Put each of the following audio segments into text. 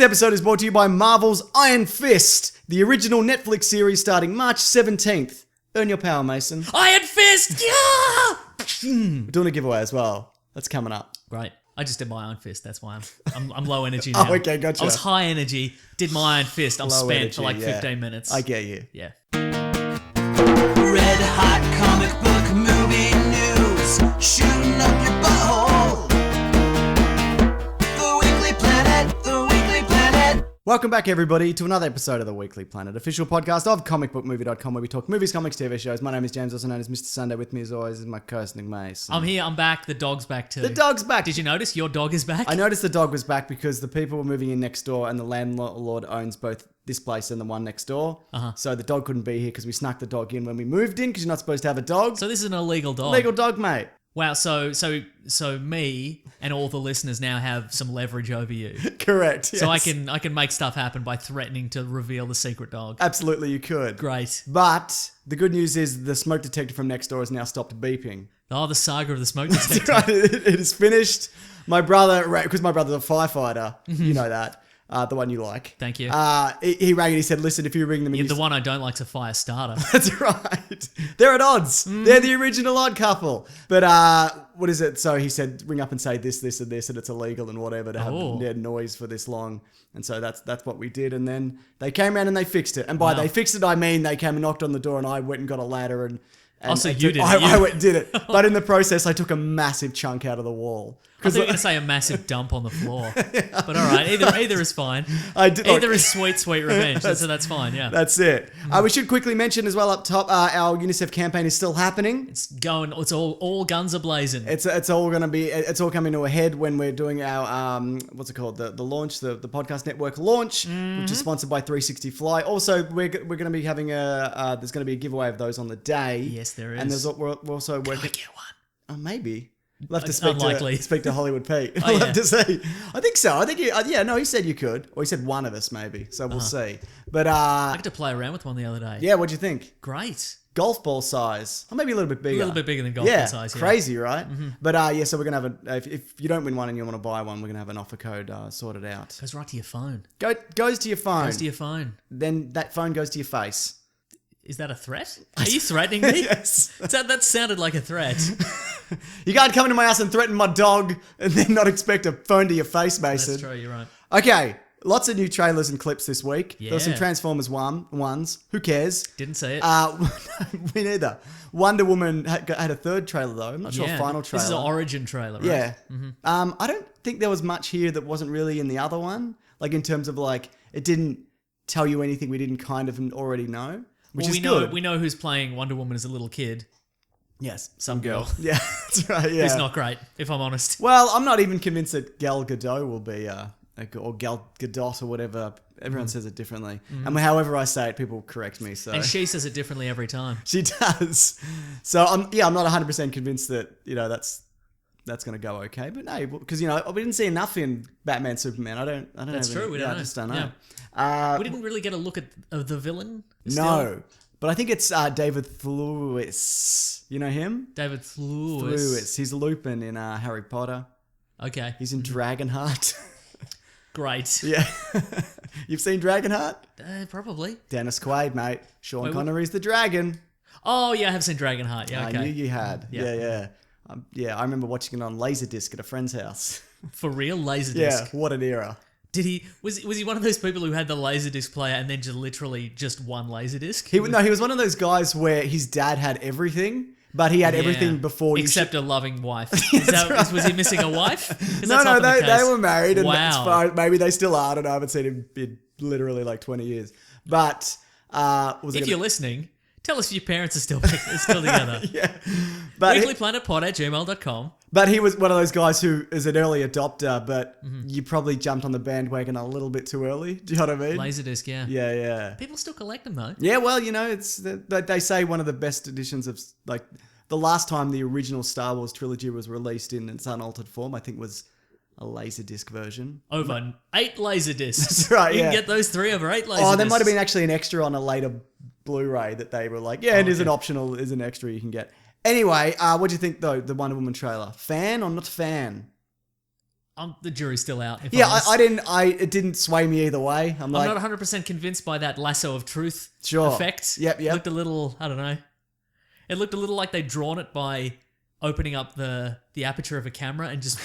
This episode is brought to you by Marvel's Iron Fist, the original Netflix series starting March 17th. Earn your power, Mason. Iron Fist! Yeah! We're doing a giveaway as well. That's coming up. Right. I just did my Iron Fist. That's why I'm low energy now. Oh, okay, gotcha. I was high energy, did my Iron Fist. I'm Low spent energy, for like yeah. 15 minutes. I get you. Yeah. Red hot comic book movie news, shooting up your butthole. The Weekly Planet, the Weekly Planet. Welcome back, everybody, to another episode of the Weekly Planet, official podcast of comicbookmovie.com, where we talk movies, comics, TV shows. My name is James, also known as Mr. Sunday. With me, as always, is my co-host, Nick Mason. I'm here. I'm back. The dog's back too. The dog's back. Did you notice your dog is back? I noticed the dog was back because the people were moving in next door, and the landlord owns both this place and the one next door. So the dog couldn't be here because we snuck the dog in when we moved in, because you're not supposed to have a dog. So this is an illegal dog. Legal dog, mate. Wow. So me and all the listeners now have some leverage over you. Correct. So yes. I can make stuff happen by threatening to reveal the secret dog. Absolutely, you could. Great. But the good news is the smoke detector from next door has now stopped beeping. Oh, the saga of the smoke That's detector. right. It is finished. My brother, because my brother's a firefighter, you know that. The one you like. Thank you. He rang and he said, listen, if you ring them... Yeah, the one I don't like is a fire starter. That's right. They're at odds. They're the original odd couple. But what is it? So he said, ring up and say this, this, and this, and it's illegal and whatever to have their noise for this long. And so that's what we did. And then they came around and they fixed it. And by they fixed it, I mean they came and knocked on the door and I went and got a ladder and so you did it. I went and did it. But in the process, I took a massive chunk out of the wall. I thought you were going to say a massive dump on the floor. But all right, either is fine. Either is sweet, sweet revenge. So that's fine, yeah. That's it. We should quickly mention as well up top, our UNICEF campaign is still happening. It's all guns are blazing. It's all coming to a head when we're doing our, what's it called? The launch, the podcast network launch, which is sponsored by 360 Fly. Also, we're going to be having there's going to be a giveaway of those on the day. Yes, there is. And we're also working. Can I get one? Oh, maybe. We'll have to speak to Hollywood Pete. Oh, We'll yeah. have to see. I think so. I think he said you could. Or he said one of us maybe. So we'll see. But I got to play around with one the other day. yeah, what'd you think? Great. Golf ball size. Or maybe a little bit bigger. A little bit bigger than golf ball size, yeah. Crazy, right? But so we're going to have if you don't win one and you want to buy one, we're going to have an offer code sorted out. Goes right to your phone. Goes to your phone. Goes to your phone. Then that phone goes to your face. Is that a threat? Are you threatening me? Yes. That sounded like a threat. You can't come into my house and threaten my dog and then not expect a phone to your face, Mason. That's true, you're right. Okay, lots of new trailers and clips this week. Yeah. There were some Transformers ones. Who cares? Didn't see it. Me neither. Wonder Woman had a third trailer though. I'm not sure final trailer. This is an origin trailer, right? Yeah. I don't think there was much here that wasn't really in the other one. Like in terms of like, it didn't tell you anything we didn't kind of already know. Which is good. We know who's playing Wonder Woman as a little kid. Yes. Some girl. Yeah, that's right. Yeah. Who's not great, if I'm honest. Well, I'm not even convinced that Gal Gadot will be, or Gal Gadot or whatever. Everyone says it differently. And however I say it, people correct me. So And she says it differently every time. she does. So I'm not 100% convinced that, that's going to go okay. But no, because, we didn't see enough in Batman, Superman. I don't know. That's true. We don't know. I just don't know. Yeah. We didn't really get a look at the villain. No. But I think it's David Thewlis. You know him? David Thewlis. Thewlis. He's Lupin in Harry Potter. Okay. He's in Dragonheart. Great. Yeah. You've seen Dragonheart? Probably. Dennis Quaid, mate. Sean Connery's the dragon. Oh, yeah, I have seen Dragonheart. Yeah, okay. I knew you had. Yeah. I remember watching it on Laserdisc at a friend's house. For real? Laserdisc? Yeah, what an era. Was he one of those people who had the Laserdisc player and then just literally just one Laserdisc? He was one of those guys where his dad had everything, but he had everything before except a loving wife. Right. Was he missing a wife? No, they were married, and wow. Maybe they still are. I don't know. I haven't seen him in literally like 20 years. But if you're listening, tell us if your parents are still together. Yeah, but weeklyplanetpod@gmail.com. But he was one of those guys who is an early adopter, but you probably jumped on the bandwagon a little bit too early. Do you know what I mean? Laserdisc, yeah. Yeah. People still collect them though. Yeah, well, it's they say one of the best editions of like the last time the original Star Wars trilogy was released in its unaltered form, I think was a Laserdisc version. Over 8 Laserdiscs. That's right, You can get those 3 over 8 Laserdiscs. Oh, there might have been actually an extra on a later Blu-ray that they were like, it is an optional, is an extra you can get. Anyway, what do you think though, the Wonder Woman trailer? Fan or not fan? The jury's still out. If Yeah, I'm honest. it didn't sway me either way. I'm I'm not 100% convinced by that lasso of truth effect. Yep. It looked a little, I don't know. It looked a little like they'd drawn it by opening up the aperture of a camera and just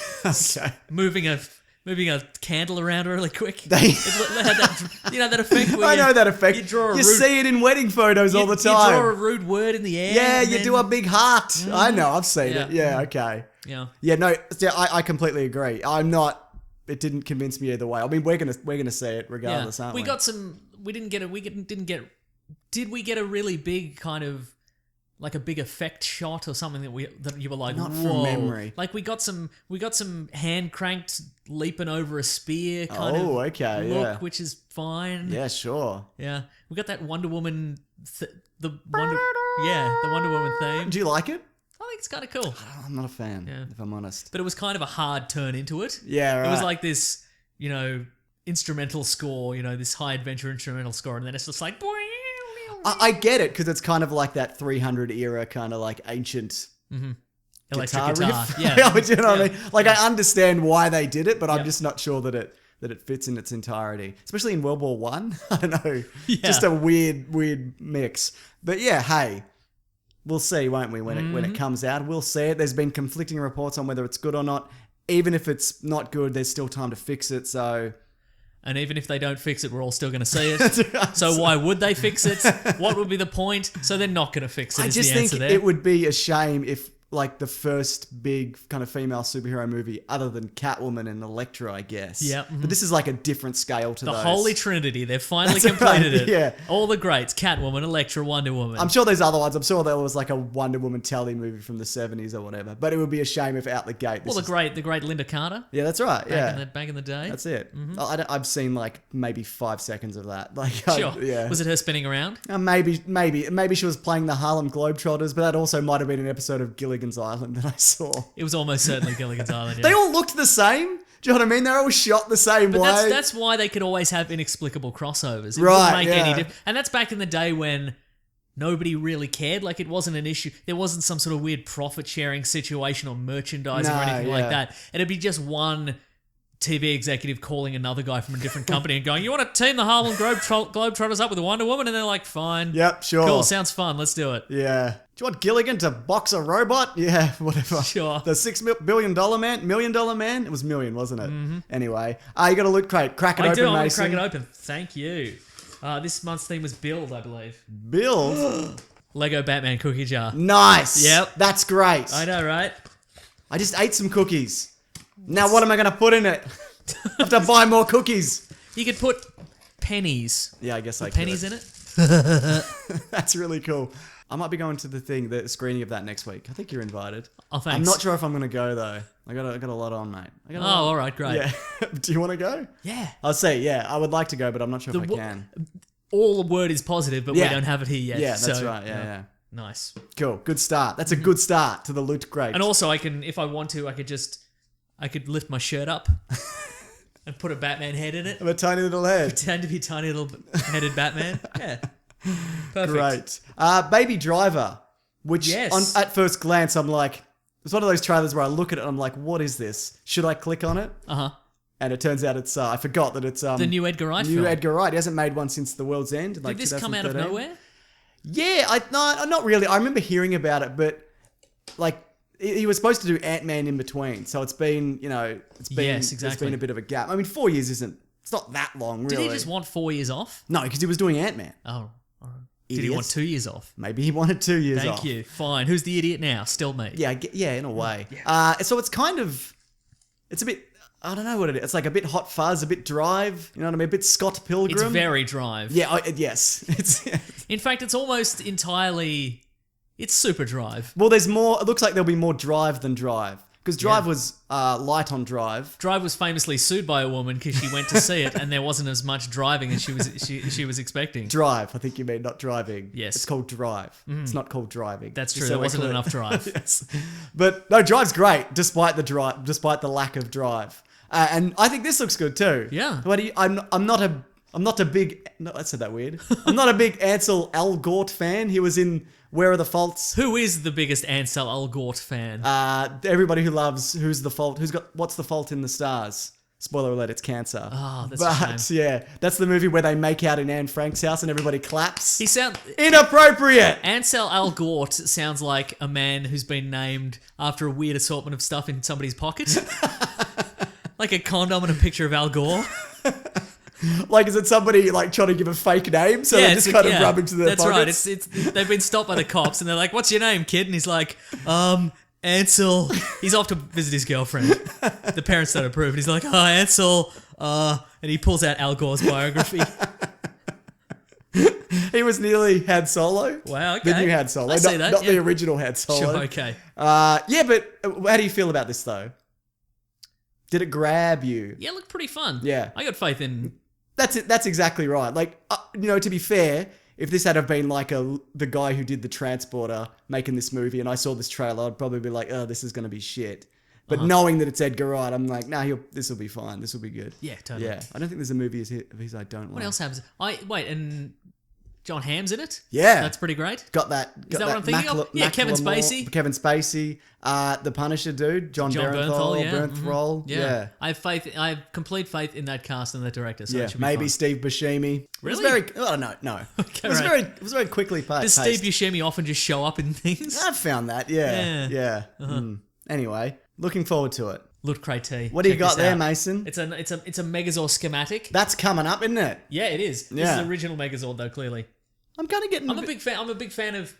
okay. moving a candle around really quick. They had that, that effect where I know that effect. You draw you see it in wedding photos all the time. You draw a rude word in the air. Yeah, you do a big heart. I know, I've seen Yeah. it. Yeah, okay. Yeah. Yeah, no, I completely agree. It didn't convince me either way. I mean, we're gonna see it regardless, aren't we? Did we get a really big kind of like a big effect shot or something that you were like, Not whoa. from memory. Like we got some hand cranked leaping over a spear kind of okay, look, yeah. which is fine. Yeah, sure. Yeah. We got that Wonder Woman the Wonder Woman theme. Do you like it? I think it's kind of cool. I'm not a fan, if I'm honest. But it was kind of a hard turn into it. Yeah, right. It was like this, instrumental score, this high adventure instrumental score, and then it's just like, I get it, because it's kind of like that 300 era kind of like ancient electric guitar. riff. Yeah. Do you know what I mean? Like, I understand why they did it, but I'm just not sure that it fits in its entirety. Especially in World War One. I don't know. Yeah. Just a weird mix. But yeah, hey, we'll see, won't we, when it comes out? We'll see it. There's been conflicting reports on whether it's good or not. Even if it's not good, there's still time to fix it, so... And even if they don't fix it, we're all still going to see it. So why would they fix it? What would be the point? So they're not going to fix it. I just think it would be a shame if, like, the first big kind of female superhero movie, other than Catwoman and Elektra, I guess. Yeah. But this is like a different scale to the those. Holy Trinity. They've finally That's completed right, it. yeah. All the greats. Catwoman, Elektra, Wonder Woman. I'm sure there's other ones. I'm sure there was like a Wonder Woman telly movie from the 70s or whatever. But it would be a shame if out the gate. the great Linda Carter. Yeah, that's right. Back in the day. That's it. I've seen like maybe 5 seconds of that. Like, Sure. yeah. Was it her spinning around? Maybe she was playing the Harlem Globetrotters, but that also might have been an episode of Gilligan's Island that I saw. It was almost certainly Gilligan's Island. Yeah. They all looked the same. Do you know what I mean? They're all shot the same way. But that's why they could always have inexplicable crossovers. It Right, wouldn't make yeah. any difference. And that's back in the day when nobody really cared. Like, it wasn't an issue. There wasn't some sort of weird profit-sharing situation or merchandising or anything like that. It'd be just one TV executive calling another guy from a different company and going, you want to team the Harlem Globetrotters up with a Wonder Woman? And they're like, fine. Yep, sure. Cool, sounds fun. Let's do it. Yeah. Do you want Gilligan to box a robot? Yeah, whatever. Sure. The $6 billion man? $1 million man? It was million, wasn't it? Mm-hmm. Anyway. You got a loot crate. Crack it open, I do. I'm going to Mason. crack it open. Thank you. This month's theme was Build, I believe. Build? Lego Batman cookie jar. Nice. Yep. That's great. I know, right? I just ate some cookies. Now what am I going to put in it? I have to buy more cookies. You could put pennies. Yeah, I guess I could. Pennies in it? That's really cool. I might be going to the screening of that next week. I think you're invited. Oh, thanks. I'm not sure if I'm going to go, though. I got a lot on, mate. Oh, all right, great. Yeah. Do you want to go? Yeah. I'll say, yeah. I would like to go, but I'm not sure if I can. All the word is positive, but we don't have it here yet. Yeah, that's so, right. Yeah. Nice. Cool. Good start. That's a good start to the loot crate. And also, I can, if I want to, I could lift my shirt up and put a Batman head in it. a tiny little head. Pretend to be tiny little headed Batman. Yeah. Perfect. Great. Baby Driver, which Yes. at first glance, I'm like, it's one of those trailers where I look at it and I'm like, what is this? Should I click on it? Uh-huh. And it turns out it's, I forgot that it's... The new Edgar Wright film. Edgar Wright. He hasn't made one since The World's End. Did this come out of 2013. nowhere? Yeah, not really. I remember hearing about it, but like he was supposed to do Ant-Man in between, so it's been, it's been Yes, There's exactly. been a bit of a gap. I mean, 4 years it's not that long, really. Did he just want 4 years off? No, because he was doing Ant-Man. Oh, all right. Did he Idiots. want 2 years off? Maybe he wanted 2 years off. Thank you. Fine. Who's the idiot now? Still me. Yeah, in a way. So it's kind of, it's a bit. I don't know what it is. It's like a bit Hot Fuzz, a bit Drive. You know what I mean? A bit Scott Pilgrim. It's very Drive. Yeah. Yes. It's. In fact, it's almost entirely. It's super Drive. Well, there's more. It looks like there'll be more Drive than Drive. Because Drive was light on Drive. Drive was famously sued by a woman because she went to see it and there wasn't as much driving as she was expecting. Drive, I think you mean, not driving. Yes. It's called Drive. It's not called driving. That's Just true. so There we're wasn't clear. enough drive. Yes. But no, Drive's great, despite the lack of drive. And I think this looks good too. Yeah. But I'm not I'm not a big... No, I said that weird. I'm not a big Ansel Elgort fan. He was in Where Are the Faults? Who is the biggest Ansel Elgort fan? Everybody who loves Who's the Fault? What's the Fault in the Stars? Spoiler alert, it's cancer. Oh, that's a shame. Yeah, that's the movie where they make out in Anne Frank's house and everybody claps. He sounds... Inappropriate! Ansel Elgort sounds like a man who's been named after a weird assortment of stuff in somebody's pocket. Like a condom and a picture of Al Gore. Like, is it somebody like trying to give a fake name? So they just kind of rub into their pockets? That's right. They've been stopped by the cops and they're like, "What's your name, kid?" And he's like, Ansel. He's off to visit his girlfriend. The parents don't approve. And he's like, "Oh, Ansel." And he pulls out Al Gore's biography. He was nearly Han Solo. Wow, okay. The new Han Solo. I see that, Not yeah. the original Han Solo. Sure, okay. Yeah, but how do you feel about this, though? Did it grab you? Yeah, it looked pretty fun. Yeah. I got faith in... That's it. That's exactly right. Like, to be fair, if this had have been like the guy who did the Transporter making this movie and I saw this trailer, I'd probably be like, oh, this is going to be shit. But knowing that it's Edgar Wright, I'm like, nah, this will be fine. This will be good. Yeah, totally. Yeah. I don't think there's a movie of his I don't like. What else happens? And John Hamm's in it? Yeah. That's pretty great. Got that. Is that what I'm thinking of? Yeah, Kevin Spacey. Kevin Spacey. The Punisher dude. John Bernthal. Yeah. Bernthal. Yeah. I have complete faith in that cast and that director. So yeah. it should be Maybe fun. Steve Buscemi. Really? No. Okay, it was right. It was very quickly paced. Does Steve Buscemi often just show up in things? I've found that. Yeah. Anyway, looking forward to it. Look, Crate. What do you got there, Mason? It's a Megazord schematic. That's coming up, isn't it? Yeah, it is. This is the original Megazord, though. Clearly, I'm kind of getting. I'm a big fan of.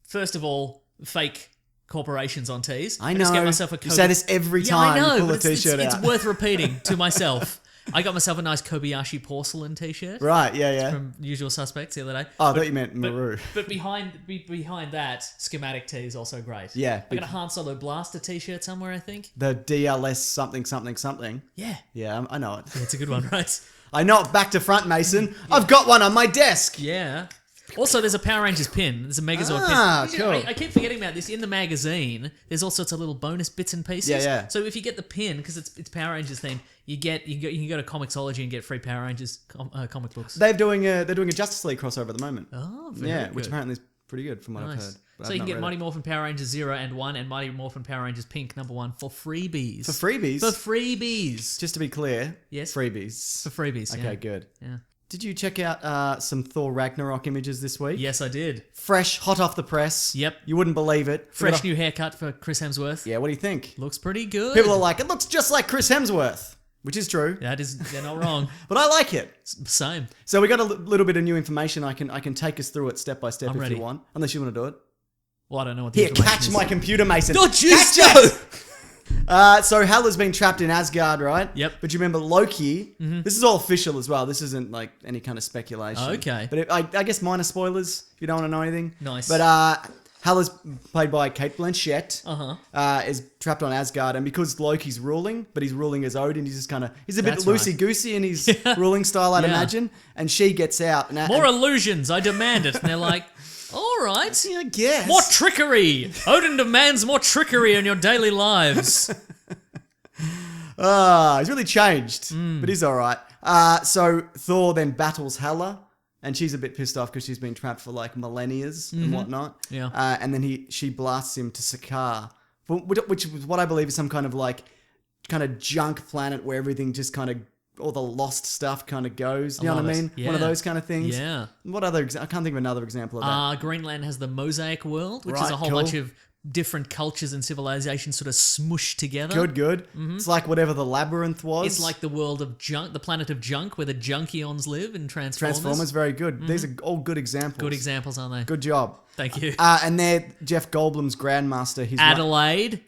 First of all, fake corporations on tees. I know. Just get myself a you say this every time. I know, you pull a but t-shirt it's out. worth repeating to myself. I got myself a nice Kobayashi porcelain t-shirt. Right. Yeah. From Usual Suspects the other day. Oh, I thought you meant Maru. But behind that, schematic tee is also great. Yeah. I got a Han Solo Blaster t-shirt somewhere, I think. The DLS something. Yeah. Yeah, I know it. Yeah, it's a good one, right? I know it back to front, Mason. I've got one on my desk. Yeah. Also, there's a Power Rangers pin. There's a Megazord pin. Cool. I keep forgetting about this. In the magazine, there's all sorts of little bonus bits and pieces. Yeah. So if you get the pin, because it's Power Rangers themed, you can go to Comixology and get free Power Rangers comic books. They're doing a Justice League crossover at the moment. Oh, very good. Which apparently is pretty good from what I've heard. But So you can get Mighty Morphin Power Rangers 0 and 1 and Mighty Morphin Power Rangers Pink #1 for freebies. For freebies? For freebies. Just to be clear. Yes. Freebies. For freebies, Okay, good. Yeah. Did you check out some Thor Ragnarok images this week? Yes, I did. Fresh, hot off the press. Yep. You wouldn't believe it. Fresh new haircut for Chris Hemsworth. Yeah, what do you think? Looks pretty good. People are like, it looks just like Chris Hemsworth, which is true. They're not wrong. But I like it. Same. So we got a little bit of new information. I can take us through it step by step I'm if ready. you want. Unless you want to do it. Well, I don't know what the Here, information catch is. my computer, Mason. Oh, jeez, Catch no! it! So Hela's been trapped in Asgard, right? Yep. But you remember Loki? This is all official as well. This isn't like any kind of speculation. Oh, okay. But I guess minor spoilers if you don't want to know anything. Nice. But Hela's played by Kate Blanchett. Uh-huh. Is trapped on Asgard, and because Loki's ruling, but he's ruling as Odin, he's a bit That's right. loosey-goosey in his ruling style, I'd Yeah. imagine. And she gets out. And, More illusions. I demand it. And they're like, all right. I guess. More trickery. Odin demands more trickery in your daily lives. He's really changed, but he's all right. So Thor then battles Hela, and she's a bit pissed off because she's been trapped for like millennia and whatnot. Yeah. And then she blasts him to Sakaar, which is what I believe is some kind of junk planet where everything just kind of all the lost stuff kind of goes. You know what I mean? Yeah. One of those kind of things. Yeah. What other? I can't think of another example of that. Greenland has the Mosaic World, which is Right, a whole cool. bunch of different cultures and civilizations sort of smushed together. Good. It's like whatever the labyrinth was. It's like the world of junk, the planet of junk, where the Junkions live in Transformers. Transformers. Very good. These are all good examples. Good examples, aren't they? Good job. Thank you. And they're Jeff Goldblum's Grandmaster. He's Adelaide.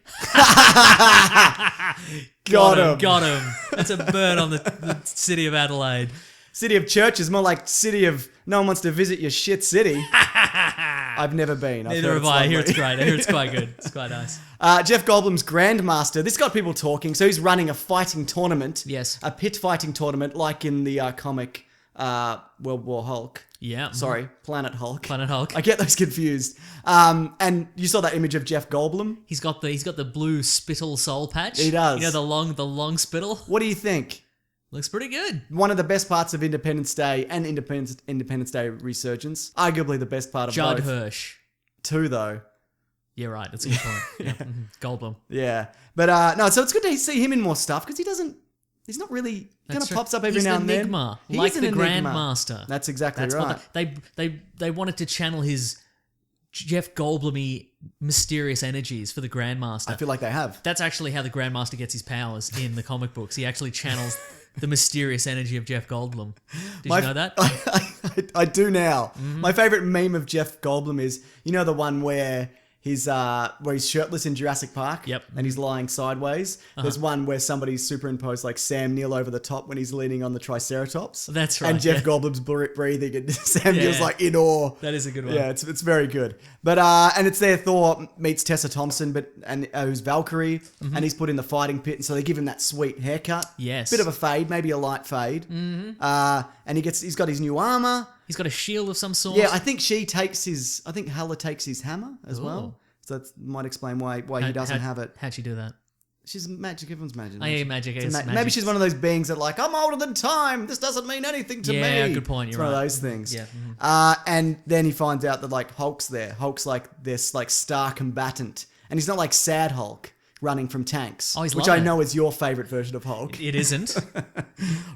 Got him. That's a bird on the city of Adelaide. City of Church is more like city of no one wants to visit your shit city. I've never been. Neither have I. I hear it's great. I hear it's quite good. It's quite nice. Jeff Goldblum's Grandmaster. This got people talking. So he's running a fighting tournament. Yes. A pit fighting tournament like in the comic World War Hulk. Yeah. Sorry, Planet Hulk. Planet Hulk. I get those confused. And you saw that image of Jeff Goldblum. He's got the blue spittle soul patch. He does. You know, the long spittle. What do you think? Looks pretty good. One of the best parts of Independence Day and Independence Day Resurgence. Arguably the best part of Judd both. Hirsch. 2, though. Yeah, right. That's a good point. Yeah. Goldblum. Yeah. But no, so it's good to see him in more stuff because he's not really, kind of pops up every now and then. Enigma, He's like an the enigma. Grandmaster. That's exactly right. What they wanted to channel his Jeff Goldblum-y mysterious energies for the Grandmaster. I feel like they have. That's actually how the Grandmaster gets his powers in the comic books. He actually channels the mysterious energy of Jeff Goldblum. Did you know that? I do now. My favorite meme of Jeff Goldblum is, you know, the one where he's shirtless in Jurassic Park. Yep. And he's lying sideways. There's one where somebody's superimposed like Sam Neill over the top when he's leaning on the Triceratops. That's right. And Jeff Goldblum's breathing and Sam Neill's like in awe. That is a good one. Yeah, it's very good. But and it's there Thor meets Tessa Thompson, who's Valkyrie, and he's put in the fighting pit, and so they give him that sweet haircut. Yes. Bit of a fade, maybe a light fade. And he's got his new armor. He's got a shield of some sort. Yeah, I think Hela takes his hammer as well. So that might explain why he doesn't have it. How'd she do that? She's magic. Everyone's magic. Oh, yeah, magic. Maybe she's one of those beings that like, I'm older than time. This doesn't mean anything to me. Yeah, good point. It's You're one right. of those things. Yeah. And then he finds out that like Hulk's there. Hulk's like this like star combatant. And he's not like sad Hulk running from tanks. Oh, he's which loving I know it. is your favorite version of Hulk. It isn't.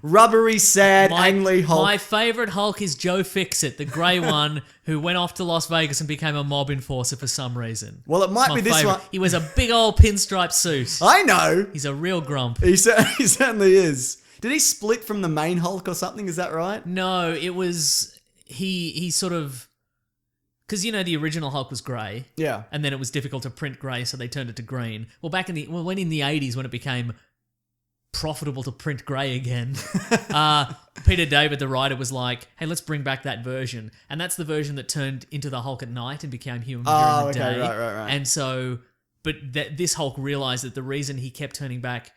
Rubbery, sad, angry Hulk. My favourite Hulk is Joe Fixit, the grey one who went off to Las Vegas and became a mob enforcer for some reason. Well, it might be this one. He wears a big old pinstripe suit. I know. He's a real grump. He certainly is. Did he split from the main Hulk or something? Is that right? No, it was... He sort of... Because, you know, the original Hulk was grey. Yeah. And then it was difficult to print grey, so they turned it to green. Well, when in the 80s, when it became profitable to print grey again, Peter David, the writer, was like, hey, let's bring back that version. And that's the version that turned into the Hulk at night and became human during the day. Right. And so, but this Hulk realised that the reason he kept turning back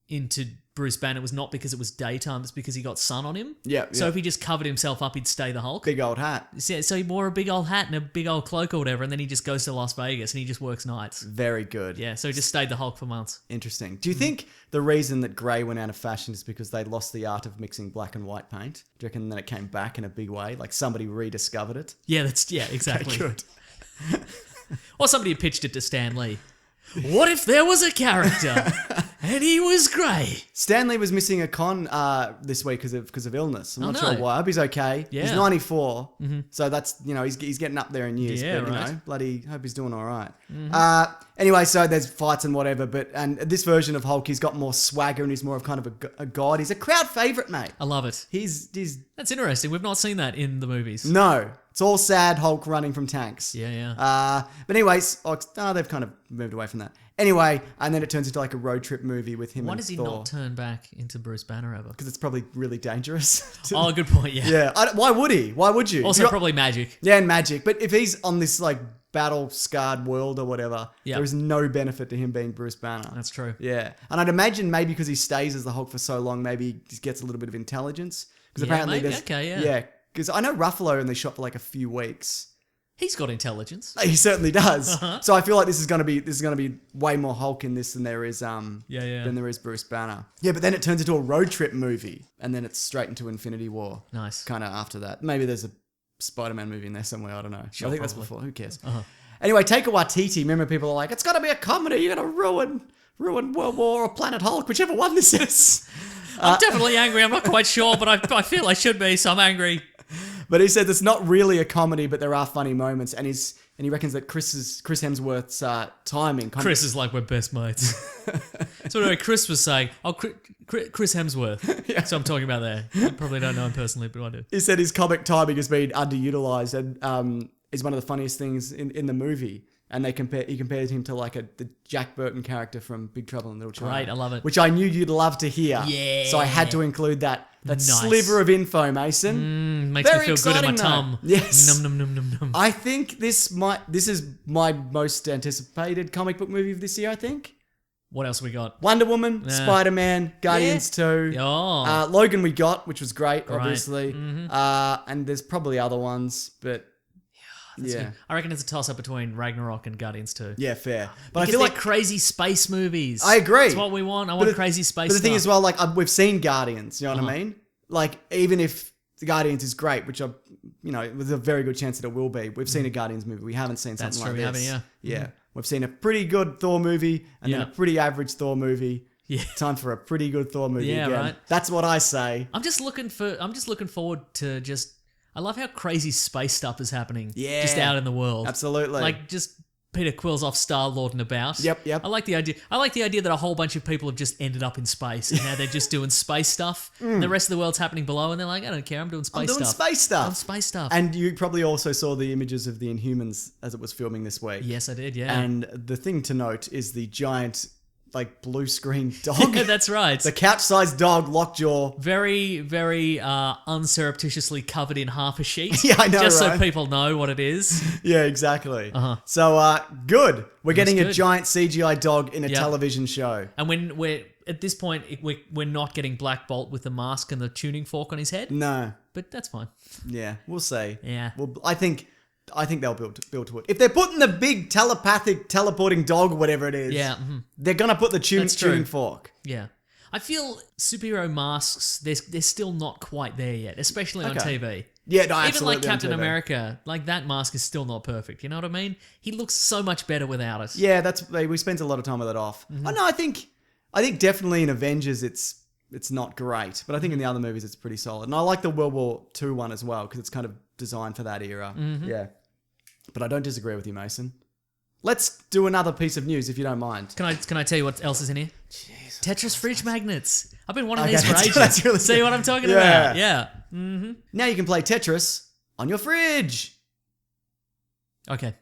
into Bruce Banner was not because it was daytime, it's because he got sun on him. Yeah. So if he just covered himself up, he'd stay the Hulk. Big old hat. So he wore a big old hat and a big old cloak or whatever, and then he just goes to Las Vegas and he just works nights. Very good. Yeah, so he just stayed the Hulk for months. Interesting. Do you think the reason that grey went out of fashion is because they lost the art of mixing black and white paint? Do you reckon then it came back in a big way? Like somebody rediscovered it? Yeah, exactly. Okay, good. Or somebody had pitched it to Stan Lee. What if there was a character and he was grey? Stanley was missing a con this week because of illness. I'm not sure no. why. I hope he's okay. Yeah. He's 94, so that's, you know, he's getting up there in years. Yeah, but, you right. know, bloody hope he's doing all right. Anyway, so there's fights and whatever, and this version of Hulk, he's got more swagger and he's more of kind of a god. He's a crowd favourite, mate. I love it. He's That's interesting. We've not seen that in the movies. no. It's all sad Hulk running from tanks. Yeah. But anyways, they've kind of moved away from that. Anyway, and then it turns into like a road trip movie with him Why and does he Thor. not turn back into Bruce Banner ever? Because it's probably really dangerous. Oh, good point, yeah. Yeah. Why would he? Why would you? Also, probably magic. Yeah, and magic. But if he's on this like battle-scarred world or whatever, Yeah. there is no benefit to him being Bruce Banner. That's true. Yeah. And I'd imagine maybe because he stays as the Hulk for so long, maybe he just gets a little bit of intelligence. Because Yeah, apparently maybe. there's... Okay, yeah. Yeah. Because I know Ruffalo only shot for like a few weeks. He's got intelligence. He certainly does. Uh-huh. So I feel like this is gonna be way more Hulk in this than there is than there is Bruce Banner. Yeah, but then it turns into a road trip movie, and then it's straight into Infinity War. Nice. Kind of after that. Maybe there's a Spider-Man movie in there somewhere. I don't know. Sure, I think that's probably. before. Who cares? Uh-huh. Anyway, Taika Waititi. Remember, people are like, it's gonna be a comedy. You're gonna ruin World War or Planet Hulk, whichever one this is. I'm definitely angry. I'm not quite sure, but I feel I should be, so I'm angry. But he said it's not really a comedy, but there are funny moments, and he reckons that Chris Hemsworth's timing. Chris is like, we're best mates. So anyway, Chris was saying, Chris Hemsworth. So I'm talking about there. You probably don't know him personally, but I do. He said his comic timing has been underutilized and is one of the funniest things in the movie. And he compares him to like the Jack Burton character from Big Trouble in Little China. Great, I love it. Which I knew you'd love to hear. Yeah. So I had to include that Nice. sliver of info, Mason. Makes Very me feel good in my exciting, tum. though. Yes. Num, num, num, num, num. I think this is my most anticipated comic book movie of this year, I think. What else we got? Wonder Woman, Spider-Man, Guardians 2. Oh. Logan we got, which was great, Right. obviously. And there's probably other ones, but That's Yeah. good. I reckon it's a toss-up between Ragnarok and Guardians 2. Yeah, fair. But Because I feel they're like crazy space movies. I agree. It's what we want. I want crazy space But the thing stuff. is, well, like we've seen Guardians. You know what I mean? Like even if the Guardians is great, which there's a very good chance that it will be. We've seen a Guardians movie. We haven't seen something That's true, like we this. haven't, Yeah. We've seen a pretty good Thor movie and then Yeah. a pretty average Thor movie. Yeah. Time for a pretty good Thor movie Yeah, again. right. That's what I say. I'm just looking forward to just. I love how crazy space stuff is happening. Yeah. Just out in the world. Absolutely. Like just Peter Quill's off Star-Lording about. Yep. I like the idea that a whole bunch of people have just ended up in space and now they're just doing space stuff. And the rest of the world's happening below and they're like, I don't care, I'm doing space I'm doing stuff. space stuff. I'm space stuff. And you probably also saw the images of the Inhumans as it was filming this week. Yes, I did, yeah. And the thing to note is the giant, like, blue screen dog. Yeah, that's right. The couch-sized dog, lockjaw. Very, very unsurreptitiously covered in half a sheet. Yeah, I know, Just so right? people know what it is. Yeah, exactly. So, good. We're getting a good. giant CGI dog in a Yep. television show. And when we're at this point, we're not getting Black Bolt with the mask and the tuning fork on his head, No. but that's fine. Yeah, we'll see. Yeah. Well, I think they'll build to it. If they're putting the big telepathic teleporting dog, whatever it is, Yeah, they're gonna put the That's true. tuning fork. Yeah. I feel superhero masks, they're still not quite there yet, especially on Okay. TV. Yeah, no, Even absolutely. like on Captain TV. America, like that mask is still not perfect. You know what I mean? He looks so much better without it. Yeah, we spent a lot of time with it off. Mm-hmm. Oh no, I think definitely in Avengers it's not great, but I think in the other movies it's pretty solid. And I like the World War II one as well because it's kind of designed for that era. Mm-hmm. Yeah, but I don't disagree with you, Mason. Let's do another piece of news if you don't mind. Can I tell you what else is in here? Jesus. Tetris fridge magnets. I've been wanting Okay, these for that's- ages. that's really See good. what I'm talking Yeah. about? Yeah. Now you can play Tetris on your fridge. Okay.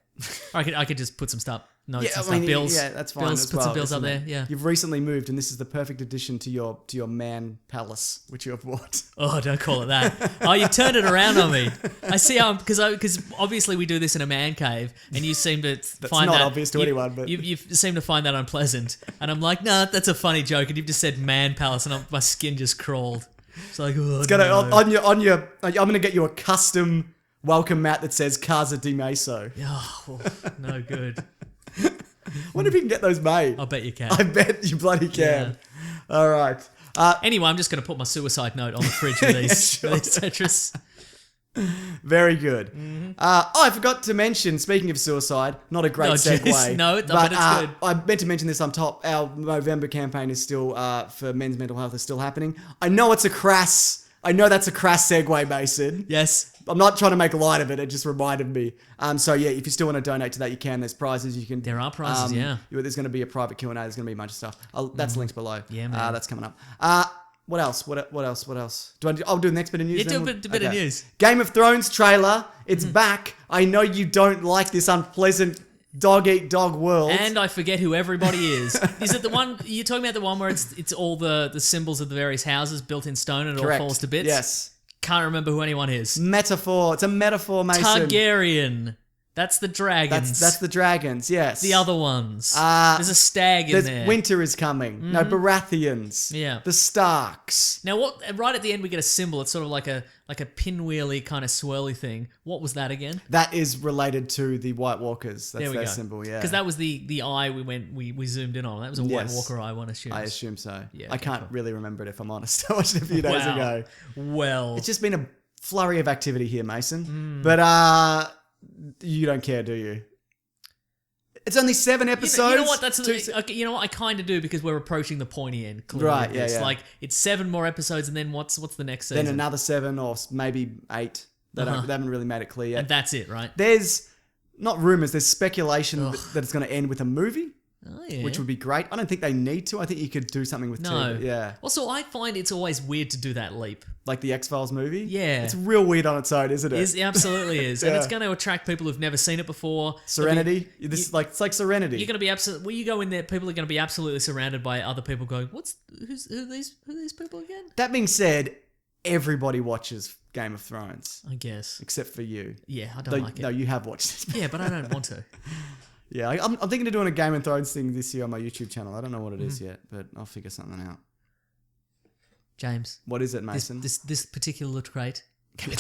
I could just put some stuff. Notes Yeah, and stuff. Bills. Yeah, that's fine. Bills, as put well, some bills up isn't there. it? Yeah. You've recently moved, and this is the perfect addition to your man palace, which you have bought. Oh, don't call it that. Oh, you've turned it around on me. I see how because obviously we do this in a man cave, and you seem to find not that obvious to you- anyone, but- you seem to find that unpleasant. And I'm like, nah, that's a funny joke. And you've just said man palace, and my skin just crawled. It's like, oh, It's gonna no. on your. I'm gonna get you a custom welcome mat that says Casa di Meso. Oh, no good. Wonder if you can get those made. I'll bet you can. I bet you bloody can. All right. Anyway, I'm just going to put my suicide note on the fridge with these, Sure. with these Tetris. Very good. Mm-hmm. I forgot to mention, speaking of suicide, not a great Oh, segue. jeez. No, but it's good. I meant to mention this on top. Our November campaign is still, for men's mental health, is still happening. I know that's a crass segue, Mason. Yes. I'm not trying to make light of it. It just reminded me. So yeah, if you still want to donate to that, you can. There's prizes. You can. There are prizes, yeah. There's going to be a private Q&A. There's going to be a bunch of stuff. That's linked below. Yeah, man. That's coming up. What else? What else? I'll do the next bit of news. Yeah, do then? a bit of news. Game of Thrones trailer. It's back. I know you don't like this unpleasant dog eat dog world. And I forget who everybody is. Is it the one you're talking about? The one where it's all the symbols of the various houses built in stone and it Correct. all falls to bits? Yes. Can't remember who anyone is. Metaphor. It's a metaphor, Mason. Targaryen. That's the dragons. That's the dragons. Yes. the other ones. Uh, There's a stag in There's there. winter is coming. No, Baratheons. Yeah. The Starks. Now, what? Right at the end, we get a symbol. It's sort of like a pinwheely kind of swirly thing. What was that again? That is related to the White Walkers. That's There we their go. symbol. Yeah. Because that was the eye we zoomed in on. That was a White Yes. Walker eye, one assumes. I assume so. Yeah, I okay, can't cool. really remember it if I'm honest. I watched it a few days Wow. ago. Well, It's just been a flurry of activity here, Mason. Hmm. But you don't care, do you? It's only 7 episodes. You know what? That's Two- okay, you know what? I kind of do because we're approaching the pointy end. Clearly, Right, of yeah, this. yeah. Like it's 7 more episodes, and then what's the next season? then another 7 or maybe 8. They haven't really made it clear yet. and that's it, right? There's not rumors. There's speculation that it's going to end with a movie, Oh yeah. which would be great. I don't think they need to. I think you could do something with no. TV. Yeah, Also, I find it's always weird to do that leap. like the X-Files movie. Yeah. it's real weird on its own, isn't it? It absolutely is, and Yeah. it's going to attract people who've never seen it before. Serenity. It's like Serenity. You're going to be absolutely. When you go in there, people are going to be absolutely surrounded by other people going, who are these people again? That being said, everybody watches Game of Thrones I guess. except for you. Yeah, I don't like it. No, you have watched it. Yeah, but I don't want to. Yeah, I'm thinking of doing a Game of Thrones thing this year on my YouTube channel. I don't know what it is Mm-hmm. yet, but I'll figure something out. James, What is it, Mason? this particular trait.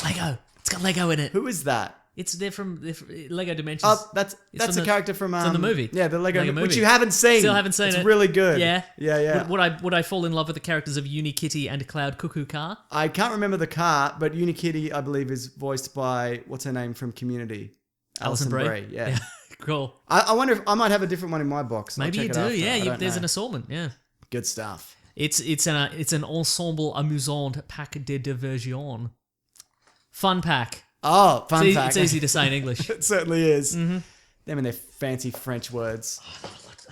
Lego. It's got Lego in it. Who is that? They're from Lego Dimensions. Oh, that's from a character from the movie. Yeah, the Lego movie. which you haven't seen. Still haven't seen it. It's really good. Yeah. Yeah. Would I fall in love with the characters of Unikitty and Cloud Cuckoo Car? I can't remember the car, but Unikitty, I believe, is voiced by what's her name from Community, Alison Brie. Yeah. Cool. I wonder if I might have a different one in my box. Maybe you do. Yeah, there's an assortment. Yeah. Good stuff. It's an ensemble amusant pack de diversion. Fun pack. Oh, fun pack. It's easy to say in English. It certainly is. Mm-hmm. Them and their fancy French words.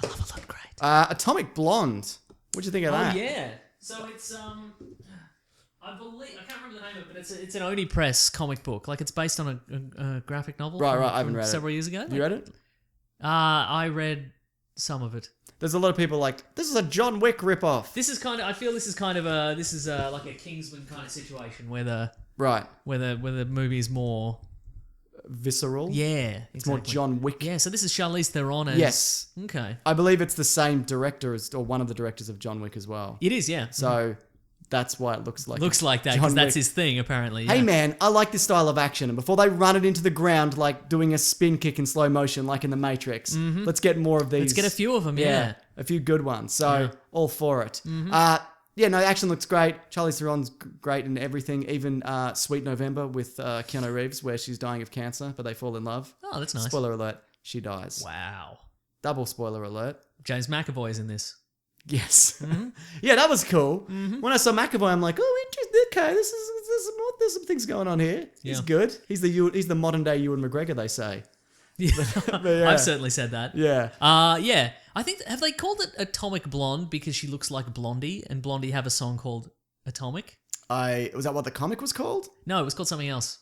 I love a lot great. Atomic Blonde. What'd you think of that? Oh yeah. So it's I can't remember the name of it, but it's an Oni Press comic book. Like it's based on a graphic novel. Right. I haven't read it. Several years ago. You read it? I read some of it. There's a lot of people like, this is a John Wick ripoff. I feel this is like a Kingsman kind of situation where the movie is more visceral. Yeah, it's more John Wick. Yeah, so this is Charlize Theron as... Yes. Okay. I believe it's the same director or one of the directors of John Wick as well. It is, yeah. So that's why it looks like that because that's his thing apparently. Yeah. Hey man, I like this style of action, and before they run it into the ground like doing a spin kick in slow motion like in the Matrix, let's get more of these. Let's get a few of them. Yeah. A few good ones. So all for it. The action looks great. Charlize Theron's great in everything, even Sweet November with Keanu Reeves, where she's dying of cancer, but they fall in love. Oh, that's nice. Spoiler alert, she dies. Wow. Double spoiler alert. James McAvoy's in this. Yes. Yeah, that was cool. When I saw McAvoy, I'm like, oh, interesting. Okay, there's some things going on here. He's good. He's the modern day Ewan McGregor, they say. Yeah. I've certainly said that. Yeah. Yeah. I think, have they called it Atomic Blonde because she looks like Blondie, and Blondie have a song called Atomic? Was that what the comic was called? No, it was called something else.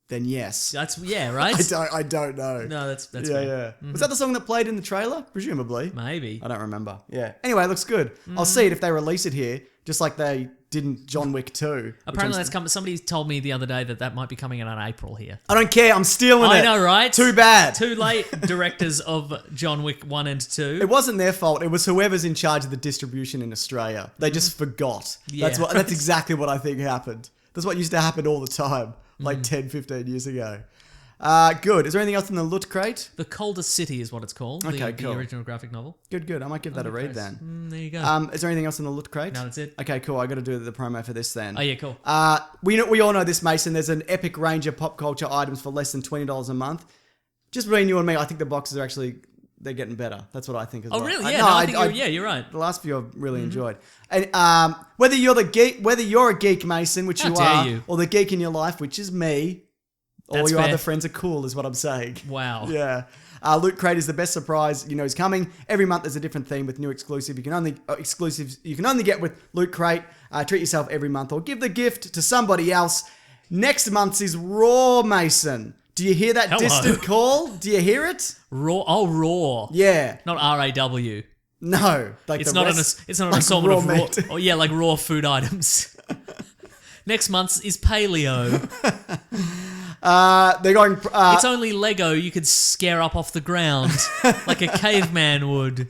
Then yes. Right? I don't know. No, that's yeah, fair. yeah. Mm-hmm. Was that the song that played in the trailer? Presumably. Maybe. I don't remember. Yeah. Anyway, it looks good. I'll see it if they release it here, just like they didn't John Wick 2. Apparently that's coming. Somebody told me the other day that might be coming out in April here. I don't care. I'm stealing it. I know, right? Too bad. Too late, directors of John Wick 1 and 2. It wasn't their fault. It was whoever's in charge of the distribution in Australia. They just forgot. Yeah. That's exactly what I think happened. That's what used to happen all the time, like 10, 15 years ago. Good. Is there anything else in the Loot Crate? The Coldest City is what it's called. Okay, the cool. original graphic novel. Good. I might give that a read then. There you go. Is there anything else in the Loot Crate? No, that's it. Okay, cool. I got to do the promo for this then. Oh yeah, cool. We all know this, Mason. There's an epic range of pop culture items for less than $20 a month. Just between you and me, I think the boxes are they're getting better. That's what I think as well. Oh really? Yeah. I think you're right. The last few I've really enjoyed. And whether you're a geek, Mason, which you are, or the geek in your life, which is me. All your other friends are cool, is what I'm saying. Wow. Yeah. Loot Crate is the best surprise is coming. Every month there's a different theme with new exclusive. You can only get with Loot Crate. Treat yourself every month or give the gift to somebody else. Next month's is Raw, Mason. Do you hear that distant call? Do you hear it? Raw. Oh, Raw. Yeah. Not RAW. No. It's not an assortment of raw. Oh yeah, like raw food items. Next month's is Paleo. They're going. It's only Lego you could scare up off the ground like a caveman would.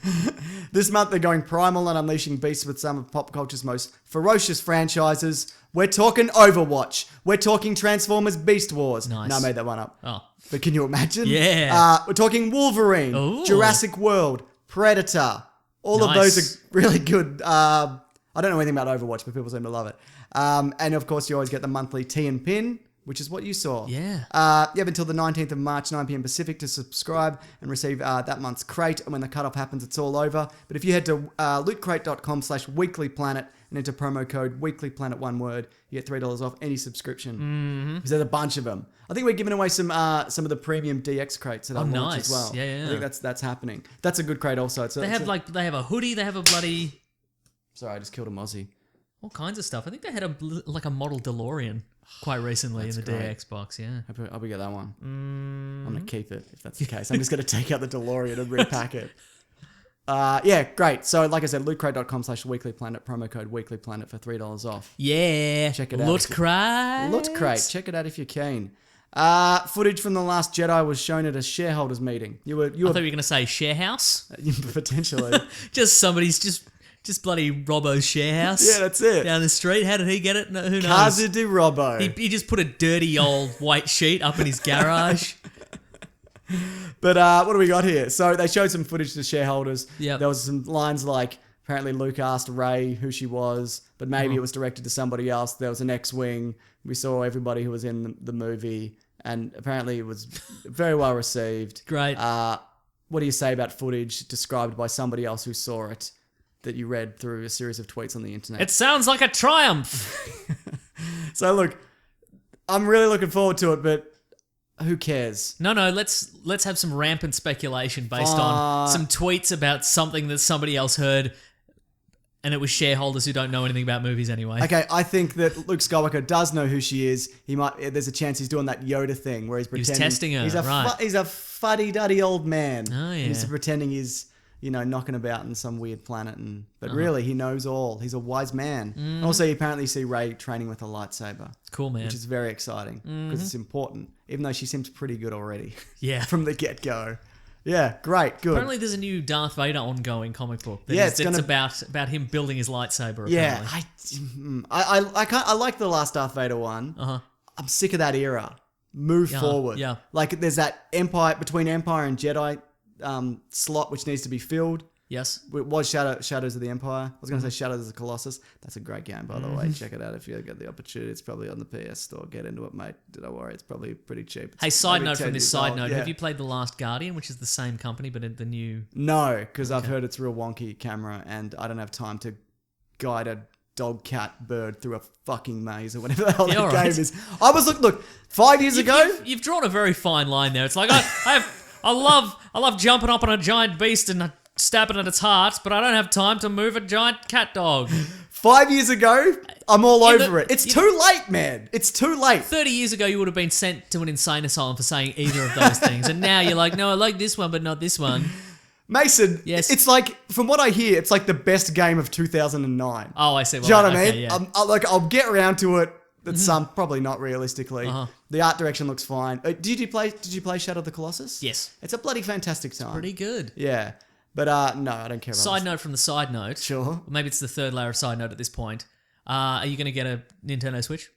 This month they're going primal and unleashing beasts with some of pop culture's most ferocious franchises. We're talking Overwatch. We're talking Transformers Beast Wars. Nice. No, I made that one up. Oh. But can you imagine? Yeah. We're talking Wolverine, Ooh. Jurassic World, Predator. All of those are really good. I don't know anything about Overwatch, but people seem to love it. And of course, you always get the monthly Tea and Pin, which is what you saw. Yeah. You have until the 19th of March, 9 p.m. Pacific to subscribe and receive that month's crate. And when the cutoff happens, it's all over. But if you head to lootcrate.com/weeklyplanet and enter promo code weeklyplanet, one word, you get $3 off any subscription. Because there's a bunch of them. I think we're giving away some of the premium DX crates that I'll launch as well. Yeah. I think that's happening. That's a good crate also. They have a hoodie. They have a bloody... Sorry, I just killed a Mozzie. All kinds of stuff. I think they had a model DeLorean quite recently in the DX box, yeah. I'll get that one. I'm going to keep it if that's the case. I'm just going to take out the DeLorean and repack it. Yeah, great. So like I said, lootcrate.com/weeklyplanet, promo code weeklyplanet for $3 off. Yeah. Check it out. Loot Crate. Check it out if you're keen. Footage from The Last Jedi was shown at a shareholders meeting. I thought you were going to say share house. Potentially. Just somebody's just Just bloody Robbo's share house. Yeah, that's it. Down the street. How did he get it? No, who knows? Casa de Robbo. He just put a dirty old white sheet up in his garage. But what do we got here? So they showed some footage to shareholders. Yep. There was some lines like, apparently Luke asked Rey who she was, but maybe it was directed to somebody else. There was an X-Wing. We saw everybody who was in the movie, and apparently it was very well received. Great. What do you say about footage described by somebody else who saw it that you read through a series of tweets on the internet? It sounds like a triumph. So look, I'm really looking forward to it, but who cares? No, let's have some rampant speculation based on some tweets about something that somebody else heard, and it was shareholders who don't know anything about movies anyway. Okay, I think that Luke Skywalker does know who she is. There's a chance he's doing that Yoda thing where he's pretending. He was testing her, right. He's a fuddy-duddy old man. Oh, yeah. He's pretending he's, knocking about in some weird planet. But really, he knows all. He's a wise man. And also, you apparently see Rey training with a lightsaber. Cool, man. Which is very exciting because it's important, even though she seems pretty good already. Yeah. From the get-go. Yeah, great, good. Apparently, there's a new Darth Vader ongoing comic book. It's about him building his lightsaber. Yeah, Apparently. I like the last Darth Vader one. I'm sick of that era. Move forward. Yeah. Like there's that between Empire and Jedi slot which needs to be filled. Yes. It was Shadows of the Empire. I was going to say Shadows of the Colossus. That's a great game, by the way. Check it out if you get the opportunity. It's probably on the PS Store. Get into it, mate. Don't worry. It's probably pretty cheap. Hey, side note from this side note. Yeah. Have you played The Last Guardian, which is the same company, but in the new... No, because I've heard it's real wonky camera and I don't have time to guide a dog, cat, bird through a fucking maze or whatever the hell that right. game is. I was, look, 5 years ago... You've drawn a very fine line there. It's like, I love jumping up on a giant beast and stabbing at its heart, but I don't have time to move a giant cat dog. 5 years ago, I'm all over it. It's too late, man. It's too late. 30 years ago, you would have been sent to an insane asylum for saying either of those things. And now you're like, no, I like this one, but not this one. Mason, yes. It's like, from what I hear, it's like the best game of 2009. Oh, I see. Well, do you know what I okay, mean? Yeah. I'll get around to it. That's probably not realistically. The art direction looks fine. Did you play Shadow of the Colossus? Yes. It's a bloody fantastic time. Pretty good. Yeah. But no, I don't care about Side note from the side note. Sure. Maybe it's the third layer of side note at this point. Are you going to get a Nintendo Switch?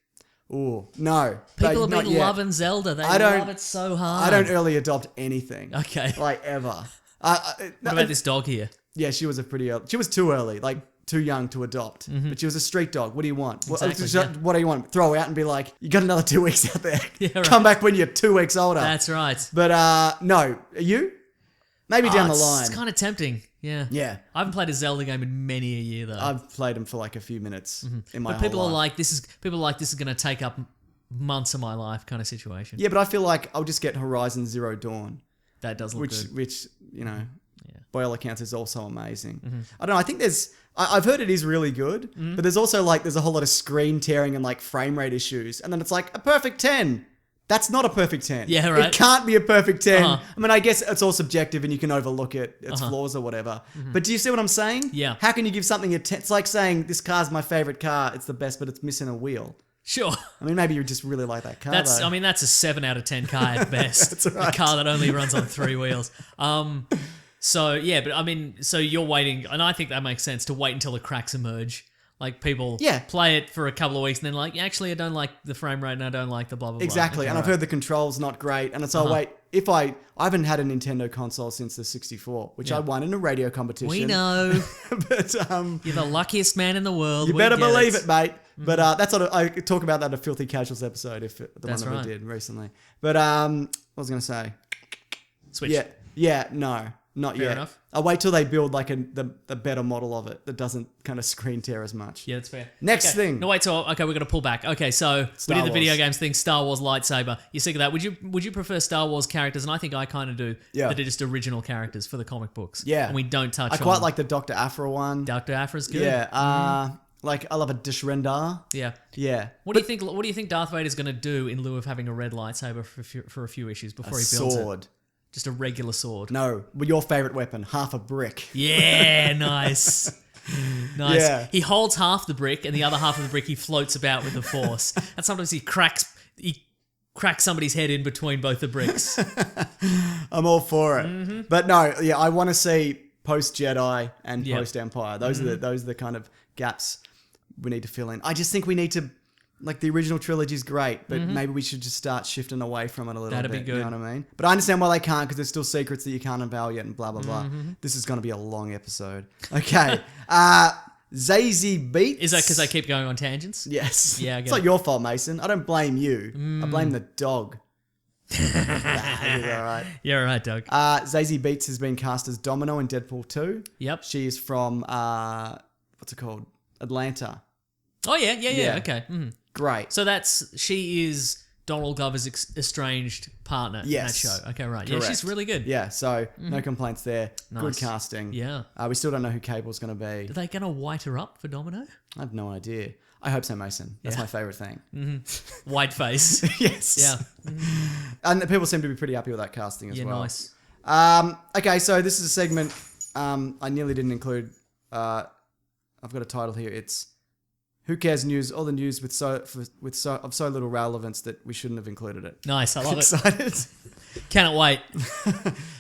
Ooh, no. People have been loving Zelda. They love it so hard. I don't early adopt anything. Okay. Like, ever. What about this dog here? Yeah, she was she was too early, like too young to adopt. But she was a street dog. What do you want? Exactly, What do you want? Throw her out and be like, you got another 2 weeks out there. Yeah, right. Come back when you're 2 weeks older. That's right. But no, are you? Maybe down the line. It's kind of tempting. Yeah. Yeah. I haven't played a Zelda game in many a year though. I've played them for like a few minutes in my But people whole are life. like, this is going to take up months of my life kind of situation. Yeah, but I feel like I'll just get Horizon Zero Dawn. That does look good. Which, by all accounts is also amazing. I don't know, I think I've heard it is really good, but there's also there's a whole lot of screen tearing and like frame rate issues. And then it's like a perfect 10. That's not a perfect 10. Yeah, right. It can't be a perfect 10. I mean, I guess it's all subjective and you can overlook its flaws or whatever. But do you see what I'm saying? Yeah. How can you give something a 10? It's like saying this car's my favorite car. It's the best, but it's missing a wheel. Sure. I mean, maybe you just really like that car. That's though. a 7 out of 10 car at best. That's right. A car that only runs on 3 wheels. So yeah, but I mean, so you're waiting, and I think that makes sense to wait until the cracks emerge. Like people play it for a couple of weeks and then like, actually I don't like the frame rate and I don't like the blah, blah, blah. Exactly. And I've heard the controls not great. And it's wait, if I haven't had a Nintendo console since the 64, which I won in a radio competition. We know. But you're the luckiest man in the world. You better believe it, mate. But that's what I talk about that in a Filthy Casuals episode, the one that we did recently. But what was I going to say? Switch. Yeah, no. Not Fair yet. enough. I'll wait till they build like the better model of it that doesn't kind of screen tear as much. Yeah, that's fair. Next thing. No, wait. So we're gonna pull back. Okay, so we did the video games thing. Star Wars lightsaber. You sick of that? Would you prefer Star Wars characters? And I think I kind of do. Yeah. That are just original characters for the comic books. Yeah. And we don't touch. I quite like the Dr. Afra one. Dr. Afra's good. Yeah. Like I love a Dishrendar. Yeah. Yeah. What do you think Darth Vader's gonna do in lieu of having a red lightsaber for a few issues before he builds sword. it? Just a regular sword. No, your favorite weapon, half a brick. Yeah, nice. Nice. Yeah. He holds half the brick and the other half of the brick he floats about with the Force. And sometimes he cracks somebody's head in between both the bricks. I'm all for it. But no, yeah, I want to see post Jedi and Yep. post Empire. Those are the kind of gaps we need to fill in. I just think we need to, like, the original trilogy is great, but maybe we should just start shifting away from it a little That'd bit. be good. You know what I mean? But I understand why they can't, because there's still secrets that you can't unveil yet and blah, blah, blah. This is going to be a long episode. Okay. Zazie Beats. Is that because I keep going on tangents? Yes. Yeah, I It's get not it. your fault, Mason. I don't blame you. I blame the dog. Nah, he's all right. Yeah, right, Doug. Zazie Beats has been cast as Domino in Deadpool 2. Yep. She is from, what's it called? Atlanta. Oh, yeah, Yeah. okay. Great. So she is Donald Glover's estranged partner Yes. in that show. Okay, right. Yeah, Correct. she's really good. Yeah, so no complaints there. Good Nice. casting. Yeah. We still don't know who Cable's going to be. Are they going to white her up for Domino? I have no idea. I hope so, Mason. That's Yeah. my favourite thing. White face. Yes. Yeah. And the people seem to be pretty happy with that casting as Yeah, well. nice. Okay, so this is a segment I nearly didn't include. I've got a title here. It's Who Cares News, all the news of so little relevance that we shouldn't have included it. Nice. I love it. Excited? Cannot wait.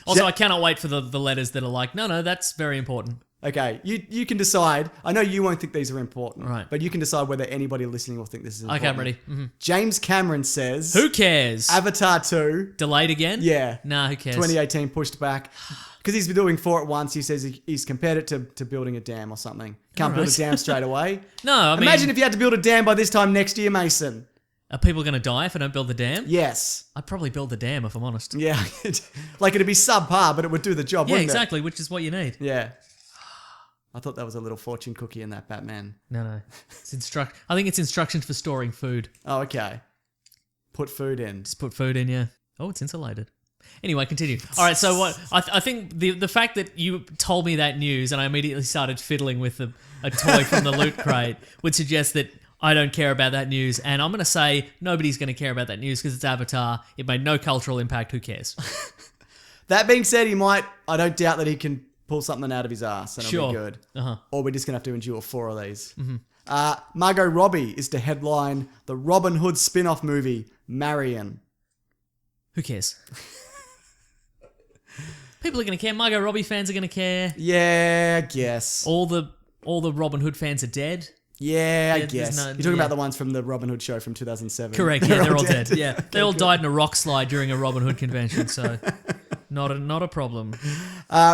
Also, I cannot wait for the letters that are like, no, that's very important. Okay, you can decide. I know you won't think these are important, Right. but you can decide whether anybody listening will think this is important. Okay, I'm ready. James Cameron says... Who cares? Avatar 2... Delayed again? Yeah. Nah, who cares? 2018 pushed back. Because he's been doing 4 at once, he says he's compared it to building a dam or something. Can't build a Alright. dam straight away. No, I mean, Imagine if you had to build a dam by this time next year, Mason. are people going to die if I don't build the dam? Yes. I'd probably build the dam if I'm honest. Yeah. Like, it'd be subpar, but it would do the job, Yeah, wouldn't exactly, which is what you need. it? Yeah. I thought that was a little fortune cookie in that Batman. No. I think it's instructions for storing food. Oh, okay. Put food in. Just put food in, yeah. Oh, it's insulated. Anyway, continue. All right, so what? I think the fact that you told me that news and I immediately started fiddling with a toy from the loot crate would suggest that I don't care about that news. And I'm going to say nobody's going to care about that news because it's Avatar. It made no cultural impact. Who cares? That being said, I don't doubt that he can pull something out of his ass and it'll Sure. be good. Uh-huh. Or we're just going to have to endure 4 of these. Margot Robbie is to headline the Robin Hood spin-off movie, Marion. Who cares? People are going to care. Margot Robbie fans are going to care. Yeah, I guess. All the Robin Hood fans are dead. Yeah, I there's guess. no- You're talking yeah. about the ones from the Robin Hood show from 2007. Correct. Yeah, they're all dead. dead. Yeah, they all died in a rock slide during a Robin Hood convention. So, not a problem.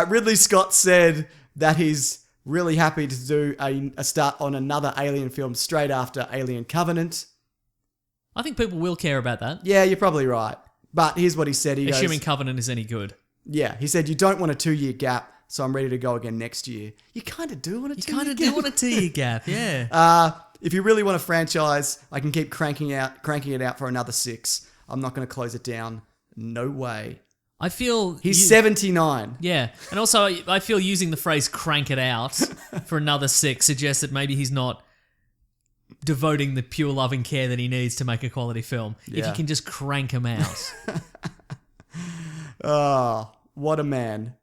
Ridley Scott said that he's really happy to do a start on another Alien film straight after Alien Covenant. I think people will care about that, Yeah, you're probably right. But here's what he said. He assuming goes, Covenant is any good. yeah, he said, you don't want a 2-year gap, so I'm ready to go again next year. You kind of do want a 2-year Kind of gap. do want a 2-year gap, yeah. If you really want a franchise, I can keep cranking it out for another 6. I'm not going to close it down. No way. I feel He's 79. Yeah, and also I feel using the phrase "crank it out" for another 6 suggests that maybe he's not devoting the pure love and care that he needs to make a quality film. If Yeah. he can just crank him out. Oh, what a man.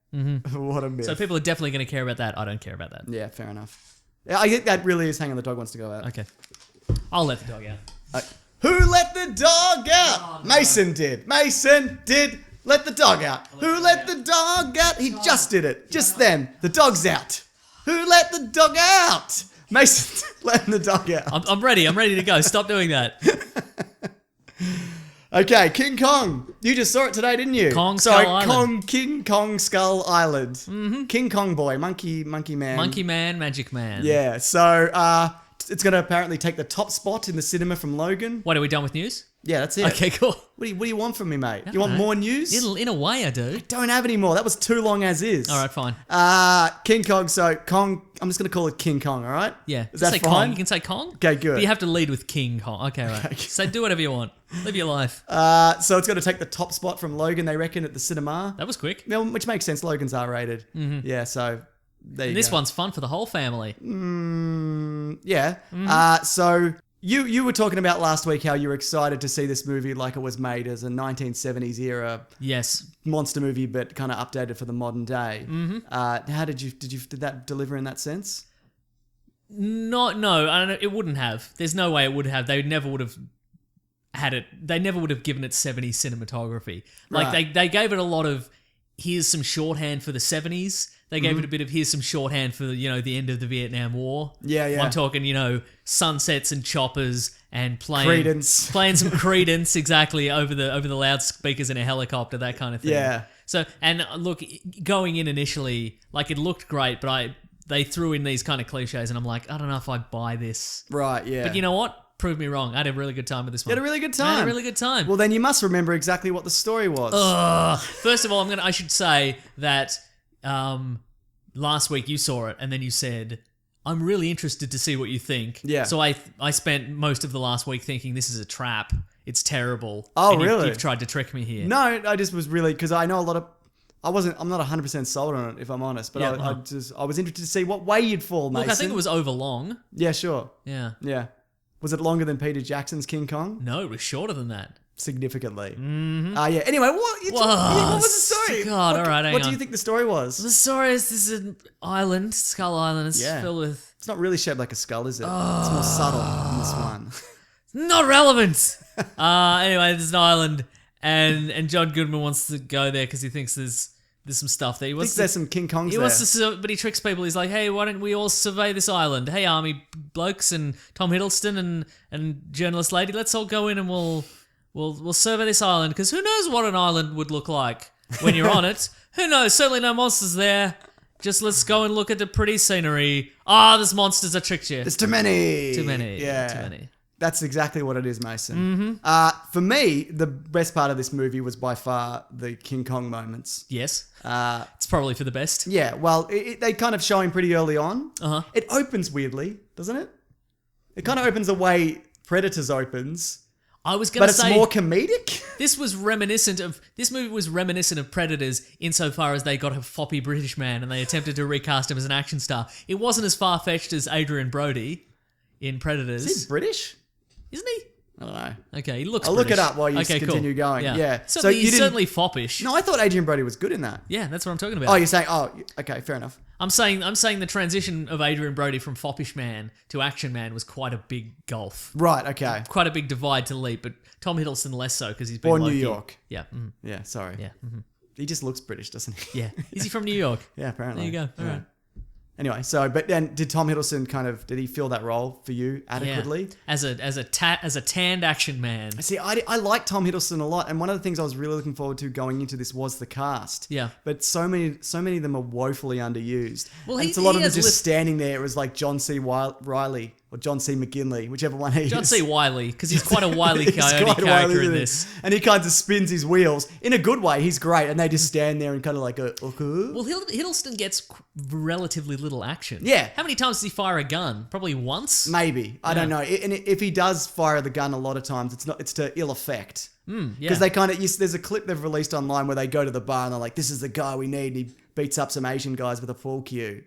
What a myth. So people are definitely going to care about that. I don't care about that. Yeah, fair enough. Yeah, I think that really is Hang on the Dog wants to go out. Okay. I'll let the dog out. Who let the dog out? Mason did. Mason did let the dog out. Who let the dog out? He just did it. Just then. The dog's out. Who let the dog out? Mason letting the dog out. I'm ready. I'm ready to go. Stop doing that. Okay, King Kong. You just saw it today, didn't you? King Kong Skull Island. Mm-hmm. King Kong boy, monkey man. Monkey Man, Magic Man. Yeah, so it's going to apparently take the top spot in the cinema from Logan. What, are we done with news? Yeah, that's it. Okay, cool. What do you want from me, mate? You want know. more news? In a way, I do. Don't have any more. That was too long as is. All right, fine. King Kong. So Kong. I'm just going to call it King Kong. All right. Yeah. Is that say fine? Kong. You can say Kong. Okay, good. But you have to lead with King Kong. Okay, right. Okay. So do whatever you want. Live your life. So it's going to take the top spot from Logan. They reckon at the cinema. That was quick. Yeah, which makes sense. Logan's R-rated. Mm-hmm. Yeah. So there you This go. one's fun for the whole family. Yeah. Mm-hmm. So you were talking about last week how you were excited to see this movie like it was made as a 1970s era Yes. monster movie, but kind of updated for the modern day. Mm-hmm. How did that deliver in that sense? No, I don't know. It wouldn't have. There's no way it would have. They never would have had it. They never would have given it 70s cinematography. Like Right. they gave it a lot of here's some shorthand for the 70s. They gave it a bit of here's some shorthand for, the end of the Vietnam War. Yeah. I'm talking, sunsets and choppers and playing Credence. playing some Credence exactly over the loudspeakers in a helicopter, that kind of thing. Yeah. So, and look, going in initially, like, it looked great, but they threw in these kind of cliches, and I'm like, I don't know if I buy this. Right, yeah. But you know what? Proved me wrong. I had a really good time with this one. You had a really good I had time. a really good time. Well, then you must remember exactly what the story was. First of all, I should say that last week you saw it, and then you said, I'm really interested to see what you think. Yeah. So I spent most of the last week thinking this is a trap. It's terrible. Oh, and really? You've tried to trick me here. No, I just was really, because I know a lot of, I'm not 100% sold on it, if I'm honest, but Yeah, I was interested to see what way you'd fall, Mason. Look, I think it was over long. Yeah, sure. Yeah. Yeah. Was it longer than Peter Jackson's King Kong? No, it was shorter than that. Significantly. Mm-hmm. Yeah. Anyway, what was the story? God, all right, hang What do on. you think the story was? The story is this is an island, Skull Island. It's filled with... It's not really shaped like a skull, is it? It's more subtle in this one. Not relevant. Anyway, there's an island, and John Goodman wants to go there because he thinks there's some stuff there. He wants there's some King Kongs He there. wants to, but he tricks people. He's like, "Hey, why don't we all survey this island? Hey, army blokes and Tom Hiddleston and journalist lady, let's all go in and we'll survey this island because who knows what an island would look like when you're on it? Who knows? Certainly no monsters there. Just let's go and look at the pretty scenery. There's monsters. I tricked you. There's too many. Too many. Yeah. Too many. That's exactly what it is, Mason. Mm-hmm. For me, the best part of this movie was by far the King Kong moments. Yes. It's probably for the best. Yeah, well, they kind of show him pretty early on. Uh-huh. It opens weirdly, doesn't it? It kind of opens the way Predators opens, I was going but to it's say more comedic. this movie was reminiscent of Predators insofar as they got a floppy British man and they attempted to recast him as an action star. It wasn't as far-fetched as Adrian Brody in Predators. Is he British? Isn't he? I don't know. Okay, he looks I'll look British. it up while you continue going. Yeah. Certainly, you he's didn't- certainly foppish. No, I thought Adrian Brody was good in that. Yeah, that's what I'm talking about. Oh, you're saying, okay, fair enough. I'm saying the transition of Adrian Brody from foppish man to action man was quite a big gulf. Right, okay. Quite a big divide to leap, but Tom Hiddleston less so because he's been Or New low-key. York. Yeah. Yeah, sorry. Yeah. He just looks British, doesn't he? Yeah. Is he from New York? Yeah, apparently. There you go. All right. Anyway, but then did Tom Hiddleston did he fill that role for you adequately? Yeah. As a tanned action man. See, I like Tom Hiddleston a lot, and one of the things I was really looking forward to going into this was the cast. Yeah. But so many of them are woefully underused. Well, and it's a lot of them has just standing there. It was like John C. Riley or John C. McGinley, whichever one he is. John C. Wiley, because he's quite a wily He's coyote quite a character wily, in isn't he? this. And he kind of spins his wheels in a good way. He's great, and they just stand there and kind of like okay. Well, Hiddleston gets relatively little action. Yeah. How many times does he fire a gun? Probably once. Maybe. I don't know. And if he does fire the gun a lot of times, it's to ill effect. Yeah. Because they there's a clip they've released online where they go to the bar and they're like, this is the guy we need. And he beats up some Asian guys with a full cue.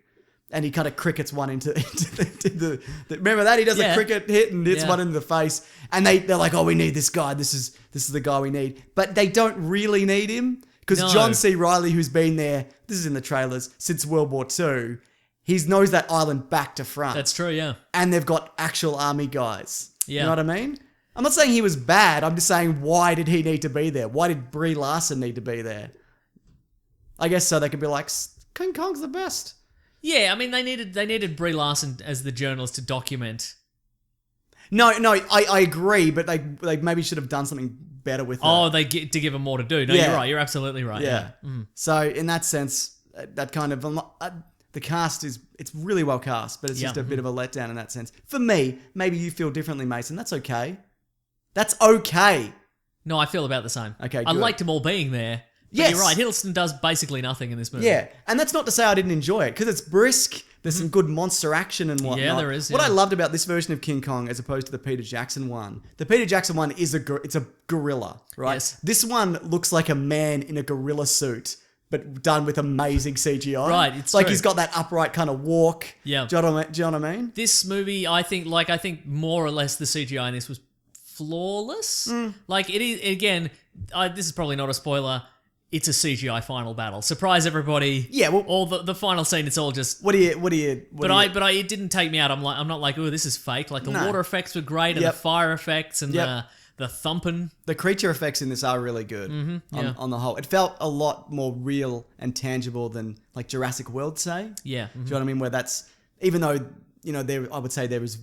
And he kind of crickets one into the remember that? He does a cricket hit and hits one in the face. And they're like, oh, we need this guy. This is the guy we need. But they don't really need him. Because John C. Reilly, who's been there, this is in the trailers, since World War II, he knows that island back to front. That's true, yeah. And they've got actual army guys. Yeah. You know what I mean? I'm not saying he was bad. I'm just saying, why did he need to be there? Why did Brie Larson need to be there? I guess so they could be like, King Kong's the best. Yeah, I mean, they needed Brie Larson as the journalist to document. No, I agree, but they maybe should have done something better with it. Oh, they get to give him more to do. No, Yeah. you're right. You're absolutely right. Yeah. So in that sense, that kind of the cast it's really well cast, but it's just a bit of a letdown in that sense. For me, maybe you feel differently, Mason. That's okay. That's okay. No, I feel about the same. Okay, I good. liked them all being there. But Yes. you're right. Hiddleston does basically nothing in this movie. Yeah, and that's not to say I didn't enjoy it, because it's brisk. There's some good monster action and whatnot. Yeah, there is, What yeah. I loved about this version of King Kong, as opposed to the Peter Jackson one, the Peter Jackson one is it's a gorilla, right? Yes. This one looks like a man in a gorilla suit, but done with amazing CGI. Right, it's like true. he's got that upright kind of walk. Yeah. Do you know what I mean? This movie, I think more or less the CGI in this was flawless. Like it is again. This is probably not a spoiler. It's a CGI final battle. Surprise everybody. Yeah, well- all the final scene. It's all just. What do you? It didn't take me out. I'm not like, oh, this is fake. Like the No. water effects were great and Yep. the fire effects and Yep. the thumping. The creature effects in this are really good on the whole. It felt a lot more real and tangible than like Jurassic World, say. Yeah. Do you know what I mean? Where that's, even though, you know, I would say there was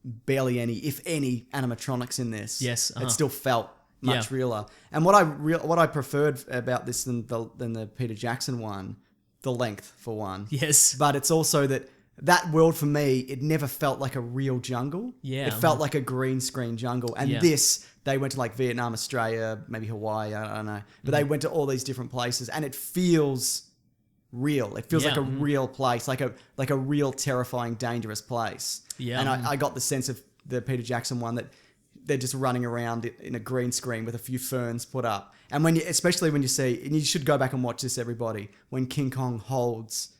barely any, if any, animatronics in this. Yes. It still felt much realer. And what I preferred about this than the Peter Jackson one, the length for one. Yes. But it's also that world for me, it never felt like a real jungle. Yeah. It felt like a green screen jungle. And this, they went to like Vietnam, Australia, maybe Hawaii, I don't know. But they went to all these different places and it feels real. It feels like a real place, like a real terrifying, dangerous place. Yeah. And I got the sense of the Peter Jackson one that they're just running around in a green screen with a few ferns put up. And especially when you see, and you should go back and watch this, everybody, when King Kong holds,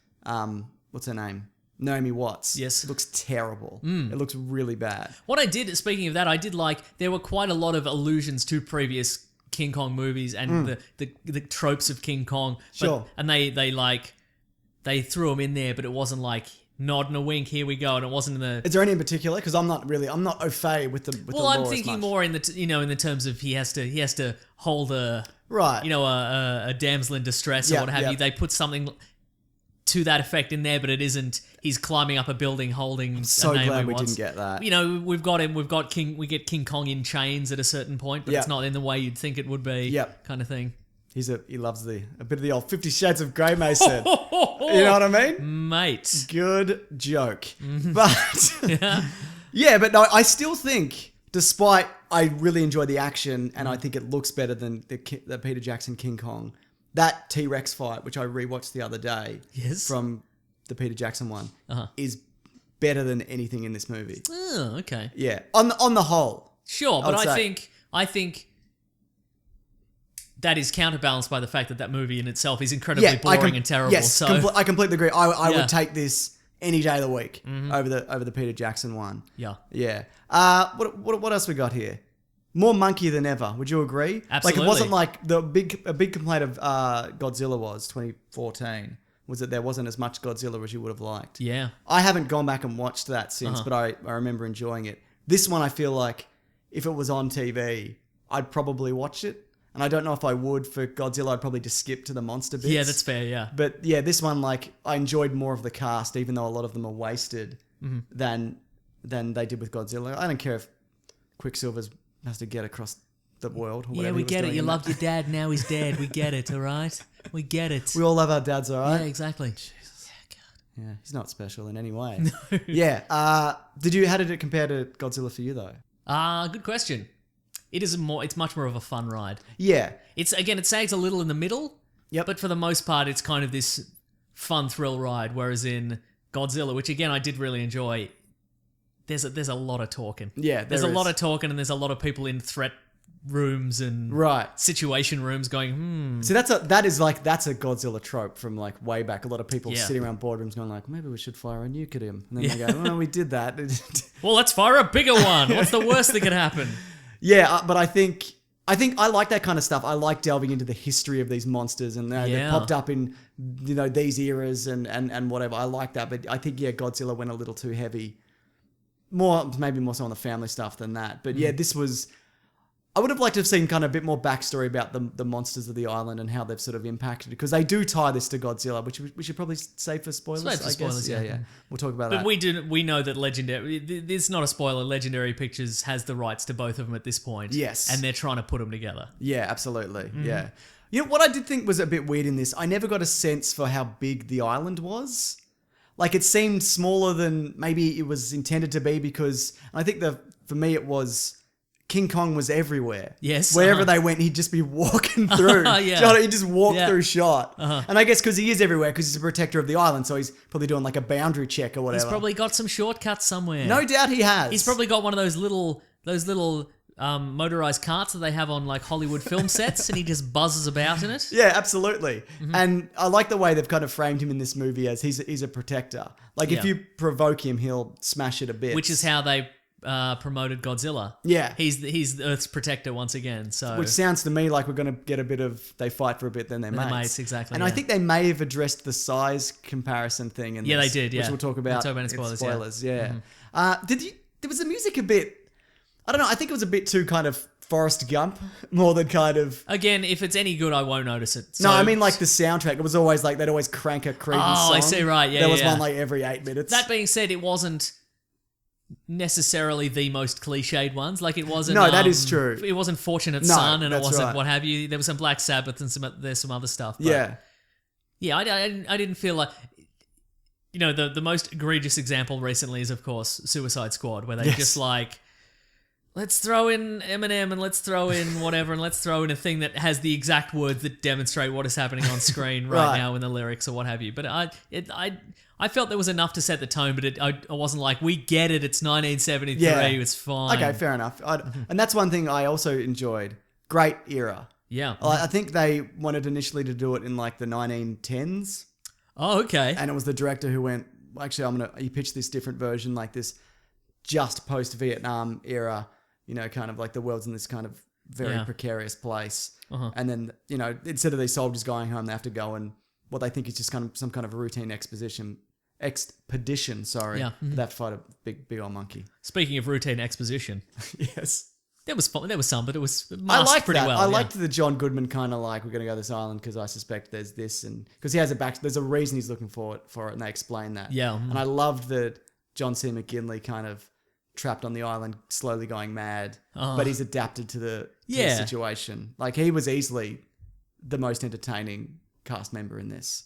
what's her name? Naomi Watts. Yes. It looks terrible. It looks really bad. What I did, speaking of that, I did like, there were quite a lot of allusions to previous King Kong movies and the tropes of King Kong. Sure. And they threw them in there, but it wasn't like nod and a wink, here we go, and it wasn't in the... Is there any in particular? Because I'm not au fait with the Well, I'm thinking more in the, in the terms of he has to hold a... Right. A damsel in distress or what have you. They put something to that effect in there, but it isn't. He's climbing up a building holding. I'm so glad we didn't get that. You know, we get King Kong in chains at a certain point, but it's not in the way you'd think it would be. Yep. Kind of thing. He loves a bit of the old 50 Shades of Grey, Mason. You know what I mean? Mate. Good joke. But but no, I still think, despite I really enjoy the action and I think it looks better than the Peter Jackson King Kong, that T-Rex fight, which I rewatched the other day from the Peter Jackson one, is better than anything in this movie. Oh, okay. Yeah. On the whole. Sure, but I think that is counterbalanced by the fact that movie in itself is incredibly boring and terrible. Yes, I completely agree. I would take this any day of the week over the Peter Jackson one. Yeah. Yeah. What else we got here? More monkey than ever. Would you agree? Absolutely. Like, it wasn't like a big complaint of Godzilla was 2014 was that there wasn't as much Godzilla as you would have liked. Yeah. I haven't gone back and watched that since, but I remember enjoying it. This one, I feel like if it was on TV, I'd probably watch it. And I don't know if I would for Godzilla. I'd probably just skip to the monster bits. Yeah, that's fair, yeah. But yeah, this one, like, I enjoyed more of the cast, even though a lot of them are wasted than they did with Godzilla. I don't care if Quicksilver's has to get across the world. Or yeah, we get it. You loved your dad, now he's dead. We get it, all right? We get it. We all love our dads, all right? Yeah, exactly. Jesus. Yeah, God. Yeah, he's not special in any way. No. Yeah. How did it compare to Godzilla for you, though? Good question. It's much more of a fun ride. Yeah. It sags a little in the middle. Yep. But for the most part, it's kind of this fun thrill ride, whereas in Godzilla, which again I did really enjoy, there's a lot of talking. Yeah, there's a lot of talking, and there's a lot of people in threat rooms and situation rooms going, See, that's a Godzilla trope from like way back. A lot of people sitting around boardrooms going like, maybe we should fire a nuke at him. And then they go, well, we did that. Well, let's fire a bigger one. What's the worst that could happen? Yeah, but I think I like that kind of stuff. I like delving into the history of these monsters and they popped up in these eras and whatever. I like that, but I think Godzilla went a little too heavy. Maybe more so on the family stuff than that. But this was... I would have liked to have seen kind of a bit more backstory about the monsters of the island and how they've sort of impacted, because they do tie this to Godzilla, which we should probably save for spoilers. I guess. Yeah. We'll talk about that. But we know that it's not a spoiler. Legendary Pictures has the rights to both of them at this point. Yes, and they're trying to put them together. Yeah, absolutely. Yeah. You know what I did think was a bit weird in this? I never got a sense for how big the island was. Like, it seemed smaller than maybe it was intended to be, because I think for me it was... King Kong was everywhere. Yes. Wherever they went, he'd just be walking through. He'd just walk through shot. And I guess because he is everywhere, because he's a protector of the island, so he's probably doing like a boundary check or whatever. He's probably got some shortcuts somewhere. No doubt he has. He's probably got one of those little motorized carts that they have on like Hollywood film sets, and he just buzzes about in it. Yeah, absolutely. And I like the way they've kind of framed him in this movie as he's a protector. Like, if you provoke him, he'll smash it a bit. Which is how they... promoted Godzilla. Yeah. He's Earth's protector once again. So, which sounds to me like we're going to get a bit of they fight for a bit, then they're mates. Exactly. And I think they may have addressed the size comparison thing in this. They did, which we'll talk about. In spoilers. Yeah. There was the music a bit, I don't know, I think it was a bit too kind of Forrest Gump more than kind of... Again, if it's any good, I won't notice it. No, I mean like the soundtrack. It was always like they'd always crank a creepy song. I see, right. Yeah, there was one like every 8 minutes. That being said, it wasn't necessarily the most cliched ones. Like it wasn't... No, that is true. It wasn't Fortunate Son and it wasn't right. what have you. There was some Black Sabbath and there's some other stuff. But yeah. Yeah, I didn't feel like... You know, the most egregious example recently is, of course, Suicide Squad, where they just like... Let's throw in Eminem and let's throw in whatever and let's throw in a thing that has the exact words that demonstrate what is happening on screen right now in the lyrics or what have you. But I felt there was enough to set the tone, but I wasn't like, we get it, it's 1973, it's fine. Okay, fair enough. And that's one thing I also enjoyed. Great era. Yeah. I think they wanted initially to do it in like the 1910s. Oh, okay. And it was the director who went, actually, he pitched this different version, like this just post-Vietnam era. You know, kind of like the world's in this kind of very precarious place. And then, you know, instead of these soldiers going home, they have to go and what they think is just kind of some kind of a routine expedition, Yeah. They have to fight a big old monkey. Speaking of routine exposition. Yes. There was some, but it was masked I liked pretty that. well. I liked the John Goodman kind of like, we're going to go to this island because I suspect there's this. And because he has there's a reason he's looking for it, and they explain that. Yeah. And I loved that John C. McGinley kind of trapped on the island, slowly going mad, but he's adapted to the situation. Like he was easily the most entertaining cast member in this.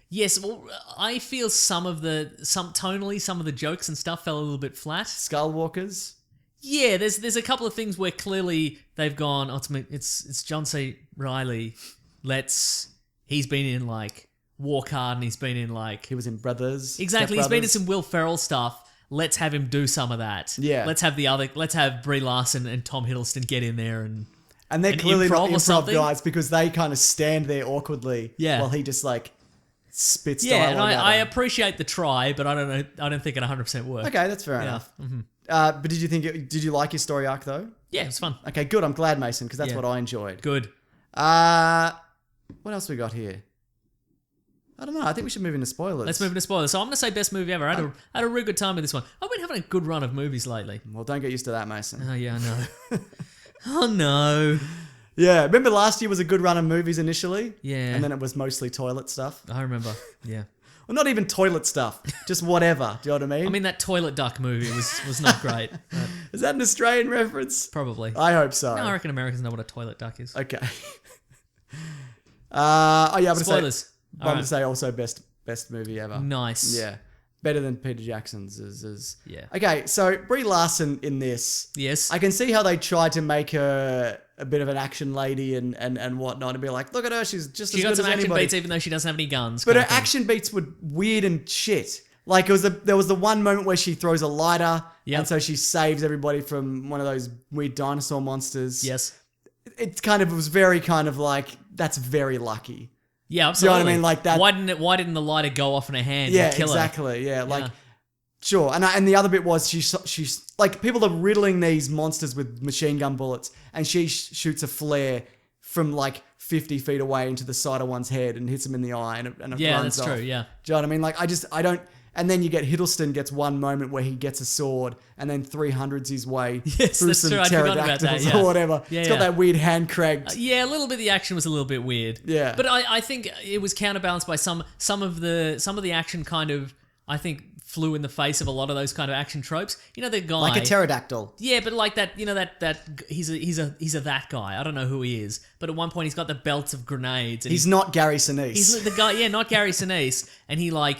Yes, well, I feel tonally, some of the jokes and stuff fell a little bit flat. Skullwalkers. Yeah, there's a couple of things where clearly they've gone, it's John C. Reilly. He's been in like Walk Hard and he's been in like... He was in Brothers. Exactly, he's been in some Will Ferrell stuff. Let's have him do some of that. Yeah. Let's have Brie Larson and Tom Hiddleston get in there and they're clearly not improv guys guys because they kind of stand there awkwardly while he just like spits dialogue and I out. appreciate the try, but I don't think it 100% worked. Okay, that's fair enough. Mm-hmm. But did you like your story arc though? Yeah, it was fun. Okay, good. I'm glad, Mason, because that's what I enjoyed. Good. What else we got here? I don't know. I think we should move into spoilers. Let's move into spoilers. So I'm going to say best movie ever. I had a real good time with this one. I've been having a good run of movies lately. Well, don't get used to that, Mason. Oh, yeah, I know. Oh, no. Yeah, remember last year was a good run of movies initially? Yeah. And then it was mostly toilet stuff. I remember, yeah. Well, not even toilet stuff. Just whatever. Do you know what I mean? I mean, that toilet duck movie was not great. Is that an Australian reference? Probably. I hope so. No, I reckon Americans know what a toilet duck is. Okay. I'm going Spoilers. I'm going to say also best movie ever. Nice. Yeah. Better than Peter Jackson's. Yeah. Okay, so Brie Larson in this. Yes. I can see how they tried to make her a bit of an action lady and whatnot and be like, look at her, she's just She as got good some as action anybody. beats even though she doesn't have any guns. But her kind of thing. action beats were weird and shit. Like there was the one moment where she throws a lighter and so she saves everybody from one of those weird dinosaur monsters. Yes. It kind of was very kind of like, that's very lucky. Yeah, absolutely. You know what I mean? Like that. Why didn't the lighter go off in her hand Yeah, and kill exactly. her? Yeah, like sure. And the other bit was she's like people are riddling these monsters with machine gun bullets, and she shoots a flare from like 50 feet away into the side of one's head and hits him in the eye, and it runs off. Yeah, that's true. Yeah. Do you know what I mean? Like I don't. And then you get Hiddleston gets one moment where he gets a sword and then 300s his way through that's some true. I forgot about that, pterodactyls yeah. or whatever. Yeah, It's got that weird hand cranked. Yeah, a little bit. The action was a little bit weird. Yeah. But I think it was counterbalanced by some of the action kind of, I think, flew in the face of a lot of those kind of action tropes. You know, the guy Like a pterodactyl. Yeah, but like that, you know, that he's a that guy. I don't know who he is, but at one point he's got the belts of grenades. And He's not Gary Sinise. he's the guy. Yeah, not Gary Sinise, and he like.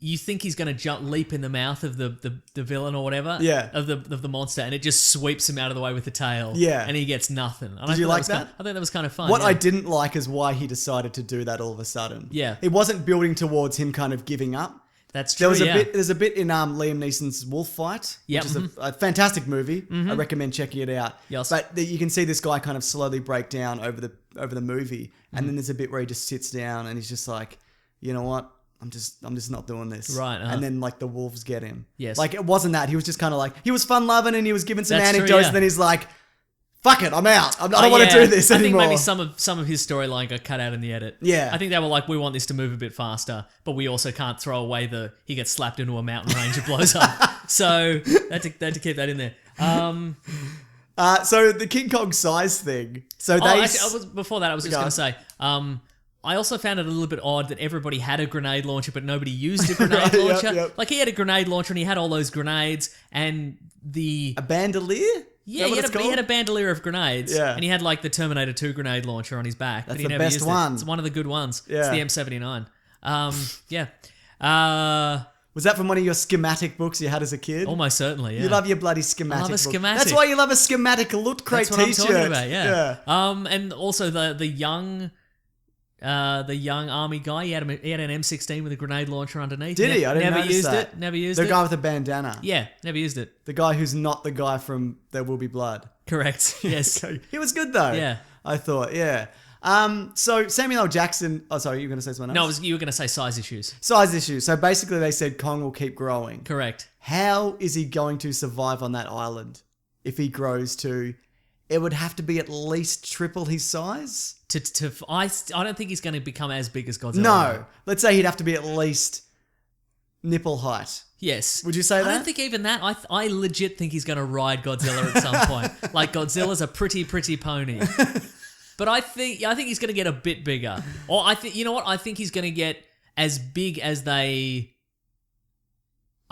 You think he's going to leap in the mouth of the villain or whatever, of the monster, and it just sweeps him out of the way with the tail, and he gets nothing. And Did you like that? I think that was kind of fun. What I didn't like is why he decided to do that all of a sudden. Yeah. It wasn't building towards him kind of giving up. That's true. There's a bit in Liam Neeson's Wolf Fight, Yep. which is a fantastic movie. I recommend checking it out. Yes. But you can see this guy kind of slowly break down over the movie, and then there's a bit where he just sits down and he's just like, you know what? I'm just not doing this. Right, And then like the wolves get him. Yes. Like it wasn't that. He was just kind of like, he was fun loving and he was giving some That's true, anecdotes yeah. and then he's like, fuck it, I'm out. I don't want to do this anymore. I think maybe some of his storyline got cut out in the edit. Yeah. I think they were like, we want this to move a bit faster, but we also can't throw away he gets slapped into a mountain range and blows up. So they had to keep that in there. So the King Kong size thing. So they. Before that, I was just going to say. I also found it a little bit odd that everybody had a grenade launcher, but nobody used a grenade launcher. Yep. Like he had a grenade launcher and he had all those grenades and a bandolier. Yeah, he had a bandolier of grenades. Yeah. And he had like the Terminator 2 grenade launcher on his back. That's but he the never best used one. It's one of the good ones. Yeah. It's the M79. Yeah. Was that from one of your schematic books you had as a kid? Almost certainly, yeah. You love your bloody schematic. I love a book. schematic. That's why you love a schematic loot crate That's what t-shirt. I'm talking about, yeah. And also the young army guy, he had an M16 with a grenade launcher underneath. Did he? I didn't never notice used that. it. Never used it. The guy with the bandana. Yeah, never used it. The guy who's not the guy from There Will Be Blood. Correct. Yes. He was good though. Yeah. I thought, yeah. So Samuel L. Jackson. Oh, sorry, you were going to say something else? No, you were going to say size issues. Size issues. So basically, they said Kong will keep growing. Correct. How is he going to survive on that island if he grows to? It would have to be at least triple his size. I don't think he's going to become as big as Godzilla. No. Let's say he'd have to be at least nipple height. Yes. Would you say that? I don't think even that. I legit think he's going to ride Godzilla at some point. Like Godzilla's a pretty pony. But I think he's going to get a bit bigger. Or I think, you know what? I think he's going to get as big as they...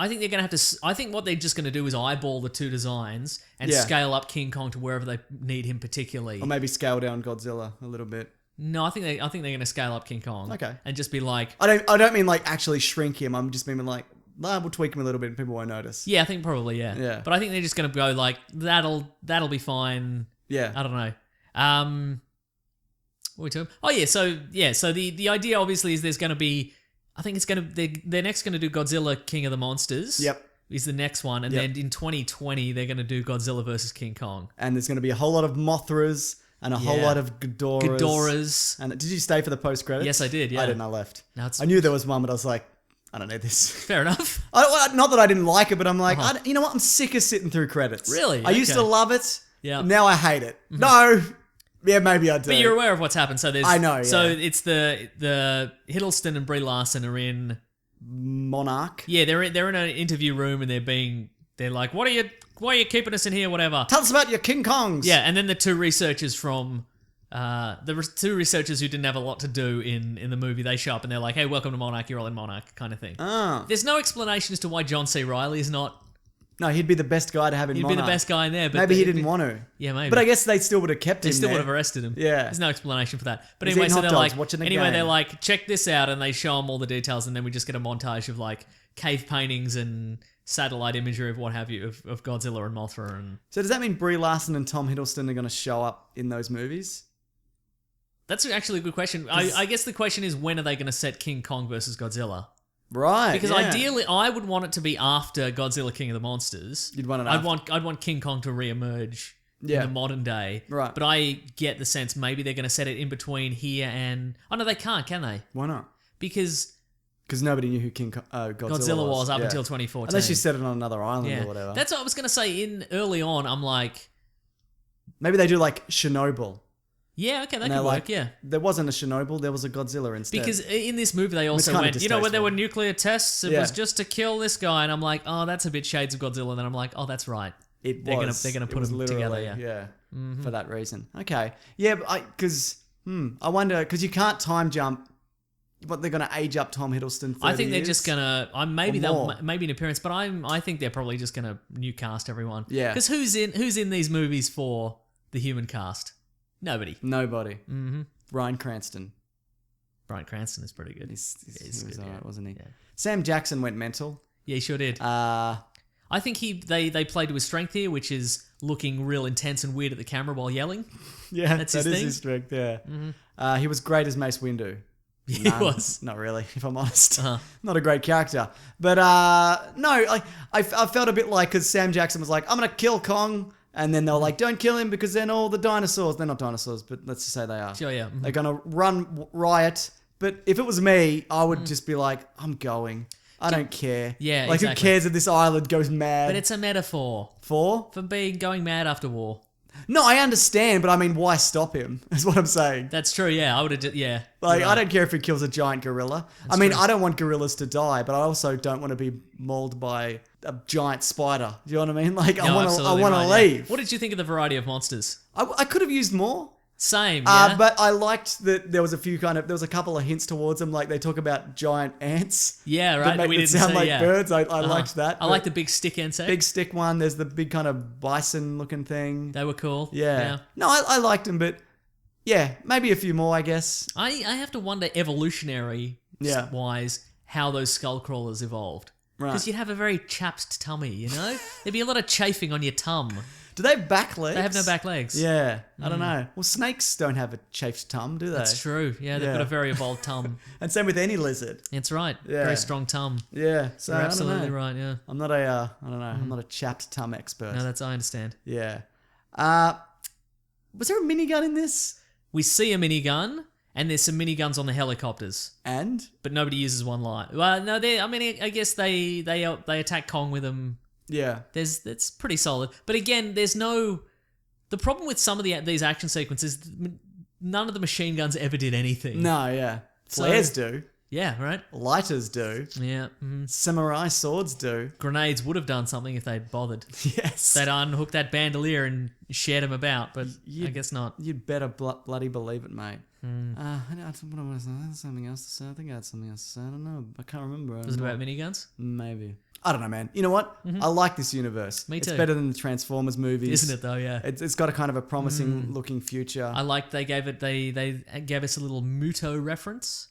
I think they're going to have to... I think what they're just going to do is eyeball the two designs and scale up King Kong to wherever they need him particularly. Or maybe scale down Godzilla a little bit. No, I think they're going to scale up King Kong. Okay. And just be like... I don't mean like actually shrink him. I'm just meaning like, we'll tweak him a little bit and people won't notice. Yeah, I think probably, yeah. Yeah. But I think they're just going to go like, that'll be fine. Yeah. I don't know. What are we talking? Oh, yeah. So the idea obviously is there's going to be... I think it's going to... They're next going to do Godzilla King of the Monsters. Yep. Is the next one. And then in 2020, they're going to do Godzilla versus King Kong. And there's going to be a whole lot of Mothras and a whole lot of Ghidorahs. And did you stay for the post-credits? Yes, I did, yeah. I didn't, I left. No, I knew there was one, but I was like, I don't need this. Fair enough. Not that I didn't like it, but I'm like, you know what? I'm sick of sitting through credits. Really? I used to love it. Yeah. Now I hate it. No. Yeah, maybe I do. But you're aware of what's happened. So there's... I know, yeah. So it's the Hiddleston and Brie Larson are in... Monarch. Yeah, they're in an interview room and they're like, why are you keeping us in here, whatever. Tell us about your King Kongs. Yeah, and then the two researchers from... two researchers who didn't have a lot to do in the movie, they show up and they're like, hey, welcome to Monarch, you're all in Monarch, kind of thing. Oh. There's no explanation as to why John C. Reilly is not... No, he'd be the best guy to have in Monarch. He'd be the best guy in there. But maybe he didn't want to. Yeah, maybe. But I guess they still would have kept him They still there. would have arrested him. Yeah. There's no explanation for that. But He's anyway, eating so hot they're dogs, like... watching the Anyway, game. they're like, check this out, and they show them all the details, and then we just get a montage of like cave paintings and satellite imagery of what have you, of Godzilla and Mothra and... So does that mean Brie Larson and Tom Hiddleston are going to show up in those movies? That's actually a good question. I guess the question is, when are they going to set King Kong versus Godzilla? Right. Because ideally, I would want it to be after Godzilla King of the Monsters. You'd want it I'd want King Kong to re-emerge in the modern day. Right. But I get the sense maybe they're going to set it in between here and... Oh, no, they can't, can they? Why not? Because nobody knew who Godzilla was up until 2014. Unless you set it on another island or whatever. That's what I was going to say. Early on, I'm like... Maybe they do like Chernobyl. Yeah, okay, that could work, yeah. There wasn't a Chernobyl, there was a Godzilla instead. Because in this movie, they also went, when there were nuclear tests, it was just to kill this guy. And I'm like, oh, that's a bit shades of Godzilla. And then I'm like, oh, that's right. They're going to put them together, yeah. Yeah, for that reason. Okay. Yeah, I wonder, because you can't time jump, but they're going to age up Tom Hiddleston 30 I think they're years? just going to, maybe an appearance, but I think they're probably just going to new cast everyone. Yeah. Because who's in these movies for the human cast? Nobody. Mm-hmm. Bryan Cranston. Bryan Cranston is pretty good. He was good, alright, wasn't he? Yeah. Sam Jackson went mental. Yeah, he sure did. I think they played to his strength here, which is looking real intense and weird at the camera while yelling. Yeah, that's his thing. his strength, yeah. Mm-hmm. He was great as Mace Windu. He was. Not really, if I'm honest. Not a great character. But no, I felt a bit like, because Sam Jackson was like, I'm going to kill Kong. And then they were like, don't kill him because then all the dinosaurs... They're not dinosaurs, but let's just say they are. Sure, yeah. Mm-hmm. They're going to run riot. But if it was me, I would just be like, I'm going. I don't care. Yeah, like, exactly. who cares if this island goes mad? But it's a metaphor. For For going mad after war. No, I understand, but I mean, why stop him? Is what I'm saying. That's true, yeah. I would have, yeah. Like, You're I right. don't care if he kills a giant gorilla. I mean, true. I don't want gorillas to die, but I also don't want to be mauled by a giant spider. Do you know what I mean? Like, I No, want absolutely to right, yeah. leave. What did you think of the variety of monsters? I could have used more. Same, yeah. But I liked that there was a couple of hints towards them, like they talk about giant ants. Yeah, right. That make We it didn't sound say, like yeah. birds. I liked that. I like the big stick insect. big stick one. There's the big kind of bison looking thing. They were cool. Yeah. No, I liked them, but yeah, maybe a few more, I guess. I have to wonder evolutionary Yeah. wise how those skull crawlers evolved. Right. Because you'd have a very chapped tummy, you know? There'd be a lot of chafing on your tum. Do they have back legs? They have no back legs. Yeah, I don't know. Well, snakes don't have a chafed tum, do they? That's true. Yeah, they've Yeah. got a very evolved tum. And same with any lizard. That's right. Yeah. Very strong tum. Yeah, so You're I don't absolutely know. right, yeah. I'm not a, I don't know. I'm not a chapped tum expert. No, I understand. Yeah. Was there a minigun in this? We see a minigun, and there's some miniguns on the helicopters, And but nobody uses one light. Well, no, I guess they attack Kong with them. yeah, It's pretty solid, but again, there's no. The problem with some of these action sequences, none of the machine guns ever did anything. no, yeah. Flares do. Yeah, right. Lighters do. Yeah. Samurai swords do. Grenades would have done something if they'd bothered. Yes. They'd unhooked that bandolier and shared them about, but I guess not. You'd better bloody believe it, mate. I had something else to say. I think I had something else to say. I don't know. I can't remember. Was it about miniguns? Maybe. I don't know, man. You know what? I like this universe. Me too. It's better than the Transformers movies. Isn't it though? Yeah. It's got a kind of a promising looking future. I like they gave us a little Muto reference.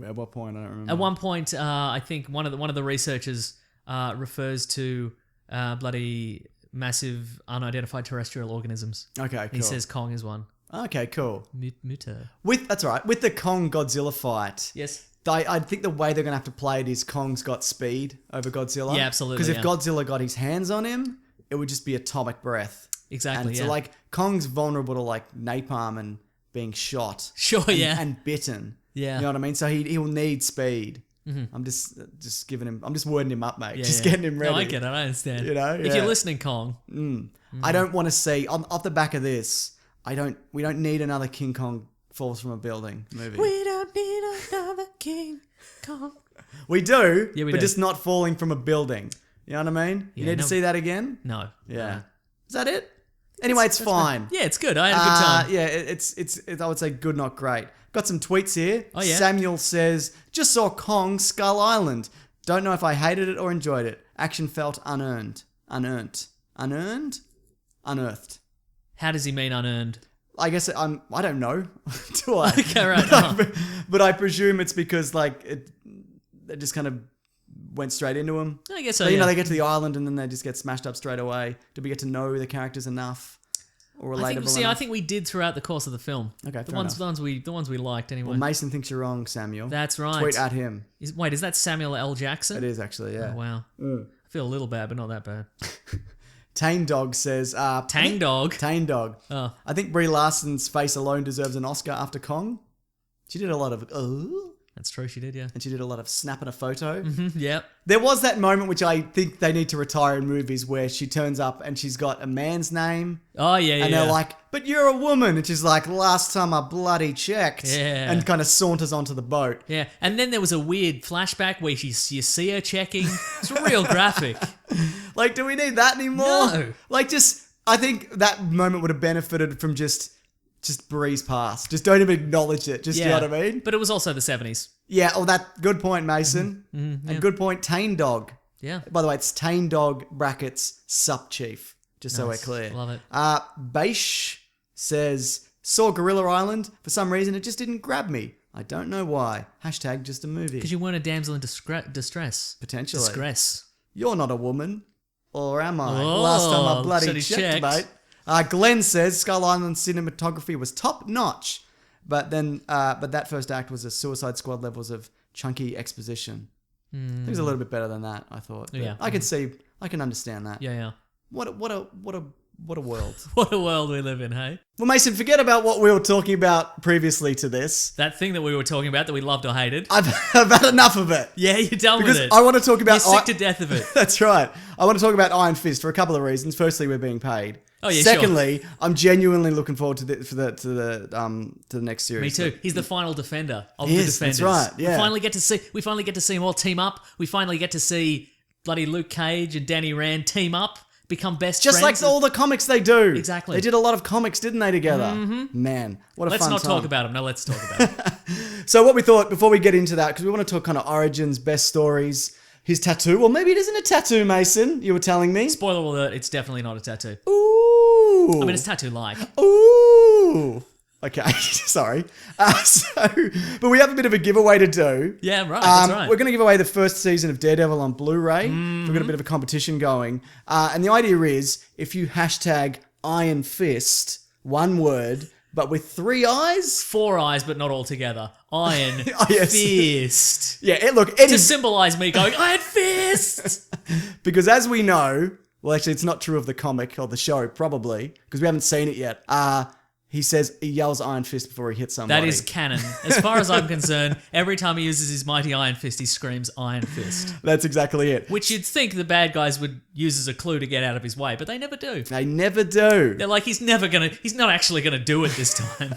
At what point? I don't remember. At one point, I think one of the researchers refers to bloody massive unidentified terrestrial organisms. Okay, cool. He says Kong is one. Okay, cool. Muto. That's all right. With the Kong Godzilla fight, Yes. I think the way they're going to have to play it is Kong's got speed over Godzilla. Yeah, absolutely, Because if yeah. Godzilla got his hands on him, it would just be atomic breath. Exactly. And yeah. so, like, Kong's vulnerable to, like, napalm and being shot. Sure. Yeah. And bitten. Yeah. You know what I mean? So he'll need speed. I'm just giving him, I'm just wording him up, mate. Yeah, just yeah. getting him ready. No, I get it. I understand. You know? If Yeah. you're listening, Kong. I don't want to see, off the back of this, we don't need another King Kong falls from a building movie. We don't need another King Kong. We do, Yeah, we but do. just not falling from a building. You know what I mean? You Yeah, need to no- see that again? No. Yeah. No. Is that it? Anyway, it's fine. Yeah, it's good. I had a good time. Yeah, it's I would say good, not great. Got some tweets here. Oh, yeah? Samuel says, just saw Kong Skull Island. Don't know if I hated it or enjoyed it. Action felt unearned. Unearned. Unearthed. How does he mean unearned? I guess I don't know. Do I? Okay, right. But I presume it's because like it just kind of went straight into him. I guess so. So, you know, yeah. they get to the island and then they just get smashed up straight away. Did we get to know the characters enough or relatable enough? I think we did throughout the course of the film. Okay, the fair ones enough. the ones we liked anyway. Well, Mason thinks you're wrong, Samuel. That's right. Tweet at him. Is that Samuel L. Jackson? It is actually, yeah. Oh, wow. I feel a little bad, but not that bad. Tane Dog says... Tang Dog. Tane Dog. Oh. I think Brie Larson's face alone deserves an Oscar after Kong. She did a lot of... That's true, she did, yeah. and she did a lot of snapping a photo. Yep. There was that moment which I think they need to retire in movies where she turns up and she's got a man's name. Oh, yeah. And they're like, but you're a woman. And she's like, last time I bloody checked. Yeah. And kind of saunters onto the boat. Yeah, and then there was a weird flashback where you see her checking. It's real graphic. Like, do we need that anymore? No. Like, just, I think that moment would have benefited from just breeze past. Just don't even acknowledge it. Just, you know what I mean? But it was also the 70s. Yeah, good point, Mason. And good point, Tane Dog. Yeah. By the way, it's Tane Dog brackets Sup Chief, just so we're Nice. clear. Love it. Beish says, saw Gorilla Island. For some reason, it just didn't grab me. I don't know why. Hashtag just a movie. Because you weren't a damsel in distress. Potentially. Distress. You're not a woman. Or am I? Oh, Last time I bloody said he checked, checked. mate. Glenn says Skull Island cinematography was top notch, but that first act was a Suicide Squad levels of chunky exposition. I think it was a little bit better than that. I thought. But Yeah. I can understand that. Yeah, yeah. What a world. What a world we live in, hey? Well, Mason, forget about what we were talking about previously to this. That thing that we were talking about that we loved or hated. I've had enough of it. Yeah, you're done Because with it. I want to talk about. You're sick to death of it. That's right. I want to talk about Iron Fist for a couple of reasons. Firstly, we're being paid. Oh yeah, Secondly, I'm genuinely looking forward to the next series. Me too. He's the final defender of He the is, defenders. that's right, yeah. We finally get to see them all team up. We finally get to see bloody Luke Cage and Danny Rand team up, become best Just friends. like all the comics they do. Exactly. They did a lot of comics, didn't they, together? Mm-hmm. Man, what a Let's fun not time. talk about him. No, let's talk about him. So what we thought, before we get into that, because we want to talk kind of origins, best stories, his tattoo. Well, maybe it isn't a tattoo, Mason, you were telling me. Spoiler alert, it's definitely not a tattoo. Ooh. I mean, it's tattoo-like. Ooh. Okay, sorry. But we have a bit of a giveaway to do. Yeah, right, that's right. We're going to give away the first season of Daredevil on Blu-ray. Mm-hmm. We've got a bit of a competition going. And the idea is, if you hashtag Iron Fist, one word, but with 3 eyes. 4 eyes, but not all together. Iron Oh, yes. Fist. Yeah, look, Eddie. To symbolise me going, Iron Fist! Because as we know, well, actually, it's not true of the comic or the show, probably, because we haven't seen it yet. He yells Iron Fist before he hits somebody. That is canon. As far as I'm concerned, every time he uses his mighty Iron Fist, he screams Iron Fist. That's exactly it. Which you'd think the bad guys would use as a clue to get out of his way, but they never do. They never do. They're like, he's not actually gonna do it this time.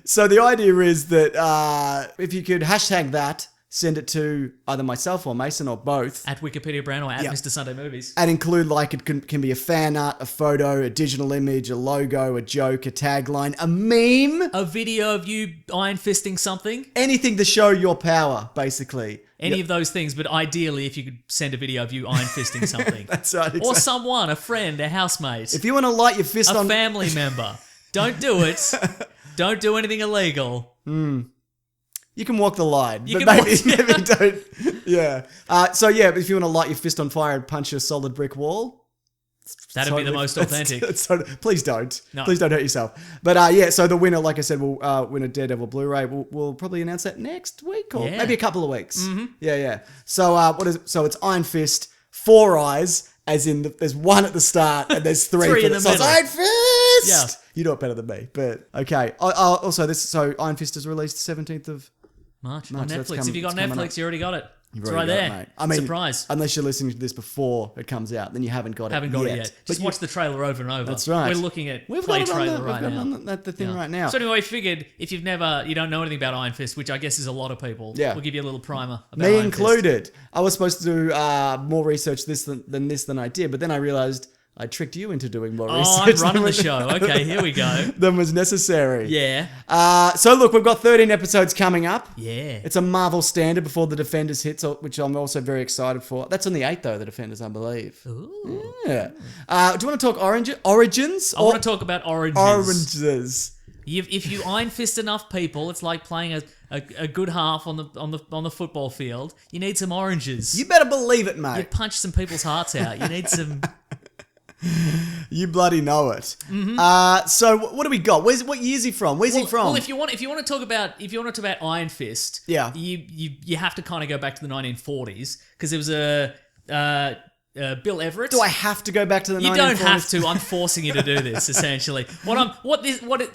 So the idea is that if you could hashtag that, send it to either myself or Mason or both. At Wikipedia Brand or at Yep. Mr. Sunday Movies. And include, like, it can be a fan art, a photo, a digital image, a logo, a joke, a tagline, a meme. A video of you Iron Fisting something. Anything to show your power, basically. Any of those things, but ideally if you could send a video of you Iron Fisting something. That's right. Exactly. Or someone, a friend, a housemate, If you want to light your fist a on... family member. Don't do it. Don't do anything illegal. You can walk the line, You but can maybe, walk- maybe don't. Yeah. So yeah, if you want to light your fist on fire and punch a solid brick wall, That'd be the most authentic. Please don't. No. Please don't hurt yourself. But yeah, so the winner, like I said, will win a Daredevil Blu-ray. We'll probably announce that next week or Yeah. maybe a couple of weeks. Mm-hmm. Yeah. So what is it? So it's Iron Fist, 4 eyes, as in there's 1 at the start and there's 3 Three for in the so it's middle. Iron Fist. Yeah. You know it better than me, but okay. So Iron Fist is released 17th of March No, on so it's Netflix. If you got it's coming Netflix, up. you already got it. It's You've right already got there. it, mate. I mean, surprise. unless you're listening to this before it comes out, then you haven't got it Haven't got it yet. But Just watch the trailer over and over. That's right. We're looking at We've play got it on trailer the, right we've got now. it on the thing Yeah. right now. So anyway, I figured if you don't know anything about Iron Fist, which I guess is a lot of people, Yeah. we'll give you a little primer about Me Iron Fist. included. I was supposed to do more research than I did, but then I realized I tricked you into doing more research. Oh, I'm running the show. Okay, here we go. Than was necessary. Yeah. So look, we've got 13 episodes coming up. Yeah. It's a Marvel standard before The Defenders hits, which I'm also very excited for. That's on the 8th, though, The Defenders, I believe. Ooh. Yeah. Do you want to talk origins? I want to talk about oranges. Oranges. If you Iron Fist enough people, it's like playing a good half on the football field. You need some oranges. You better believe it, You mate. punch some people's hearts out. You need some. You bloody know it. So what do we got? What year is he from? Where's he from? Well, if you want to talk about Iron Fist, Yeah. you have to kind of go back to the 1940s because there was a Bill Everett. Do I have to go back to the 1940s? You don't have to. I'm forcing you to do this. Essentially,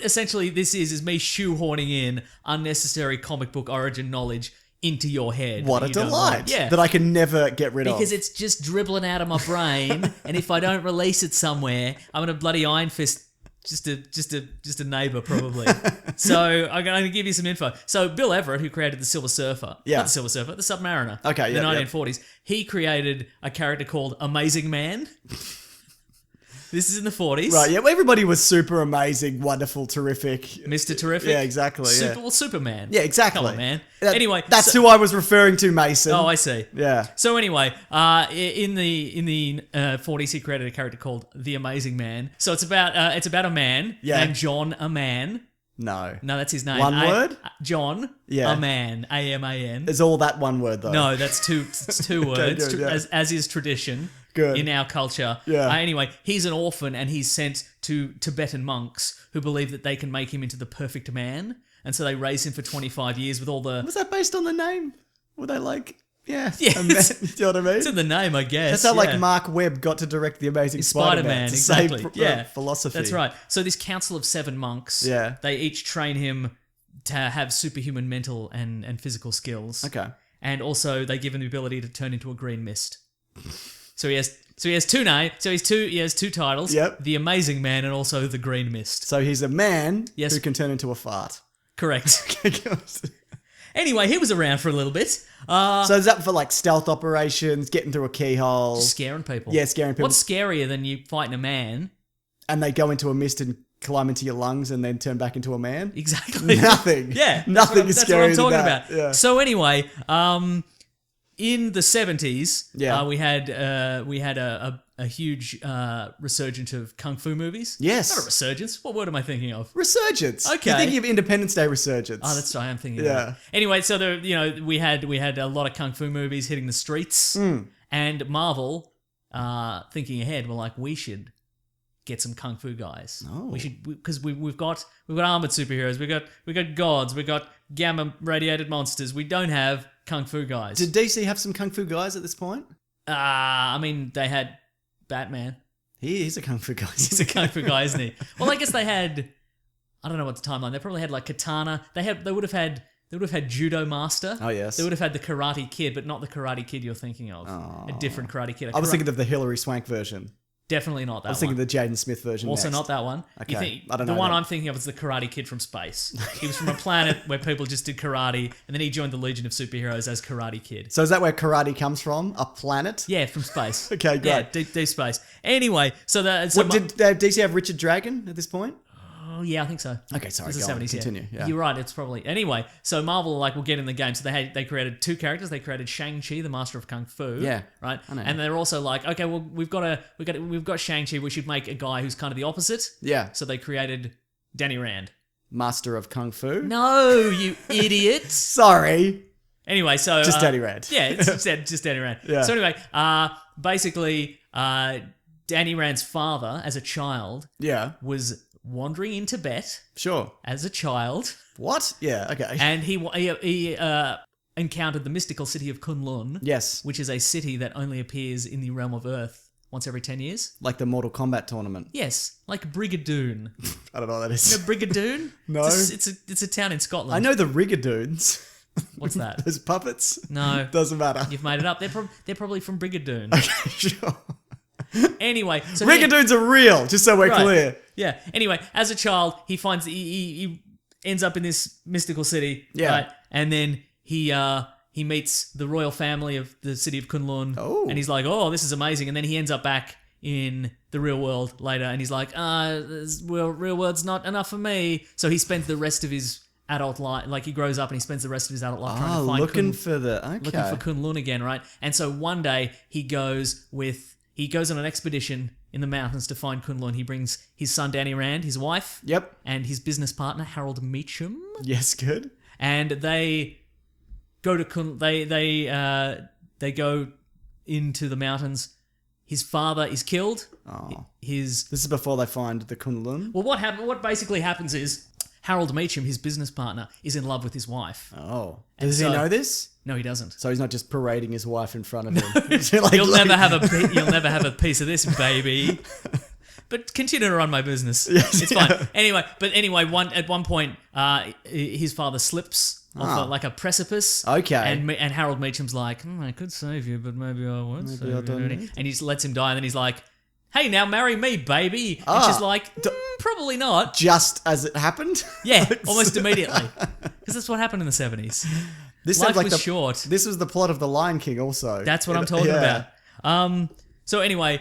essentially this is me shoehorning in unnecessary comic book origin knowledge into your head. What a that you don't delight. want. Yeah. That I can never get rid of. Because it's just dribbling out of my brain, and if I don't release it somewhere, I'm gonna bloody Iron Fist just a neighbor probably. So I'm gonna give you some info. So Bill Everett, who created the Silver Surfer, Yeah. not the Silver Surfer, the Submariner, Okay, in yeah, the yeah. 1940s, he created a character called Amazing Man. This is in the 40s. Right, yeah, well, everybody was super amazing, wonderful, terrific. Mr. Terrific. Yeah, exactly, yeah. Superman. Yeah, exactly. Come on, man. That- Anyway, That's so- who I was referring to, Mason. Oh, I see. Yeah. So anyway, in the 40s, he created a character called the Amazing Man. So it's about a man Yeah. named John a Man. No. No, that's his name. One word? John Yeah. a Man. AMAN. It's all that one word, though. No, that's it's two words, good, yeah. as is tradition. Good. In our culture. Yeah. Anyway, he's an orphan and he's sent to Tibetan monks who believe that they can make him into the perfect man. And so they raise him for 25 years with all the... Was that based on the name? Were they like... Yeah. Yeah, You know what I mean? It's in the name, I guess. That's how yeah. like Mark Webb got to direct the Amazing Spider-Man, It's the exactly. same Yeah. philosophy. That's right. So this council of 7 monks, Yeah. they each train him to have superhuman mental and physical skills. Okay. And also they give him the ability to turn into a green mist. So he has two names. He has two titles. Yep. The Amazing Man and also the Green Mist. So he's a man Yes. who can turn into a fart. Correct. Anyway, he was around for a little bit. So is that for like stealth operations, getting through a keyhole? Scaring people. Yeah, scaring people. What's scarier than you fighting a man? And they go into a mist and climb into your lungs and then turn back into a man? Exactly. Nothing. Yeah. Nothing is scarier That's what I'm talking than that. about. Yeah. So anyway, in the 70s, Yeah. we had a huge resurgence of kung fu movies. Yes. Not a resurgence. What word am I thinking of? Resurgence. Okay. You're thinking of Independence Day resurgence. Oh, that's what I am thinking Yeah. of. Anyway, so we had a lot of kung fu movies hitting the streets, and Marvel, thinking ahead, were like, we should get some kung fu guys. Oh. We should, because we've got armored superheroes, we got gods, we got gamma radiated monsters. We don't have kung fu guys. Did DC have some kung fu guys at this point? I mean, they had Batman. He's a kung fu guy. He's a kung fu guy, isn't he? Well, I guess they had, I don't know what the timeline. They probably had like Katana. They would have had Judo Master. Oh, yes. They would have had the Karate Kid, but not the Karate Kid you're thinking of. A different Karate Kid. I was thinking of the Hilary Swank version. Definitely not that one. I was thinking of the Jaden Smith version. Also next. not that one. Okay. I don't know the one that. I'm thinking of is the Karate Kid from space. He was from a planet where people just did karate, and then he joined the Legion of Superheroes as Karate Kid. So is that where karate comes from? A planet? Yeah, from space. Okay, great. Yeah, deep space. Anyway, so Did DC have Richard Dragon at this point? Oh, yeah, I think so. Okay, sorry, This is go on, 70s, continue, yeah. You're right, it's probably... Anyway, so Marvel were like, we'll get in the game. So they created two characters. They created Shang-Chi, the Master of Kung Fu. Yeah, Right? I know. And they're also like, okay, well, we've got Shang-Chi. We should make a guy who's kind of the opposite. Yeah. So they created Danny Rand. Master of Kung Fu? No, you idiot. Sorry. Anyway, so... Just Danny Rand. Yeah, it's just Danny Rand. Yeah. So anyway, basically, Danny Rand's father, as a child, Yeah, was wandering in Tibet sure. as a child, What? Yeah, okay. and he encountered the mystical city of Kunlun, Yes, which is a city that only appears in the realm of Earth once every 10 years. like the Mortal Kombat tournament. Yes, like Brigadoon. I don't know what that You is. know Brigadoon? No. It's a town in Scotland. I know the Rigadoons. What's that? Those puppets? No. Doesn't matter. You've made it up. They're probably from Brigadoon. Okay, sure. Anyway, so Rigadoons are real, just so we're Right. clear. Yeah. Anyway, as a child, he finds he ends up in this mystical city. Yeah. Right? And then he meets the royal family of the city of Kunlun. Oh. And he's like, oh, this is amazing. And then he ends up back in the real world later, and he's like, real world's not enough for me. So he spends the rest of his adult life, like he grows up and he spends the rest of his adult life trying to find looking for Kunlun again, right? And so one day he goes on an expedition in the mountains to find Kunlun. He brings his son Danny Rand, his wife, Yep. and his business partner Harold Meacham, Yes, good. and they go to they go into the mountains. His father is killed. Oh. His This is before they find the Kunlun. well, what basically happens is Harold Meacham, his business partner, is in love with his wife. Oh. And Does he so- know this? No, he doesn't. So he's not just parading his wife in front of him. Like, You'll never have a piece of this, baby. But continue to run my business. Yes, It's fine. Anyway, at one point, his father slips off like a precipice. Okay. And Harold Meacham's like, I could save you, but maybe I won't save I don't you. need And he just lets him die, and then he's like, hey, now marry me, baby. And Ah. she's like, probably not. Just as it happened? Yeah, almost immediately. Because that's what happened in the 70s. This Life sounds like was short. This was the plot of The Lion King also. That's what I'm talking about. So anyway,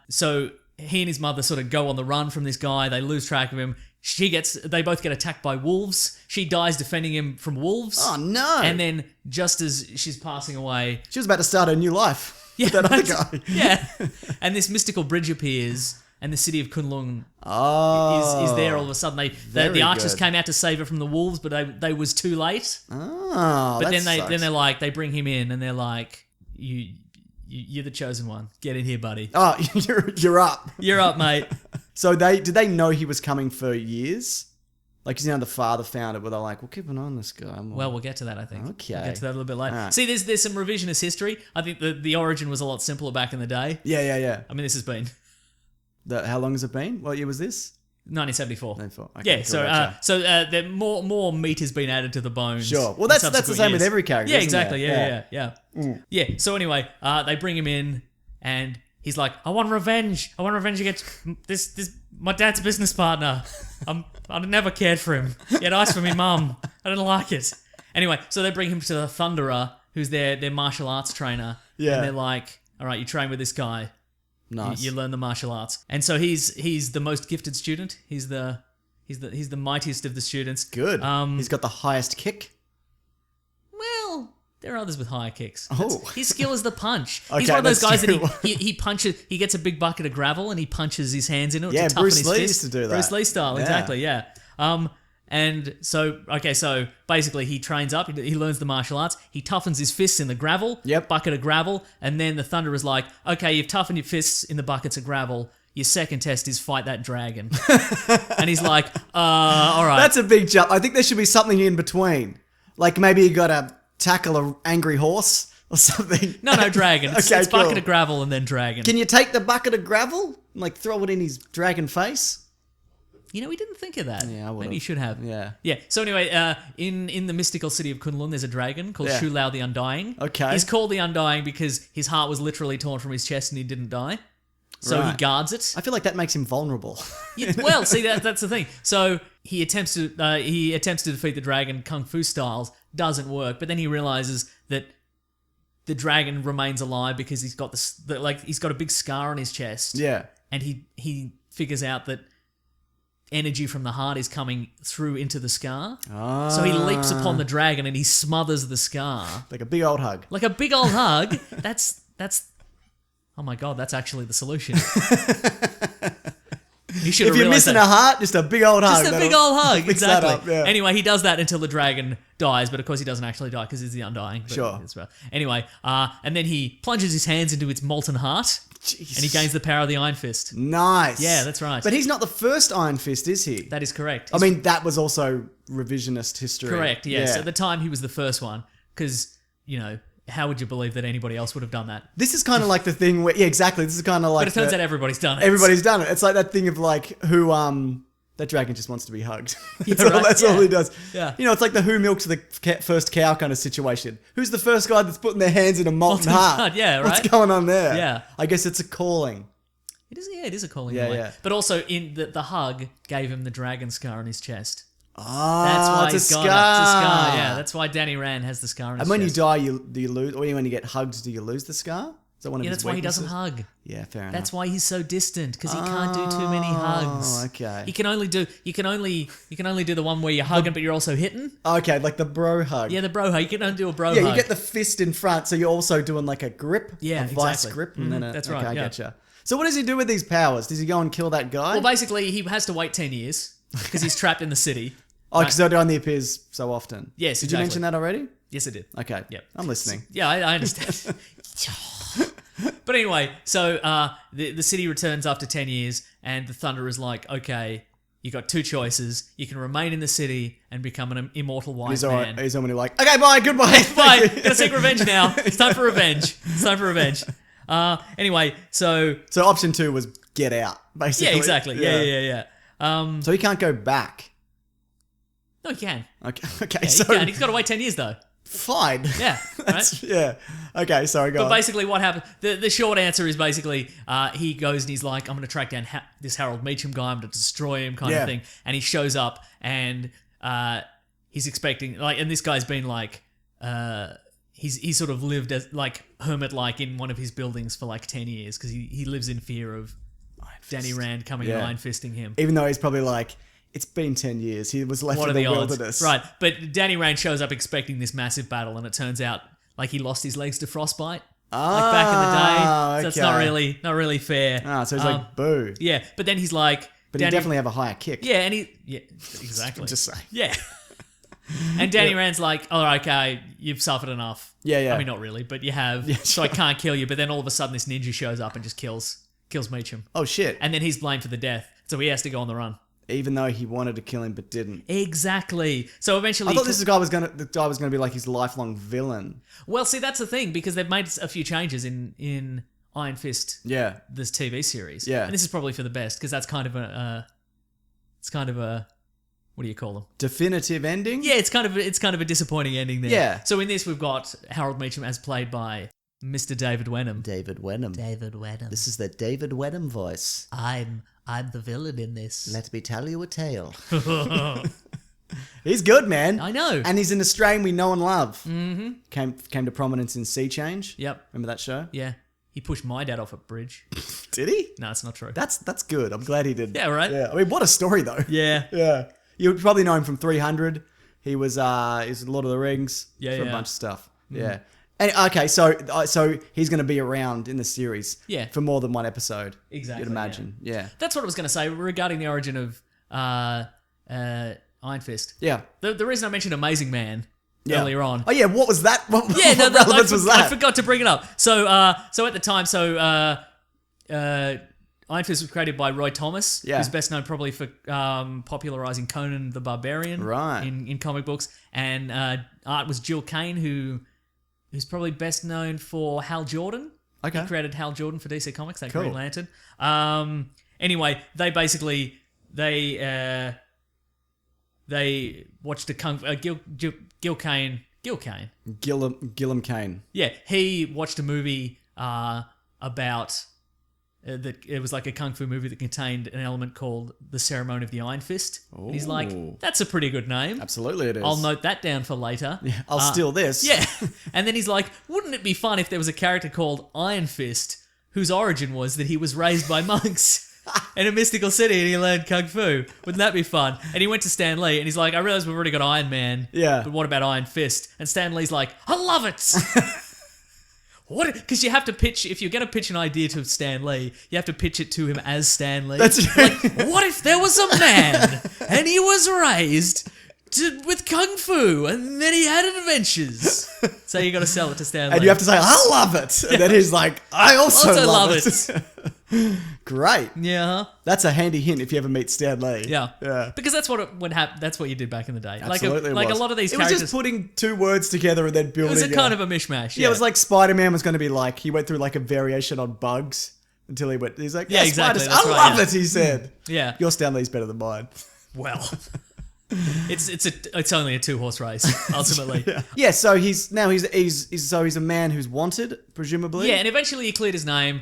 so he and his mother sort of go on the run from this guy. They lose track of him. They both get attacked by wolves. She dies defending him from wolves. Oh, no. And then just as she's passing away, She was about to start a new life. yeah, with that other that's- guy. yeah, and this mystical bridge appears, and the city of Kunlun Oh. is there all of a sudden. Very The archers good. came out to save her from the wolves, but they was too late. Oh, But that then sucks. they're like, they bring him in, and they're like, you're the chosen one. Get in here, buddy. Oh, you're up. You're up, mate. So did they know he was coming for years? Like, you know, the father found it, but they're like, we'll keep an eye on this guy. Well, we'll get to that, I think. Okay. We'll get to that a little bit later. Alright. See, there's some revisionist history. I think the origin was a lot simpler back in the day. Yeah. I mean, this has been How long has it been? What year was this? 1974. 94. Okay, Yeah, cool, so gotcha. there more meat has been added to the bones. Sure. Well, in that's the subsequent same with years. every character, Yeah, isn't exactly. it? Yeah. Yeah. So anyway, they bring him in, and he's like, I want revenge against this my dad's business partner. I never cared for him. He had ice for me mum. I didn't like it. Anyway, so they bring him to the Thunderer, who's their martial arts trainer. Yeah. And they're like, all right, you train with this guy. Nice. You learn the martial arts. And so he's the most gifted student. He's the mightiest of the students. Good. He's got the highest kick. Well, there are others with higher kicks. His skill is the punch. Okay, He's one of those guys true. that he punches. He gets a big bucket of gravel and he punches his hands in it Yeah, to toughen Bruce his Lee fist. used to do that. Bruce Lee style, exactly. Yeah. And so basically he trains up, he learns the martial arts, he toughens his fists in the gravel, bucket of gravel, and then the Thunderer's like, okay, you've toughened your fists in the buckets of gravel, your second test is fight that dragon. And he's like, all right. That's a big jump. I think there should be something in between. Like maybe you got to tackle an angry horse or something. No, dragon. It's Okay, cool. bucket of gravel and then dragon. Can you take the bucket of gravel and like throw it in his dragon face? You know, he didn't think of that. Yeah, I would've. Maybe he should have. Yeah. Yeah. So anyway, in the mystical city of Kunlun, there's a dragon called Shu Lao the Undying. Okay. He's called the Undying because his heart was literally torn from his chest and he didn't die. So he guards it. I feel like that makes him vulnerable. Well, see, that's the thing. So he attempts to defeat the dragon kung fu styles, doesn't work, but then he realizes that the dragon remains alive because he's got he's got a big scar on his chest. Yeah. And he figures out that energy from the heart is coming through into the scar. So he leaps upon the dragon and he smothers the scar. Like a big old hug. Like a big old hug. That's oh my god, that's actually the solution. If you're missing a heart, just a big old hug. Just a big old hug, exactly. That up, yeah. Anyway, he does that until the dragon dies, but of course he doesn't actually die because he's the Undying. Sure. Anyway, and then he plunges his hands into its molten heart. Jeez. And he gains the power of the Iron Fist. Nice. Yeah, that's right. But he's not the first Iron Fist, is he? That is correct. I mean, that was also revisionist history. Correct, yes. At the time, he was the first one because, you know, how would you believe that anybody else would have done that? This is kind of like the thing where, yeah, exactly. This is kind of like. But it turns out everybody's done it. Everybody's done it. It's like that thing of like who that dragon just wants to be hugged. Yeah, that's all he does. Yeah. You know, it's like the who milks the first cow kind of situation. Who's the first guy that's putting their hands in a molten heart? Yeah, right. What's going on there? Yeah. I guess it's a calling. It is. Yeah, it is a calling. Yeah, in a way. yeah. But also, in the hug gave him the dragon scar on his chest. Ah, That's why it's he's a got scar. it. It's a scar. Yeah, that's why Danny Rand has the scar on his And when chest. you die, do you lose? Or when you get hugged, do you lose the scar? Is that one of his that's why he doesn't weaknesses? hug. Yeah, fair enough. That's why he's so distant because he can't do too many hugs. Okay. You can only do the one where you're hugging but you're also hitting. Okay, like the bro hug. Yeah, the bro hug. You can only do a bro hug. Yeah, you get the fist in front, so you're also doing like a grip. Yeah, a vice exactly. grip. And then That's right, I yeah. getcha. So what does he do with these powers? Does he go and kill that guy? Well, basically, he has to wait 10 years because he's trapped in the city. Oh, because it only appears so often. Yes, Did exactly. you mention that already? Yes, I did. Okay. Yep. I'm listening. Yeah, I understand. But anyway, so the city returns after 10 years, and the Thunder is like, okay, you got two choices. You can remain in the city and become an immortal white man. He's already like, okay, bye, goodbye. Bye, gotta seek revenge now. It's time for revenge. Anyway, so option 2 was get out, basically. yeah, exactly. Yeah. So he can't go back. No, he can. Okay. Yeah, So he can. He's got to wait 10 years though. fine. Yeah, right. Yeah. Okay. Sorry. Go But on. basically, what happened? The short answer is basically he goes and he's like, I'm going to track down this Harold Meacham guy. I'm going to destroy him, kind of thing. And he shows up and he's expecting and this guy's been like he's sort of lived as like hermit-like in one of his buildings for like 10 years because he lives in fear of Danny Rand coming and iron fisting him. Even though he's probably like, it's been 10 years. He was left What in are the the odds? wilderness. Right, but Danny Rand shows up expecting this massive battle, and it turns out like he lost his legs to frostbite, like back in the day. So it's not really fair. So he's like, boo. Yeah, but then he's like, But he definitely have a higher kick. yeah, exactly. Just saying. Yeah. And Danny Rand's like, oh, okay, you've suffered enough. Yeah. I mean, not really, but you have. So I can't kill you. But then all of a sudden, this ninja shows up and just kills Meacham. Oh shit. And then he's blamed for the death, so he has to go on the run. Even though he wanted to kill him but didn't. Exactly. So eventually, I thought the guy was gonna be like his lifelong villain. Well, see, that's the thing because they've made a few changes in Iron Fist. Yeah. This TV series. Yeah. And this is probably for the best because that's kind of a what do you call them? Definitive ending? Yeah, it's kind of a disappointing ending there. Yeah. So in this, we've got Harold Meacham as played by Mr. David Wenham. David Wenham. David Wenham. This is the David Wenham voice. I'm the villain in this. Let me tell you a tale. He's good, man. I know. And he's an Australian we know and love. Mm-hmm. Came to prominence in Sea Change. Yep. Remember that show? Yeah. He pushed my dad off a bridge. Did he? No, it's not true. That's good. I'm glad he did. Yeah, right? Yeah. I mean, what a story, though. Yeah. Yeah. You would probably know him from 300. He was in Lord of the Rings. Yeah, for yeah. a bunch of stuff. Yeah. And, okay, so he's going to be around in the series. Yeah. For more than one episode. Exactly, You'd imagine. Yeah. That's what I was going to say regarding the origin of Iron Fist. Yeah. The reason I mentioned Amazing Man earlier on. Oh yeah, what was that? What relevance was that? I forgot to bring it up. So at the time, Iron Fist was created by Roy Thomas, who's best known probably for popularizing Conan the Barbarian in comic books, and art was Jill Kane, who's probably best known for Hal Jordan. Okay. He created Hal Jordan for DC Comics, that Cool. Green Lantern. Anyway, they basically they watched a Gil Kane. Gillum Kane. Yeah, he watched a movie about that. It was like a kung fu movie that contained an element called the Ceremony of the Iron Fist. And he's like, that's a pretty good name. Absolutely, it is. I'll note that down for later. Yeah, I'll steal this. Yeah, and then he's like, wouldn't it be fun if there was a character called Iron Fist whose origin was that he was raised by monks in a mystical city and he learned kung fu? Wouldn't that be fun? And he went to Stan Lee and he's like, I realize we've already got Iron Man. Yeah. But what about Iron Fist? And Stan Lee's like, I love it. What? Because you have to pitch, if you're going to pitch an idea to Stan Lee, you have to pitch it to him as Stan Lee. That's like, what if there was a man and he was raised with kung fu and then he had adventures? So you got to sell it to Stan Lee. And you have to say, I love it. And then he's like, I also love it. Great. Yeah. That's a handy hint if you ever meet Stan Lee. Yeah. Because that's what it would happen. That's what you did back in the day. Absolutely like was. a lot of these it characters. was just putting two words together and then It building was a kind of a mishmash. Yeah, it was like Spider-Man was going to be like, he went through like a variation on bugs until he's like, Yeah, exactly, Spiders, that's I right, love yeah. it, he said. Yeah. Your Stan Lee's better than mine. Well, it's only a 2-horse race ultimately. Yeah, so he's a man who's wanted, presumably. Yeah, and eventually he cleared his name,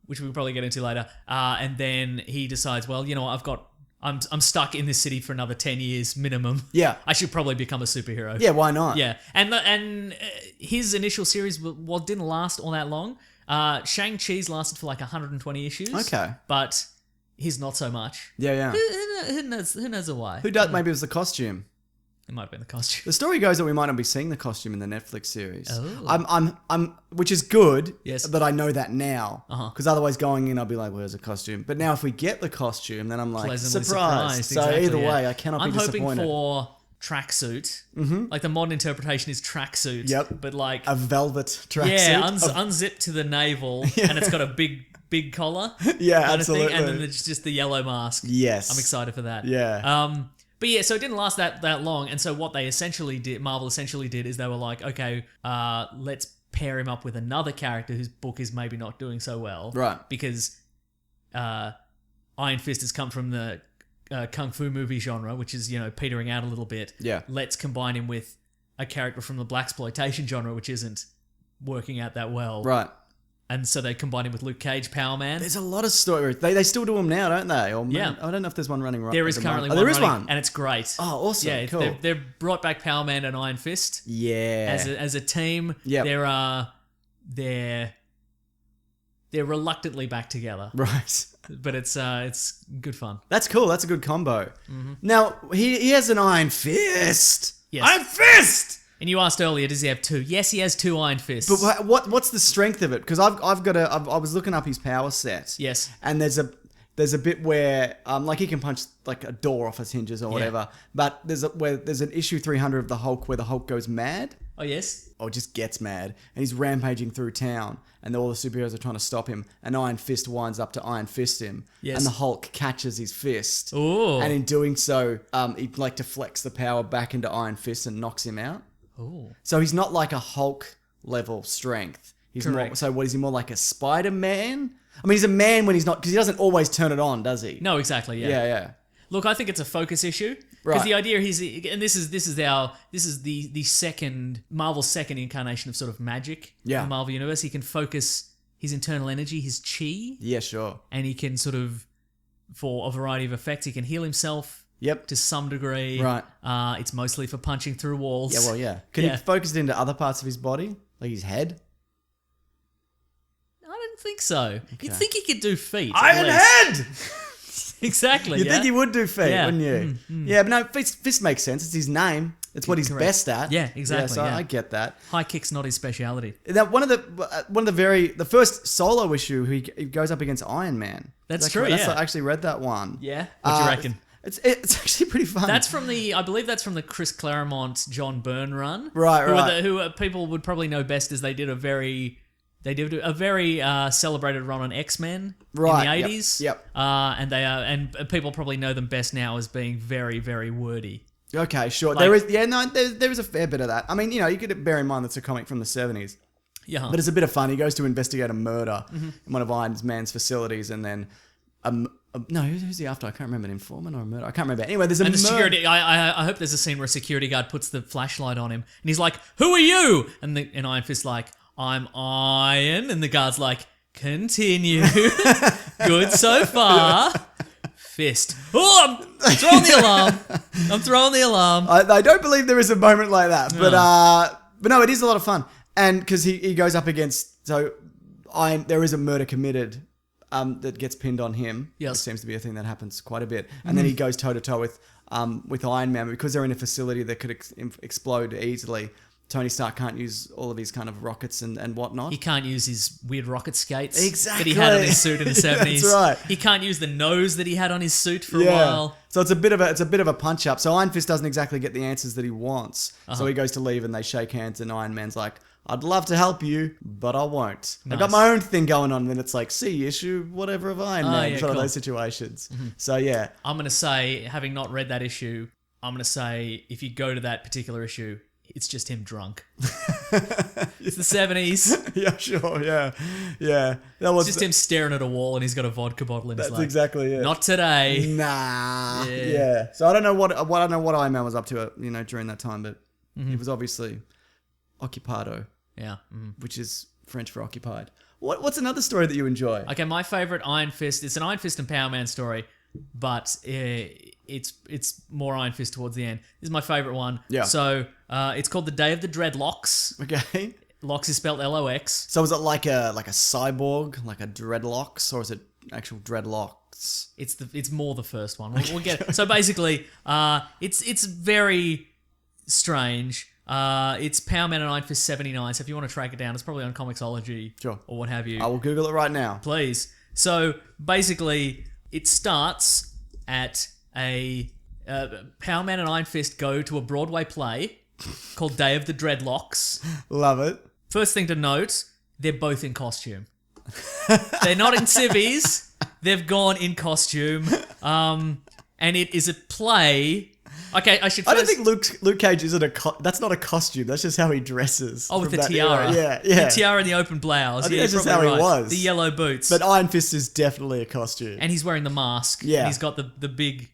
which we'll probably get into later. And then he decides, well, you know what, I'm stuck in this city for another 10 years minimum. Yeah. I should probably become a superhero. Yeah, why not? Yeah, and his initial series didn't last all that long. Shang-Chi's lasted for like 120 issues. Okay. But his not so much. Yeah. Who knows why? Who does? Maybe it was the costume. It might have been the costume. The story goes that we might not be seeing the costume in the Netflix series. Oh. I'm, which is good. Yes. That I know that now. Uh-huh. Because otherwise, going in, I'll be like, "Where's the costume?" But now, if we get the costume, then I'm like, Pleasantly surprised. So exactly, either yeah. way, I cannot I'm be disappointed. hoping for tracksuit. Mm-hmm. Like the modern interpretation is tracksuit. Yep. But like A velvet tracksuit. yeah, unzipped to the navel, and it's got a big collar. Yeah, kind of absolutely. thing, and then there's just the yellow mask. Yes. I'm excited for that. Yeah. But yeah, so it didn't last that long, and so what Marvel essentially did is they were like, okay, let's pair him up with another character whose book is maybe not doing so well, Right. Because Iron Fist has come from the kung fu movie genre, which is petering out a little bit. Yeah. Let's combine him with a character from the blaxploitation genre, which isn't working out that well. Right. And so they combined him with Luke Cage, Power Man. There's a lot of stories. They still do them now, don't they? Or Yeah. I don't know if there's one running right. There is at the currently moment. one There is running, one. and it's great. Oh, awesome. Yeah, Cool. they've brought back Power Man and Iron Fist Yeah. as a team. Yep. They're reluctantly back together, Right. but it's good fun. That's cool. That's a good combo. Mm-hmm. Now, he has an Iron Fist. Yes. Iron Fist! And you asked earlier, does he have two? Yes, he has 2 Iron Fists. But what's the strength of it? Because I was looking up his power set. Yes. And there's a bit where like he can punch like a door off its hinges or whatever. But there's an issue 300 of the Hulk where the Hulk goes mad. Oh yes. Or just gets mad, and he's rampaging through town, and all the superheroes are trying to stop him, and Iron Fist winds up to Iron Fist him, Yes. and the Hulk catches his fist, Ooh. and in doing so, he like deflects the power back into Iron Fist and knocks him out. Ooh. So he's not like a Hulk level strength. He's more, Correct. so what is he more like a Spider-Man? I mean, he's a man when he's not, because he doesn't always turn it on, does he? No, exactly. Yeah. Yeah. Look, I think it's a focus issue because Right. the idea and this is the second Marvel's second incarnation of sort of magic in the Marvel universe. He can focus his internal energy, his chi. Yeah, sure. And he can sort of, for a variety of effects, he can heal himself. Yep. To some degree. Right. It's mostly for punching through walls. Yeah, well, yeah. Can he focus it into other parts of his body? Like his head? I don't think so. You'd think he could do feet. Iron Head! Exactly. You'd think he would do feet, Yeah. wouldn't you? Yeah, but no, Fist makes sense. It's his name. It's what he's Correct. best at. Yeah, exactly, So yeah. I get that. High kick's not his speciality. Now, the first solo issue, he goes up against Iron Man. That's Is that true, correct? yeah. I actually read that one. Yeah? What do you reckon? It's actually pretty fun. I believe that's from the Chris Claremont, John Byrne run. Right. Who people would probably know best as they did a very celebrated run on X-Men in the 80s. Yep. And people probably know them best now as being very, very wordy. Okay, sure. Like- There is a fair bit of that. I mean, you could bear in mind that's a comic from the 70s. Yeah. But it's a bit of fun. He goes to investigate a murder in one of Iron Man's facilities, and then no, who's he after? I can't remember, an informant or a murder. I can't remember. Anyway, there's a And the murder. security, I hope there's a scene where a security guard puts the flashlight on him, and he's like, "Who are you?" And Iron Fist's like, "I'm Iron," and the guard's like, "Continue." Good so far. Fist. Oh, I'm throwing the alarm. I don't believe there is a moment like that, but no, it is a lot of fun, and because he goes up against there is a murder committed. That gets pinned on him. Yes. Which seems to be a thing that happens quite a bit. And then he goes toe to toe with Iron Man because they're in a facility that could explode easily. Tony Stark can't use all of his kind of rockets and whatnot. He can't use his weird rocket skates Exactly. that he had on his suit in the 70s. That's right. He can't use the nose that he had on his suit for a while. So it's a bit of a punch up. So Iron Fist doesn't exactly get the answers that he wants. So he goes to leave and they shake hands and Iron Man's like, "I'd love to help you, but I won't. I got my own thing going on." And then it's like, see issue whatever of Iron Man. It's one of those situations. So yeah. I'm going to say, having not read that issue, I'm going to say if you go to that particular issue, it's just him drunk. It's the 70s. Yeah, sure, yeah. Yeah. That was It's just him staring at a wall and he's got a vodka bottle in his That's lap. exactly it. Not today. Nah. Yeah. Yeah. So I don't know what Iron Man was up to, during that time, but he was obviously occupado, Yeah. which is French for occupied. What's another story that you enjoy? Okay, my favorite Iron Fist. It's an Iron Fist and Power Man story, but it's more Iron Fist towards the end. This is my favorite one. Yeah. So it's called The Day of the Dreadlocks. Okay. Locks is spelled LOX. So is it like a cyborg, like a dreadlocks, or is it actual dreadlocks? It's more the first one. We'll get it. So basically, it's very strange. It's Power Man and Iron Fist 79. So if you want to track it down, it's probably on Comixology Sure. or what have you. I will Google it right now. Please. So basically, it starts at a Power Man and Iron Fist go to a Broadway play called Day of the Dreadlocks. Love it. First thing to note, they're both in costume. They're not in civvies. They've gone in costume. And it is a play. Okay, I don't think Luke Cage isn't that's not a costume. That's just how he dresses. Oh, with from the that tiara. era. Yeah. The tiara and the open blouse. I think Yeah, that's you're just how probably he right. was. The yellow boots. But Iron Fist is definitely a costume. And he's wearing the mask. Yeah. And he's got the big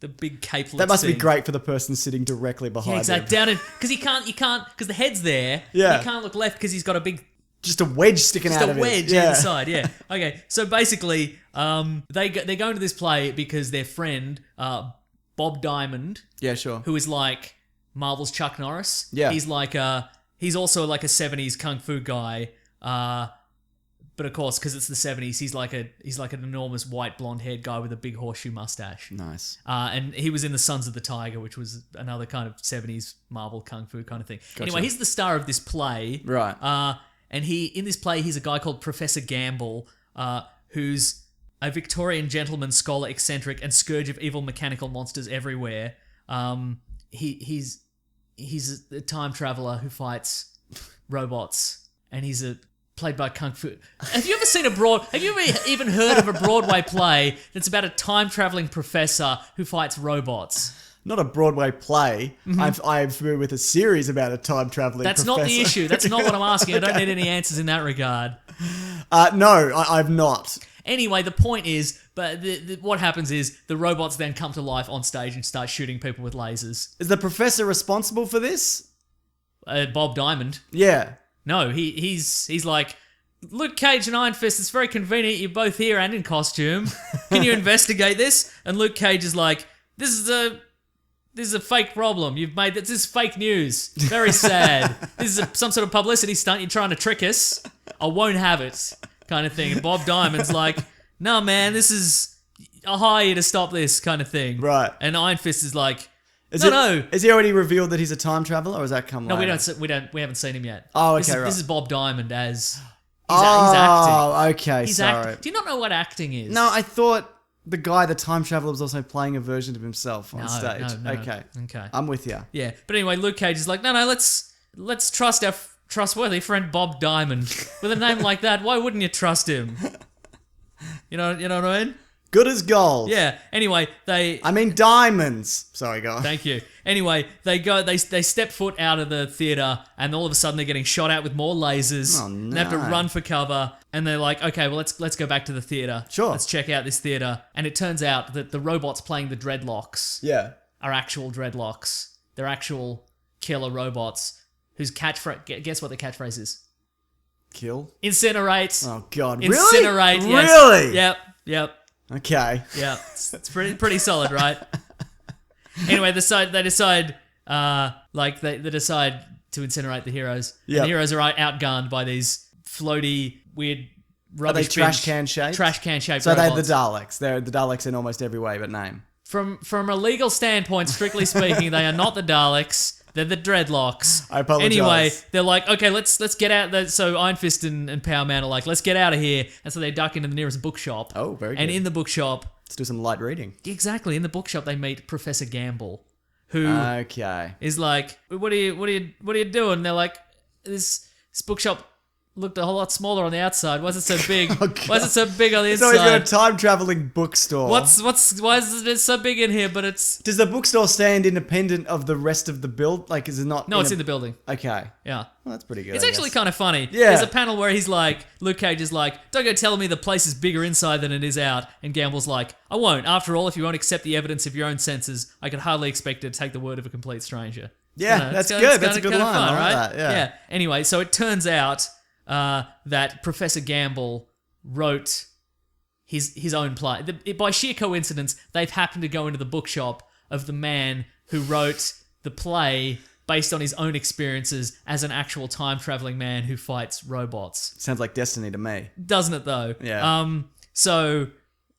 capelet. That must be thing. great for the person sitting directly behind Yeah, exactly. him. Down in because he can't because the head's there. Yeah. He can't look left because he's got a big Just a wedge sticking out of it. wedge inside. Yeah. Okay. So basically, they go into this play because their friend Bob Diamond, Yeah, sure. who is like Marvel's Chuck Norris. Yeah. He's also like a 70s kung fu guy. But of course, because it's the 70s, he's like an enormous white blonde haired guy with a big horseshoe mustache. Nice. And he was in the Sons of the Tiger, which was another kind of 70s Marvel kung fu kind of thing. Anyway, he's the star of this play. Right. And in this play, he's a guy called Professor Gamble, who's a Victorian gentleman, scholar, eccentric, and scourge of evil mechanical monsters everywhere. He's a time traveler who fights robots, and he's played by kung fu. Have you ever even heard of a Broadway play that's about a time traveling professor who fights robots? Not a Broadway play. I'm familiar with a series about a time traveling That's professor. not the issue. That's not what I'm asking. I don't need any answers in that regard. No, I've not. Anyway, the point is, but what happens is the robots then come to life on stage and start shooting people with lasers. Is the professor responsible for this? Bob Diamond. Yeah. No, he's like, Luke Cage and Iron Fist, it's very convenient you're both here and in costume. Can you investigate this? And Luke Cage is like, this is a fake problem. You've made this is fake news. Very sad. This is some sort of publicity stunt. You're trying to trick us. I won't have it, kind of thing. And Bob Diamond's like, no, man, I'll hire you to stop this, kind of thing. Right. And Iron Fist is like, no. Is he already revealed that he's a time traveler, or has that come later? No, we haven't seen him yet. Oh, okay, This is Bob Diamond as he's acting. Oh, okay, sorry. Do you not know what acting is? No, I thought the guy, the time traveler, was also playing a version of himself on stage. No. Okay. Okay. I'm with you. Yeah, but anyway, Luke Cage is like, no, let's trust our trustworthy friend Bob Diamond. With a name like that, why wouldn't you trust him? You know what I mean? Good as gold. Yeah. Anyway, diamonds. Sorry, go on. Thank you. Anyway, they step foot out of the theater, and all of a sudden they're getting shot at with more lasers. Oh, no. They have to run for cover, and they're like, okay, well let's go back to the theater. Sure. Let's check out this theater, and it turns out that the robots playing the dreadlocks Yeah. are actual dreadlocks. They're actual killer robots whose catchphrase. Guess what the catchphrase is? Kill. Incinerate. Oh God. Incinerate. Really? Yes. Really? Yep. Okay. Yeah, it's pretty solid, right? Anyway, they decide to incinerate the heroes. Yeah. And the heroes are outgunned by these floaty, weird, Are rubbish they trash can shaped? Trash can shaped So robots. they're the Daleks. They're the Daleks in almost every way but name. From a legal standpoint, strictly speaking, they are not the Daleks. They're the dreadlocks. I apologize. Anyway, they're like, okay, let's get out. So Iron Fist and Power Man are like, let's get out of here. And so they duck into the nearest bookshop. Oh, very good. And in the bookshop, Let's do some light reading. exactly in the bookshop, they meet Professor Gamble, who Okay. is like, what are you doing? And they're like, this bookshop looked a whole lot smaller on the outside. Why is it so big? Oh, God. Why is it so big on the So he's got a inside? time traveling bookstore. Why is it so big in here? But it's Does the bookstore stand independent of the rest of the build? Like, is it not? no, it's in the building. Okay. Yeah. Well, that's pretty good. It's I actually guess. kind of funny. Yeah. There's a panel where he's like, Luke Cage is like, don't go telling me the place is bigger inside than it is out. And Gamble's like, I won't. After all, if you won't accept the evidence of your own senses, I could hardly expect to take the word of a complete stranger. Yeah, that's good. That's a good line. I like that. Yeah. Anyway, so it turns out that Professor Gamble wrote his own play. By sheer coincidence, they've happened to go into the bookshop of the man who wrote the play based on his own experiences as an actual time-traveling man who fights robots. Sounds like destiny to me. Doesn't it, though? Yeah. So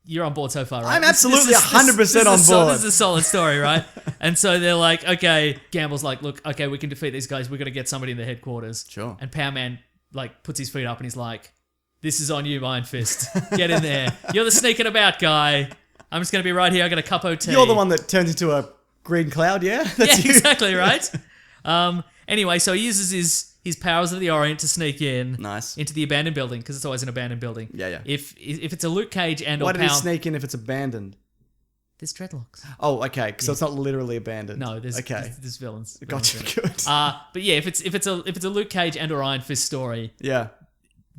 you're on board so far, right? I'm absolutely 100% on board. This is a solid story, right? And so they're like, okay, Gamble's like, look, okay, we can defeat these guys. We've got to get somebody in the headquarters. Sure. And Power Man like puts his feet up and he's like, this is on you, Iron Fist. Get in there. You're the sneaking about guy. I'm just going to be right here. I got a cup of tea. You're the one that turns into a green cloud, yeah? That's you. Exactly, right? Anyway, so he uses his powers of the Orient to sneak in Nice. into the abandoned building, because it's always an abandoned building. Yeah. If it's a Luke Cage and Why or did he Power... sneak in if it's abandoned? There's dreadlocks. Oh, okay. So it's not literally abandoned. No, there's Okay. there's villains. Gotcha. Villains. Good. But yeah, if it's a Luke Cage and or Iron Fist story, Yeah.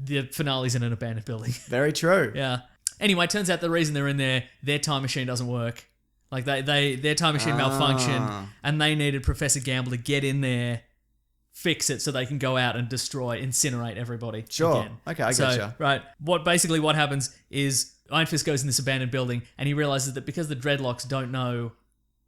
the finale's in an abandoned building. Very true. Yeah. Anyway, it turns out the reason they're in there, their time machine doesn't work. Like their time machine malfunctioned, and they needed Professor Gamble to get in there, fix it, so they can go out and incinerate everybody. Sure. Again. Okay, I gotcha. Right. What happens is Iron Fist goes in this abandoned building, and he realizes that because the dreadlocks don't know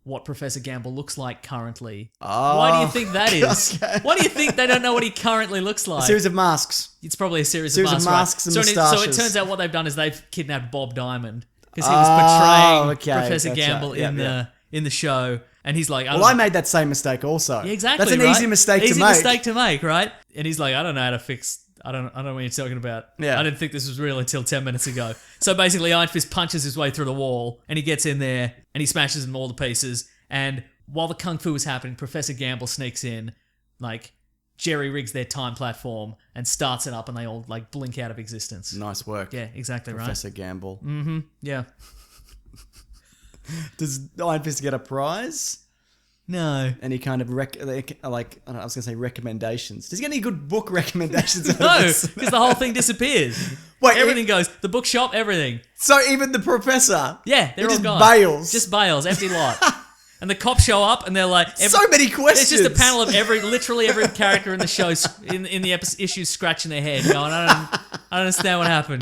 what Professor Gamble looks like currently. Oh, Why do you think that is? okay. Why do you think they don't know what he currently looks like? A series of masks. It's probably a series of masks, masks and so it moustaches. turns out what they've done is they've kidnapped Bob Diamond because he was portraying Professor gotcha. Gamble in the show, and he's like, I made that same mistake also. Yeah, exactly. That's an right? easy mistake Easy to make. mistake to make, right? And he's like, I don't know how to fix. I don't know what you're talking about. Yeah. I didn't think this was real until 10 minutes ago. So basically, Iron Fist punches his way through the wall, and he gets in there, and he smashes them all to pieces. And while the kung fu is happening, Professor Gamble sneaks in, like jerry rigs their time platform and starts it up, and they all like blink out of existence. Nice work. Yeah, exactly Professor Gamble. right. Yeah. Does Iron Fist get a prize? No. Any kind of I don't know, I was going to say recommendations. Does he get any good book recommendations? Out of No, this? because the whole thing disappears. Wait, Everything goes. The bookshop, everything. So even the professor, Yeah, they're he all just gone. bails. Just bails, empty lot. And the cops show up and they're like... so many questions. There's just a panel of literally every character in the show, in the issues scratching their head going, I don't understand what happened.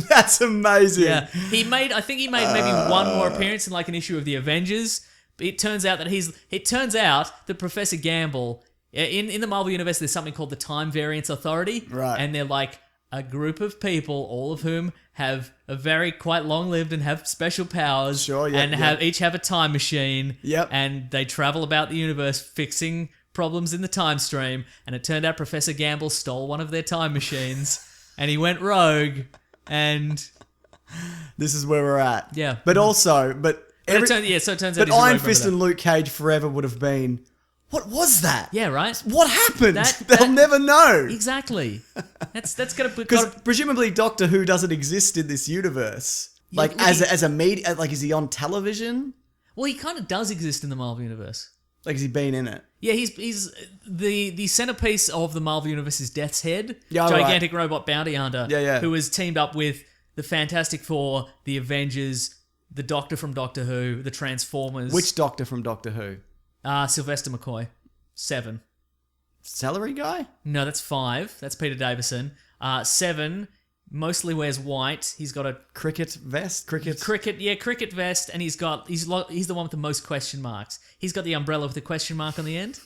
That's amazing. Yeah. I think he made maybe one more appearance in like an issue of the Avengers. It turns out that Professor Gamble, in the Marvel Universe, there's something called the Time Variance Authority. Right. And they're like a group of people, all of whom have a very quite long-lived and have special powers. Sure, yeah, and each have a time machine. Yep. And they travel about the universe fixing problems in the time stream. And it turned out Professor Gamble stole one of their time machines. And he went rogue. And This is where we're at. Yeah. But also, it turns out he's a But rogue Iron member Fist there. and Luke Cage forever would have been, what was that? Yeah, right? What happened? That- They'll never know. Exactly. That's gonna Because presumably Doctor Who doesn't exist in this universe. Like, Yeah, as a media, like, is he on television? well, he kind of does exist in the Marvel Universe. Like, has he been in it? Yeah, he's the centerpiece of the Marvel Universe is Death's Head, Yeah, right. gigantic robot bounty hunter, Yeah. who has teamed up with the Fantastic Four, the Avengers, the Doctor from Doctor Who, the Transformers. Which Doctor from Doctor Who? Sylvester McCoy, 7. Celery guy? No, that's 5. That's Peter Davison. 7 mostly wears white. He's got a Cricket vest? Cricket vest, and he's the one with the most question marks. He's got the umbrella with the question mark on the end.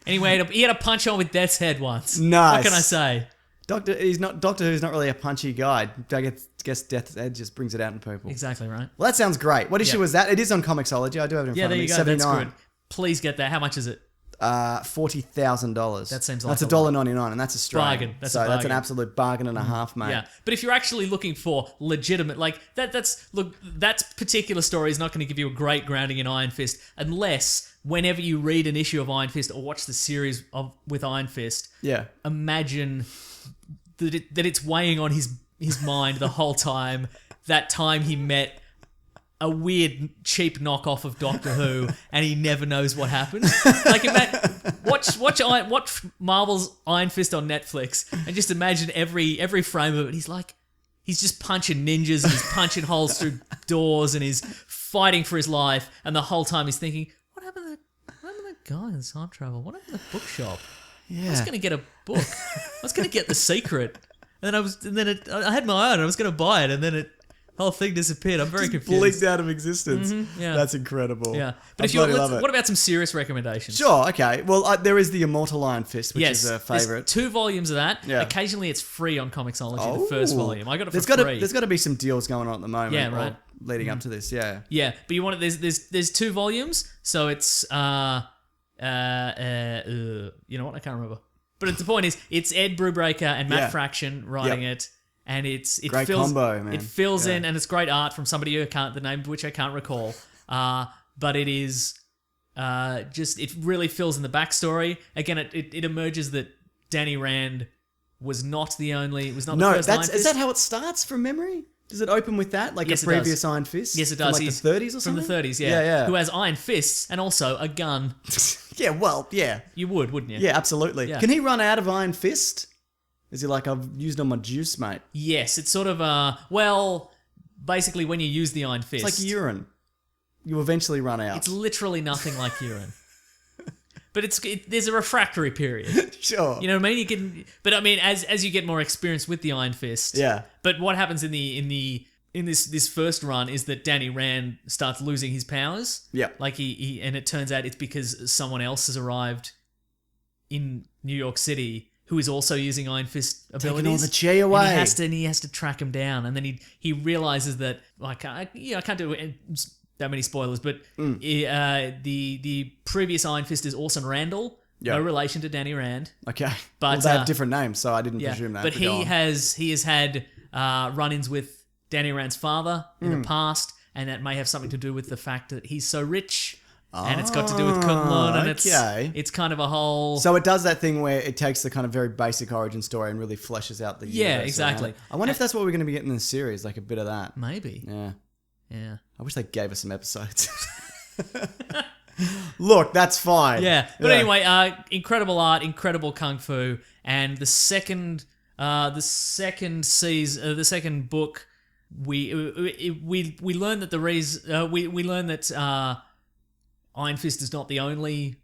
Anyway, he had a punch on with Death's Head once. Nice. What can I say? Doctor Who's not really a punchy guy. I guess Death's Head just brings it out in people. Exactly right. Well, that sounds great. What issue Yeah. was that? It is on Comixology. I do have it in Yeah, front there of me. you go. 79. That's good. Please get that. How much is it? $40,000. That seems like that's a $1.99, and that's Australian. Bargain. That's a That's an bargain. absolute bargain and a half, mate. Yeah, but if you're actually looking for legitimate, like that particular story is not going to give you a great grounding in Iron Fist unless whenever you read an issue of Iron Fist or watch the series with Iron Fist, Yeah. imagine that it's weighing on his mind the whole time. That time he met a weird, cheap knockoff of Doctor Who, and he never knows what happened. Like, watch Marvel's Iron Fist on Netflix, and just imagine every frame of it. He's just punching ninjas, and he's punching holes through doors, and he's fighting for his life. And the whole time he's thinking, what happened to that guy in time travel? What happened to the bookshop? Yeah. I was going to get a book. I was going to get The Secret, and then I had my own. I was going to buy it, and then the whole thing disappeared. I'm very confused. Blinked out of existence. yeah. That's incredible. Yeah, but I love it. what about some serious recommendations? Sure, okay. Well, there is the Immortal Iron Fist, which Yes, is a there's favourite. 2 volumes of that. Yeah. Occasionally, it's free on Comixology. The first volume, I got it for free. There's got to be some deals going on at the moment. Yeah, or right. leading up to this, yeah. Yeah, but you want it? There's 2 volumes, so it's you know what? I can't remember. But the point is, it's Ed Brubaker and Matt Yeah. Fraction writing it, and it Great fills, combo, man. It fills Yeah. in, and it's great art from somebody the name of which I can't recall. But it is it really fills in the backstory. Again, it emerges that Danny Rand was not the first Iron Fist. Is that how it starts from memory? Does it open with that? Like Yes, a it does. previous Iron Fist? Yes, it From does. like He's the 30s or from something? the 30s, yeah. Yeah. Who has iron fists and also a gun. Yeah, well, yeah. You would, wouldn't you? Yeah, absolutely. Yeah. Can he run out of Iron Fist? Is he like, I've used all my juice, mate? Yes, it's sort of basically when you use the iron fist, It's like urine. You eventually run out. it's literally nothing like urine. But there's a refractory period. Sure. You know what I mean? But I mean, as you get more experience with the Iron Fist. Yeah. But what happens in this first run is that Danny Rand starts losing his powers. Yeah. Like and it turns out it's because someone else has arrived in New York City who is also using Iron Fist abilities. Taking all the chi away. And he has to track him down, and then he realizes that I can't do that many spoilers, but the previous Iron Fist is Orson Randall, Yeah. no relation to Danny Rand. Okay. But, Well, they have different names, so I didn't Yeah, presume that. but go on. he has had run-ins with Danny Rand's father in Hmm. the past, and that may have something to do with the fact that he's so rich. And it's got to do with Kunlun, and okay. it's kind of a whole... So it does that thing where it takes the kind of very basic origin story and really fleshes out the Yeah, universe exactly. around it. I wonder if that's what we're going to be getting in the series, like a bit of that. Maybe. Yeah. Yeah. I wish they gave us some episodes. Look, that's fine. Yeah, but anyway, incredible art, incredible kung fu, and the second book, we learn that we learn that Iron Fist is not the only.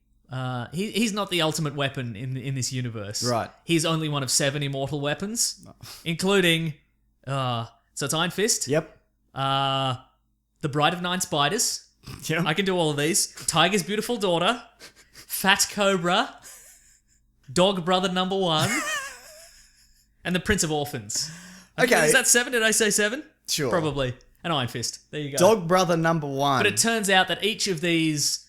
He's not the ultimate weapon in this universe. Right. He's only one of 7 immortal weapons, including. So it's Iron Fist. Yep. The Bride of 9 Spiders. Yep. I can do all of these. Tiger's beautiful daughter. Fat Cobra. Dog Brother number 1. And the Prince of Orphans. Okay. Is that 7? Did I say 7? Sure. Probably. And Iron Fist. There you go. Dog Brother number 1. But it turns out that each of these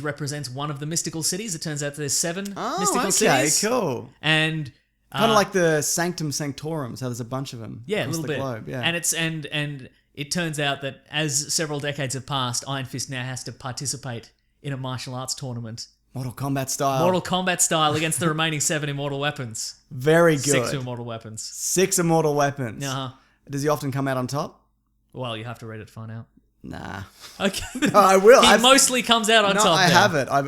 represents one of the mystical cities. It turns out there's 7 mystical cities. Cool. And Kind of like the Sanctum Sanctorum, so there's a bunch of them. Yeah, a across little the bit. globe. Yeah. And it's and it turns out that as several decades have passed, Iron Fist now has to participate in a martial arts tournament. Mortal Kombat style. Mortal Kombat style against the remaining 7 immortal weapons. Very good. 6 immortal weapons. 6 immortal weapons. Uh-huh. Does he often come out on top? Well, you have to read it to find out. Nah. Okay. No, I will. He mostly comes out on top. I now. have it. I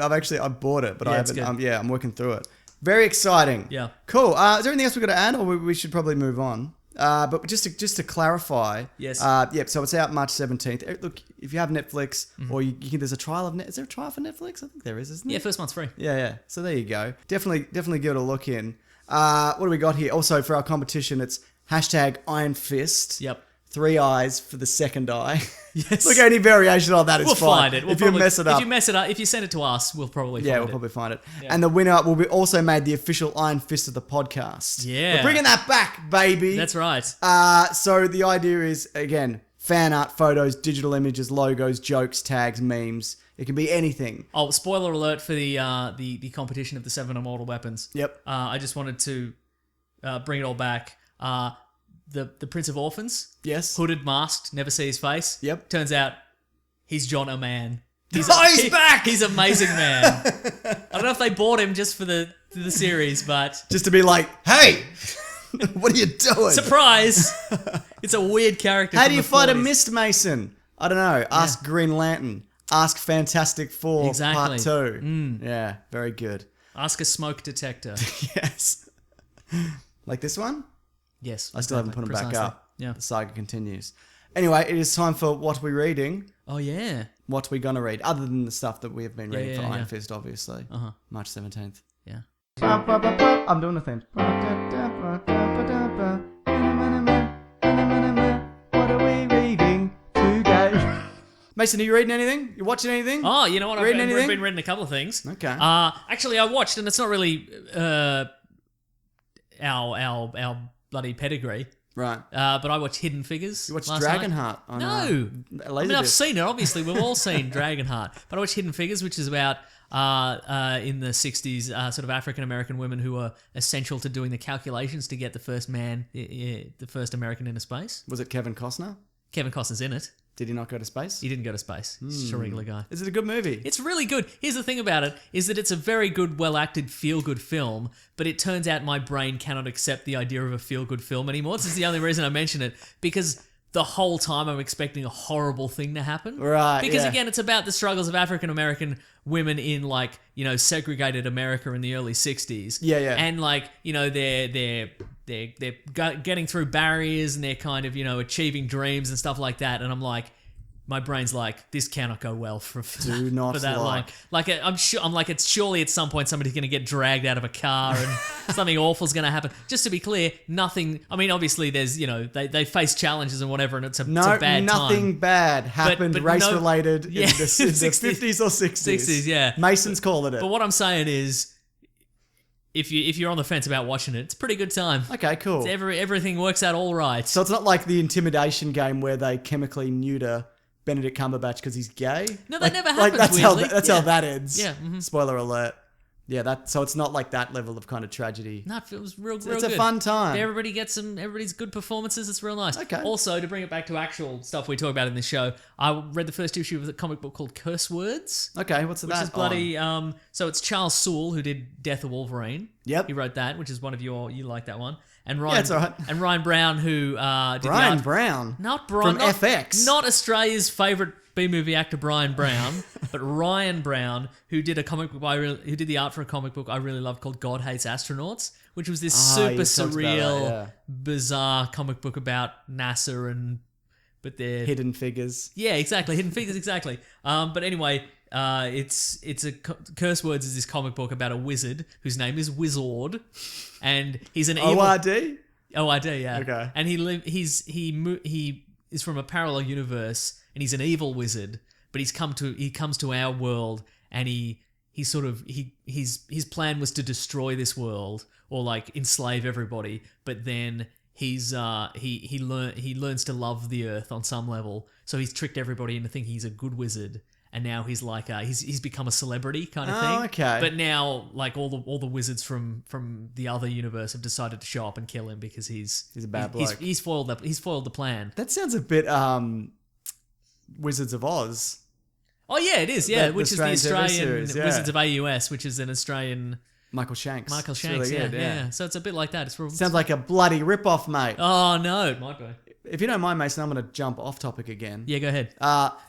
bought it, but I it's haven't. good. I'm working through it. Very exciting. Yeah. Cool. Is there anything else we've got to add, or we should probably move on? But just to clarify. Yes. Yep. So it's out March 17th. Look, if you have Netflix, or you can, there's a trial of is there a trial for Netflix? I think there is, isn't there? Yeah, first month's free. Yeah. So there you go. Definitely give it a look in. What do we got here? Also for our competition, it's hashtag Iron Fist. Yep. 3 eyes for the second eye. Yes. Look, any variation on that is We'll fine. find it. If you mess it up. If you mess it up, if you send it to us, we'll probably find it. Yeah, we'll probably find it. Yeah. And the winner will be also made the official Iron Fist of the podcast. Yeah. We're bringing that back, baby. That's right. So the idea is, again, fan art, photos, digital images, logos, jokes, tags, memes. It can be anything. Oh, spoiler alert for the competition of the 7 immortal weapons. Yep. I just wanted to bring it all back. The Prince of Orphans. Yes. Hooded, masked, never see his face. Yep. Turns out he's John O'Man. He's back! He's Amazing Man. I don't know if they bought him just for the series, but... Just to be like, hey, what are you doing? Surprise! It's a weird character. How do you fight 40s. a Mist Mason? I don't know. Ask Green Lantern. Ask Fantastic Four Exactly. Part 2. Yeah, very good. Ask a smoke detector. Yes. Like this one? Yes. I still haven't put them back precisely. up. Yeah. The saga continues. Anyway, it is time for What We're Reading. Oh, yeah. What we're going to read, other than the stuff that we have been reading for yeah. Iron Fist, obviously. Uh-huh. March 17th. Yeah. I'm doing the thing. What are we reading today? Mason, are you reading anything? You watching anything? Oh, you know what? I've Reading been anything? reading a couple of things. Okay. Actually, I watched, and it's not really our bloody pedigree. Right. But I watched Hidden Figures. You watched last Dragonheart night. on No. I mean, I've seen it. Obviously, we've all seen Dragonheart. But I watched Hidden Figures, which is about in the 60s, sort of African American women who were essential to doing the calculations to get the first the first American into space. Was it Kevin Costner? Kevin Costner's in it. Did he not go to space? He didn't go to space. He's just a regular guy. Is it a good movie? It's really good. Here's the thing about it, is that it's a very good, well-acted, feel-good film, but it turns out my brain cannot accept the idea of a feel-good film anymore. This is the only reason I mention it, because the whole time I'm expecting a horrible thing to happen. Right, Because yeah. again, it's about the struggles of African-American women in, like, you know, segregated America in the early 60s. Yeah, yeah. And, like, you know, they're getting through barriers and they're kind of, you know, achieving dreams and stuff like that. And I'm like, my brain's like, this cannot go well for Do not for that long. like. I'm like, it's surely at some point somebody's going to get dragged out of a car and something awful's going to happen. Just to be clear, nothing. I mean, obviously, there's, you know, they face challenges and whatever, and it's a bad time. Nothing bad happened but race related yeah, in the 50s or 60s. 60s, yeah. Mason's calling it. But what I'm saying is, if you're on the fence about watching it, it's a pretty good time. Okay, cool. Everything works out all right. So it's not like the Intimidation game where they chemically neuter Benedict Cumberbatch because he's gay. No, that never happens, That's weirdly. how that ends. Yeah, mhm. Spoiler alert. Yeah, so it's not like that level of kind of tragedy. No, it was real It's good. a fun time. Everybody's good performances. It's real nice. Okay. Also, to bring it back to actual stuff we talk about in this show, I read the first issue of a comic book called Curse Words. Okay, what's Which that? is bloody. So it's Charles Soule who did Death of Wolverine. Yep. He wrote that, which is one of you like that one. And Ryan, Yeah, it's all right. And Ryan Brown, who did Brian Brown. Not Brian. From FX. Not Australia's favourite B-movie actor, Brian Brown, but Ryan Brown, who did a comic book. Who did the art for a comic book I really love called God Hates Astronauts, which was this super surreal, bizarre comic book about NASA but they're Hidden Figures. Yeah, exactly. Hidden Figures, exactly. But anyway, it's Curse Words is this comic book about a wizard whose name is Wizard, and he's an evil ORD? ORD, yeah. Okay. And he is from a parallel universe, and he's an evil wizard, but he comes to our world, and his plan was to destroy this world or like enslave everybody, but then he learns to love the earth on some level, so he's tricked everybody into thinking he's a good wizard, and now he's like he's become a celebrity kind of thing. Okay. But now like all the wizards from the other universe have decided to show up and kill him because he's a bad bloke. He's foiled the plan. That sounds a bit Wizards of Oz. Oh yeah, it is. Yeah, The which is the Australian TV Australian series, yeah. Wizards of AUS, which is an Australian Michael Shanks. Shanks. It's really good, yeah. So it's a bit like that. Sounds like a bloody rip-off, mate. Oh no, it might be. If you don't mind, Mason, I'm going to jump off topic again. Yeah, go ahead.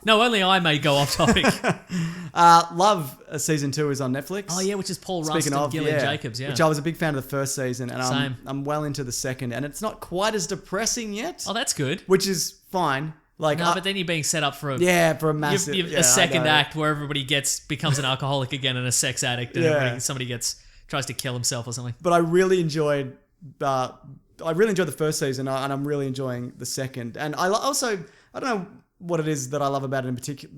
No, only I may go off topic. Love season 2 is on Netflix. Oh yeah, which is Paul Rust and Gillian Jacobs. Yeah, which I was a big fan of the first season, and Same. I'm well into the second, and it's not quite as depressing yet. Oh, that's good. Which is fine. Like, No, but then you're being set up for for a massive you've yeah, a second I know. act where everybody becomes an alcoholic again and a sex addict, and Yeah. somebody tries to kill himself or something. But I really enjoyed the first season, and I'm really enjoying the second. And I don't know what it is that I love about it in particular,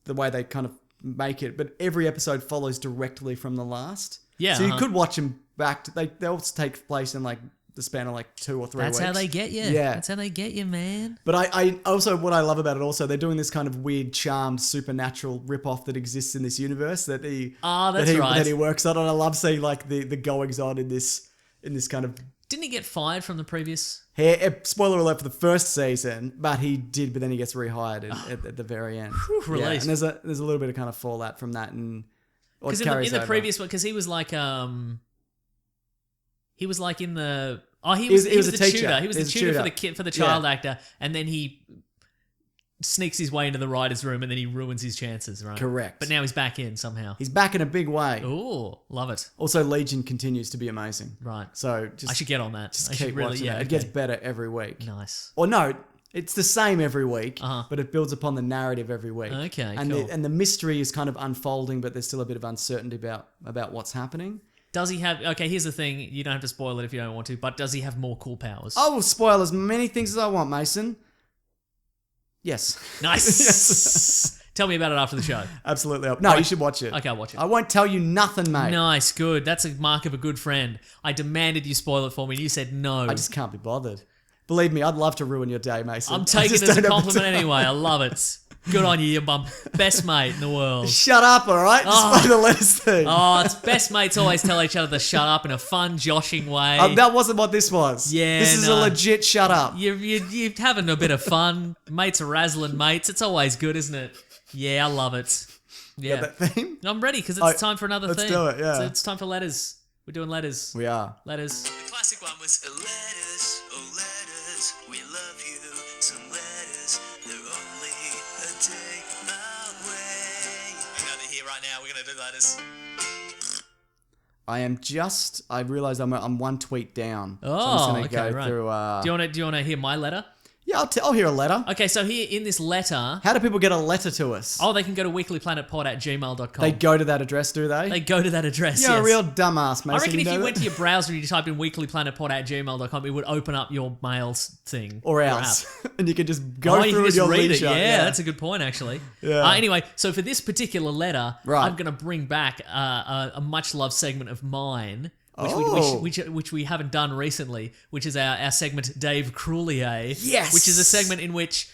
the way they kind of make it, but every episode follows directly from the last. Yeah, So you could watch them back. They also take place in like the span of like 2 or 3 weeks. That's how they get you. Yeah. That's how they get you, man. But I also, what I love about it also, they're doing this kind of weird, charmed, supernatural rip-off that exists in this universe that he works on. And I love seeing like the goings on in this kind of... Didn't he get fired from the previous? Spoiler alert for the first season, but he did, but then he gets rehired at the very end. Release. And there's a little bit of kind of fallout from that, and Because in the previous one, because he was like in the he was a the teacher. tutor. He was the tutor for the child Yeah. actor, and then he sneaks his way into the writer's room, and then he ruins his chances. Right, Correct. But now he's back in somehow. He's back in a big way. Ooh, love it. Also, Legion continues to be amazing. Right. So I should get on that. just I keep should really, watching yeah. it. It gets better every week. Nice. Or no, it's the same every week, Uh-huh. but it builds upon the narrative every week. Okay, and cool. the mystery is kind of unfolding, but there's still a bit of uncertainty about what's happening. Does he have? Okay, here's the thing. You don't have to spoil it if you don't want to. But does he have more cool powers? I will spoil as many things as I want, Mason. Yes. Nice. Tell me about it after the show. Absolutely. No, you should watch it. Okay, I'll watch it. I won't tell you nothing, mate. Nice, good. That's a mark of a good friend. I demanded you spoil it for me, and you said no. I just can't be bothered. Believe me, I'd love to ruin your day, Mason. I'm I taking just it as a don't have the compliment time. anyway. I love it. Good on you. You're my best mate in the world. Shut up, all right? Just play the letters thing. Oh, it's best mates always tell each other to shut up in a fun, joshing way. That wasn't what this was. Yeah, This is a no. legit shut up. You're having a bit of fun. Mates are razzling mates. It's always good, isn't it? Yeah, I love it. Yeah. Got that theme? I'm ready because it's time for another let's theme. do it, yeah. So it's time for letters. We're doing letters. We are. Letters. The classic one was letters, oh letters, we love you. Some letters, they're only a day away. Hang on, they're here right now. We're gonna do letters. I realized I'm one tweet down. Oh, so I'm just gonna okay, go right. through. Do you want to hear my letter? Yeah, I'll hear a letter. Okay, so here in this letter, How do people get a letter to us? they can go to weeklyplanetpod@gmail.com. They go to that address, do they? They go to that address. You're yes. a real dumbass, Mason. I reckon if know you that? went to your browser and you typed in weeklyplanetpod@gmail.com, it would open up your mails thing. or your else, app. and you can just go You through can with just your read it. leisure. Yeah, that's a good point, actually. Yeah. Anyway, so for this particular letter, Right. I'm going to bring back a much loved segment of mine, which we haven't done recently, which is our segment Dave Croulier. Yes! Which is a segment in which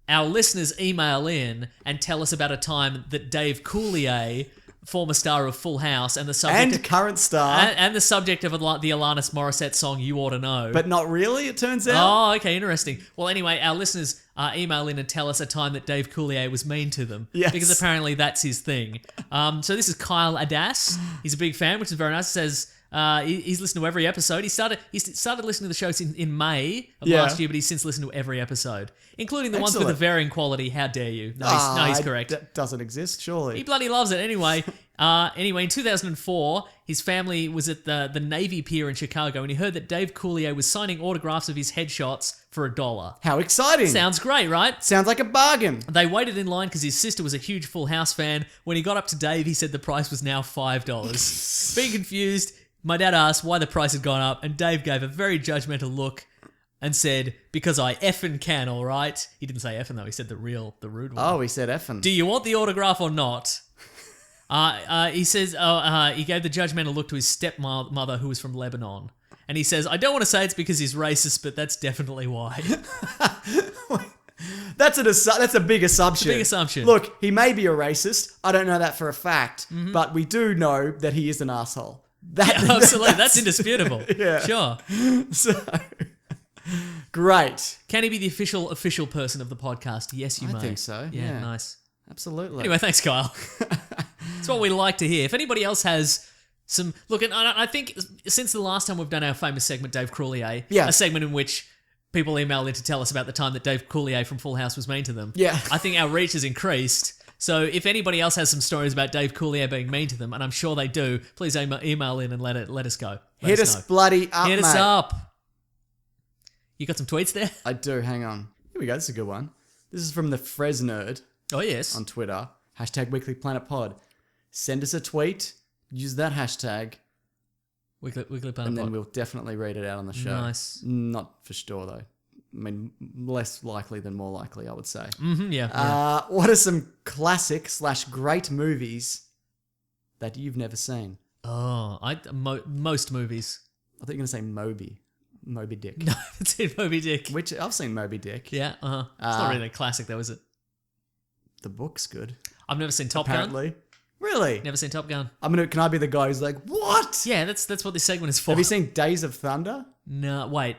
our listeners email in and tell us about a time that Dave Coulier, former star of Full House, and the subject and current star, and the subject of the Alanis Morissette song "You Ought to Know," but not really. It turns out. Oh, okay, interesting. Well, anyway, our listeners email in and tell us a time that Dave Coulier was mean to them. Yes. Because apparently that's his thing. So this is Kyle Adas. He's a big fan, which is very nice. It says, He's listened to every episode. He started listening to the shows in May of last year, but he's since listened to every episode, including the ones with a varying quality. How dare you? No, he's correct. That doesn't exist, surely. He bloody loves it. Anyway, in 2004, his family was at the Navy Pier in Chicago, and he heard that Dave Coulier was signing autographs of his headshots for $1. How exciting. Sounds great, right? Sounds like a bargain. They waited in line because his sister was a huge Full House fan. When he got up to Dave, he said the price was now $5. Being confused, my dad asked why the price had gone up, and Dave gave a very judgmental look and said, because I effing can, all right? He didn't say effing, though. He said the rude one. Oh, he said effing. Do you want the autograph or not? He says, he gave the judgmental look to his stepmother, who was from Lebanon. And he says, I don't want to say it's because he's racist, but that's definitely why. That's a big assumption. Big assumption. Look, he may be a racist. I don't know that for a fact, but we do know that he is an asshole. Absolutely. That's indisputable. Yeah. Sure. So, great. Can he be the official person of the podcast? Yes, you may. I think so. Yeah. Nice. Absolutely. Anyway, thanks, Kyle. That's what we like to hear. If anybody else has some... Look, and I think since the last time we've done our famous segment, Dave Coulier, a segment in which people emailed in to tell us about the time that Dave Coulier from Full House was mean to them. Yeah. I think our reach has increased. So if anybody else has some stories about Dave Coulier being mean to them, and I'm sure they do, please email in and let us go. Hit us bloody up, Hit us mate. up. You got some tweets there? I do. Hang on. Here we go. This is a good one. This is from the Fresnerd Oh, yes. on Twitter. #WeeklyPlanetPod. Send us a tweet. Use that hashtag. Weekly Planet And then Pod. we'll definitely read it out on the show. Nice. Not for sure, though. I mean, less likely than more likely, I would say. Yeah. What are some classic / great movies that you've never seen? Oh, most movies. I thought you were going to say Moby Dick. No, it's in Moby Dick. Which, I've seen Moby Dick. Yeah, It's not really a classic, though, is it? The book's good. I've never seen Top Apparently. Gun. Really? Never seen Top Gun. Can I be the guy who's like, what? Yeah, that's what this segment is for. Have you seen Days of Thunder? No, wait.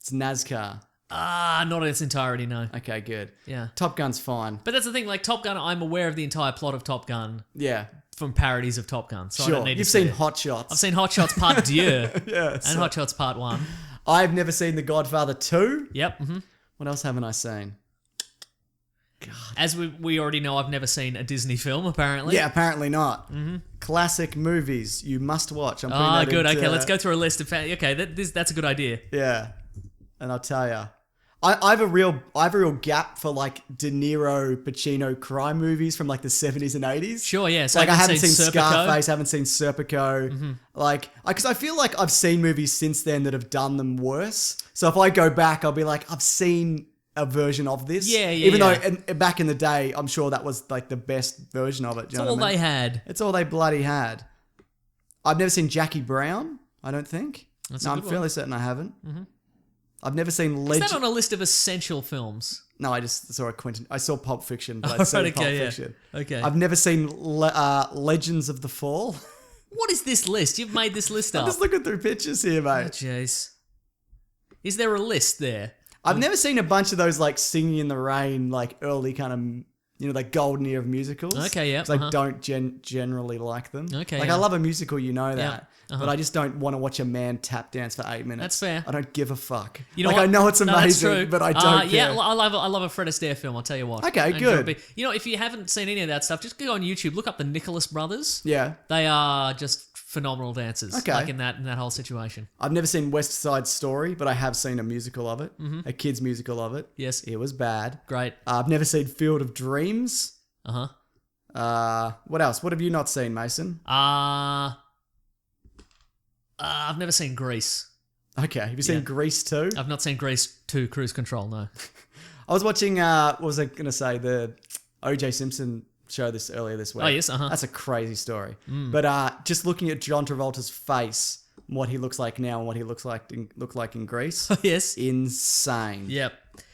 It's NASCAR. Not in its entirety, no. Okay, good. Yeah. Top Gun's fine. But that's the thing, like Top Gun, I'm aware of the entire plot of Top Gun Yeah. from parodies of Top Gun. So I Sure. don't need You've to see seen it. Hot Shots. I've seen Hot Shots Part 2 Yeah. and Hot Shots Part 1. I've never seen The Godfather 2. Yep. Mm-hmm. What else haven't I seen? As we already know, I've never seen a Disney film, apparently. Yeah, apparently not. Mm-hmm. Classic movies you must watch. I'm putting that good. into- Okay, let's go through a list of... Okay, that's a good idea. Yeah. And I'll tell you. I have a real gap for like De Niro, Pacino crime movies from like the 70s and 80s. Sure, yeah. So Like I haven't seen Serpico. Scarface, haven't seen Serpico. Mm-hmm. Like, because I feel like I've seen movies since then that have done them worse. So if I go back, I'll be like, I've seen a version of this. Yeah, Even yeah. though back in the day, I'm sure that was like the best version of it. Do you That's know all what I mean? they had. It's all they bloody had. I've never seen Jackie Brown, I don't think. That's no, a I'm good fairly certain I haven't. Mm-hmm. I've never seen Is that on a list of essential films? No, I just saw I saw Pulp Fiction, but Oh, I'd seen right, Pulp okay, yeah. Fiction. Okay. I've never seen Legends of the Fall. What is this list? You've made this list I'm up. just looking through pictures here, mate. Jeez. Is there a list there? I've never seen a bunch of those like Singing in the Rain, like early kind of, like golden era of musicals. Okay, yeah, 'Cause I don't generally like them. Okay, Like yeah. I love a musical, you know that. Yeah, But I just don't want to watch a man tap dance for 8 minutes. That's fair. I don't give a fuck. You know like what? I know it's No, that's amazing, true. but I don't Yeah, care. I love a Fred Astaire film, I'll tell you what. Okay, I enjoy good. it. You know, if you haven't seen any of that stuff, just go on YouTube, look up the Nicholas Brothers. Yeah. They are just phenomenal dancers. Okay. Like in that whole situation. I've never seen West Side Story, but I have seen a musical of it, a kid's musical of it. Yes. It was bad. Great. I've never seen Field of Dreams. Uh-huh. What else? What have you not seen, Mason? I've never seen Grease. Okay. Have you seen Grease 2? I've not seen Grease 2 Cruise Control, no. I was watching, what was I going to say? The O.J. Simpson show earlier this week. Oh, yes, uh-huh. That's a crazy story. But just looking at John Travolta's face, what he looks like now and what he looked like in Grease, Yes. insane. Yep.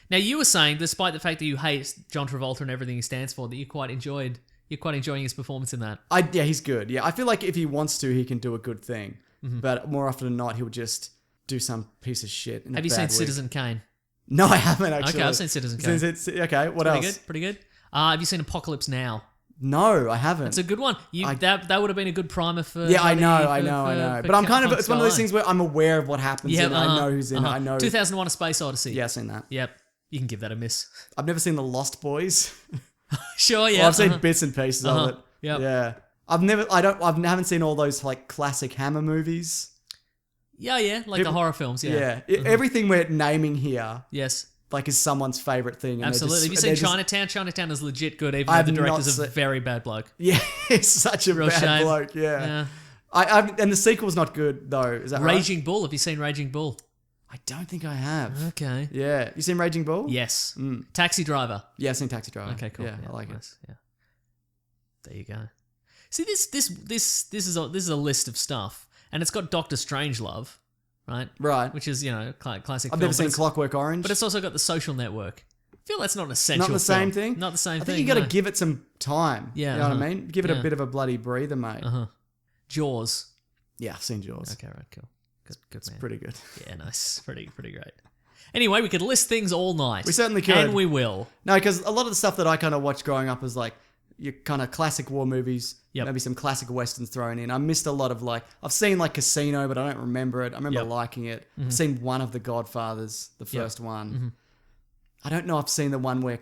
Now, you were saying, despite the fact that you hate John Travolta and everything he stands for, that you're quite enjoying his performance in that. Yeah, he's good. Yeah, I feel like if he wants to, he can do a good thing. But more often than not, he'll just do some piece of shit. Have you seen Citizen Kane? No, I haven't actually. Okay, I've seen Citizen Kane. Okay, what else? Pretty good. Have you seen Apocalypse Now? No, I haven't. It's a good one. That would have been a good primer for. Yeah, I know. for But I'm kind of, Kong it's one of those Skull things where I'm aware of what happens in it. I know who's in it. I know. 2001: A Space Odyssey. Yeah, I've seen that. Yep. You can give that a miss. I've never seen The Lost Boys. Sure. Yeah. Well, I've seen bits and pieces of it. Yep. Yeah. I haven't seen all those like classic Hammer movies. Yeah. Like the horror films. Yeah. Yeah. Everything we're naming here, Yes. like, is someone's favorite thing. And Absolutely. Have you seen Chinatown? Chinatown is legit good, even though I've the not director's a very bad bloke. Yeah, he's such a bad shame. bloke. Yeah. And the sequel's not good though. Is that right? Raging Bull. Have you seen Raging Bull? I don't think I have. Okay. Yeah. You seen Raging Bull? Yes. Taxi Driver. Yeah, I've seen Taxi Driver. Okay, cool. Yeah, I like it. nice. Yeah. There you go. See, this is a list of stuff, and it's got Doctor Strangelove, right? Right. Which is classic. I've film, never but seen it's- Clockwork Orange. but it's also got The Social Network. I feel that's not an essential. not the same film. thing. Not the same I thing. think you got to no. give it some time. Yeah, You know what I mean? Give it Yeah. a bit of a bloody breather, mate. Jaws. Yeah, I've seen Jaws. Okay, right, cool. Good man. Pretty good. Yeah, nice. Pretty great. Anyway, we could list things all night. We certainly could. And we will. No, because a lot of the stuff that I kind of watched growing up was like your kind of classic war movies, Yep. maybe some classic westerns thrown in. I missed a lot of like, I've seen like Casino, but I don't remember it. I remember Yep. liking it. I've seen one of The Godfathers, the first one. I don't know if I've seen the one where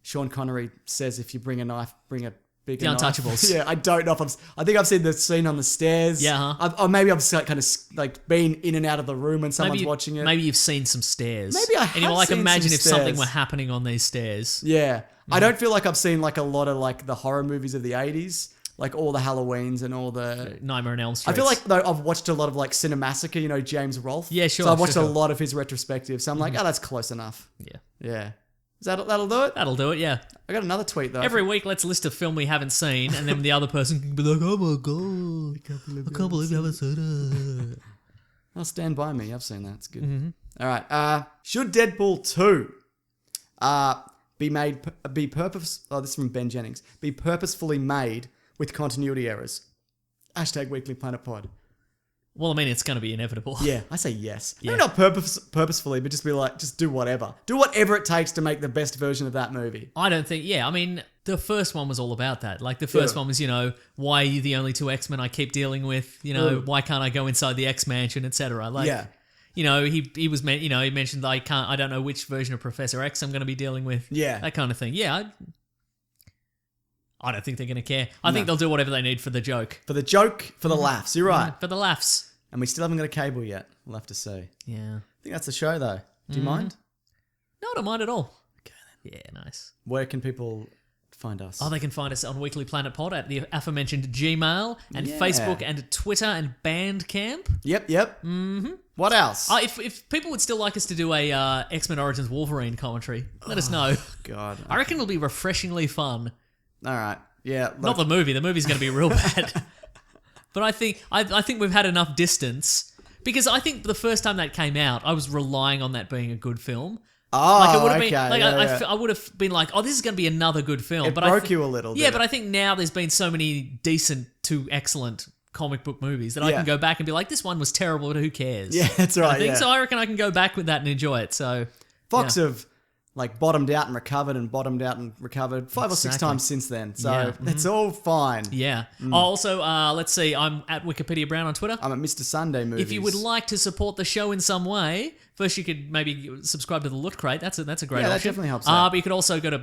Sean Connery says, if you bring a knife, bring a bigger The knife. Untouchables. Yeah, I don't know if I think I've seen the scene on the stairs. Yeah, Or maybe I've kind of like been in and out of the room when someone's watching it. Maybe you've seen some stairs. Maybe I And you're have like, seen imagine some if something stairs. were happening on these stairs. Yeah. I don't feel like I've seen like a lot of like the horror movies of the 80s, like all the Halloweens and all the... Nightmare on Elm Street. I feel like though I've watched a lot of like Cinemassacre, James Rolfe. Yeah, sure, So I've watched sure. a lot of his retrospectives. So I'm like, that's close enough. Yeah. Yeah. That'll do it? That'll do it, yeah. I got another tweet though. Every week, let's list a film we haven't seen, and then the other person can be like, oh my god, I can't believe you haven't seen it. I'll stand by me. I've seen that. It's good. Mm-hmm. All right. Should Deadpool 2 be purpose? Oh, this is from Ben Jennings. Be purposefully made with continuity errors. # Weekly Planet Pod. Well, I mean, it's going to be inevitable. Yeah, I say yes. Yeah. Maybe not purposefully, but just be like, just do whatever. Do whatever it takes to make the best version of that movie. I don't think, I mean, the first one was all about that. Like, the first one was, why are you the only two X-Men I keep dealing with? Why can't I go inside the X-Mansion, etc. Like, Yeah. he was, he mentioned I don't know which version of Professor X I'm going to be dealing with. Yeah. That kind of thing. Yeah, I don't think they're going to care. I think they'll do whatever they need for the joke. For the joke, for the laughs. You're right. For the laughs. And we still haven't got a cable yet. We'll have to see. Yeah. I think that's the show, though. Do you mind? No, I don't mind at all. Okay, then. Yeah, nice. Where can people find us? Oh, they can find us on Weekly Planet Pod at the aforementioned Gmail and Yeah. Facebook and Twitter and Bandcamp. Yep. Mm-hmm. What else? If people would still like us to do a X-Men Origins Wolverine commentary, let us know. God. I reckon it'll be refreshingly fun. All right. Yeah. Look, Not the movie. The movie's going to be real bad. But I think we've had enough distance because I think the first time that came out, I was relying on that being a good film. Oh, it would have okay. been like yeah. I would have been like, oh, this is going to be another good film. It but broke you a little. Yeah, didn't but it? I think now there's been so many decent to excellent comic book movies that I Yeah. can go back and be like, this one was terrible, but who cares? Yeah, that's right. I think yeah. so. I reckon I can go back with that and enjoy it. So Fox yeah. have like bottomed out and recovered and bottomed out and recovered 5 or 6 Exactly. times since then. So Yeah. it's all fine. Yeah. Also, let's see. I'm at Wikipedia Brown on Twitter. I'm at Mr. Sunday Movies. If you would like to support the show in some way, first you could maybe subscribe to the Loot Crate. That's a great Yeah, that option. definitely helps out. But you could also go to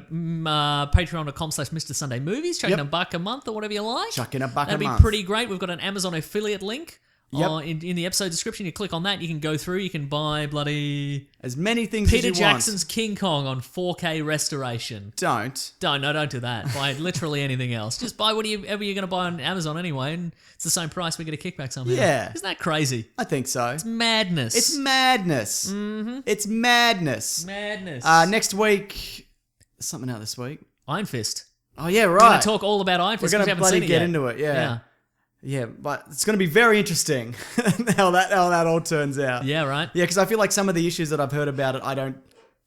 patreon.com/Mr. Sunday Movies, chuck in $1 a month or whatever you like. Chuck in $1 a That'd be month. pretty great. We've got an Amazon affiliate link. Yep. In the episode description, you click on that, you can go through, you can buy bloody As many things Peter as you Jackson's King Kong on 4K restoration. want. Don't do that. Buy literally anything else. Just buy whatever you're going to buy on Amazon anyway, and it's the same price. We get a kickback somehow. Yeah. Isn't that crazy? I think so. It's madness. It's madness. Mm-hmm. It's madness. madness. Next week, something out this week. Iron Fist. Oh yeah, We're right. going to talk all about Iron Fist. We're because we gonna haven't bloody seen it get yet. into it. Yeah. Yeah, but it's going to be very interesting how that all turns out. Yeah, right. Yeah, because I feel like some of the issues that I've heard about it, I don't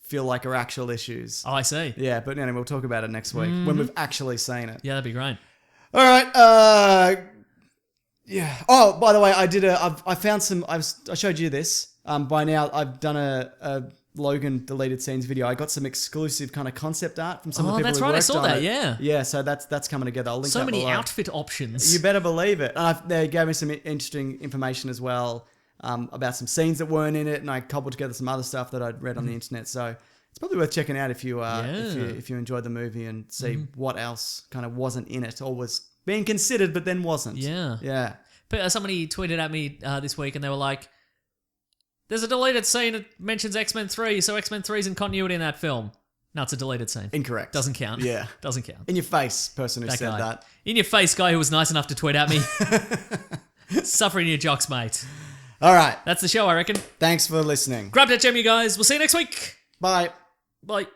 feel like are actual issues. Oh, I see. Yeah, but anyway, we'll talk about it next week when we've actually seen it. Yeah, that'd be great. All right. Yeah. Oh, by the way, I found some. I showed you this. By now, I've done a Logan deleted scenes video, I got some exclusive kind of concept art from some of the people that's who right. I worked saw on that. it. Yeah. Yeah, so that's coming together. I'll link So that many below. outfit options. You better believe it. They gave me some interesting information as well about some scenes that weren't in it, and I cobbled together some other stuff that I'd read on the internet. So it's probably worth checking out if you enjoyed the movie and see what else kind of wasn't in it or was being considered but then wasn't. Yeah. But somebody tweeted at me this week and they were like, "There's a deleted scene that mentions X-Men 3, so X-Men 3 is in continuity in that film." No, it's a deleted scene. Incorrect. Doesn't count. Yeah. Doesn't count. In your face, person who said guy. that. In your face guy who was nice enough to tweet at me. Suffering your jocks, mate. All right. That's the show, I reckon. Thanks for listening. Grab that gem, you guys. We'll see you next week. Bye. Bye.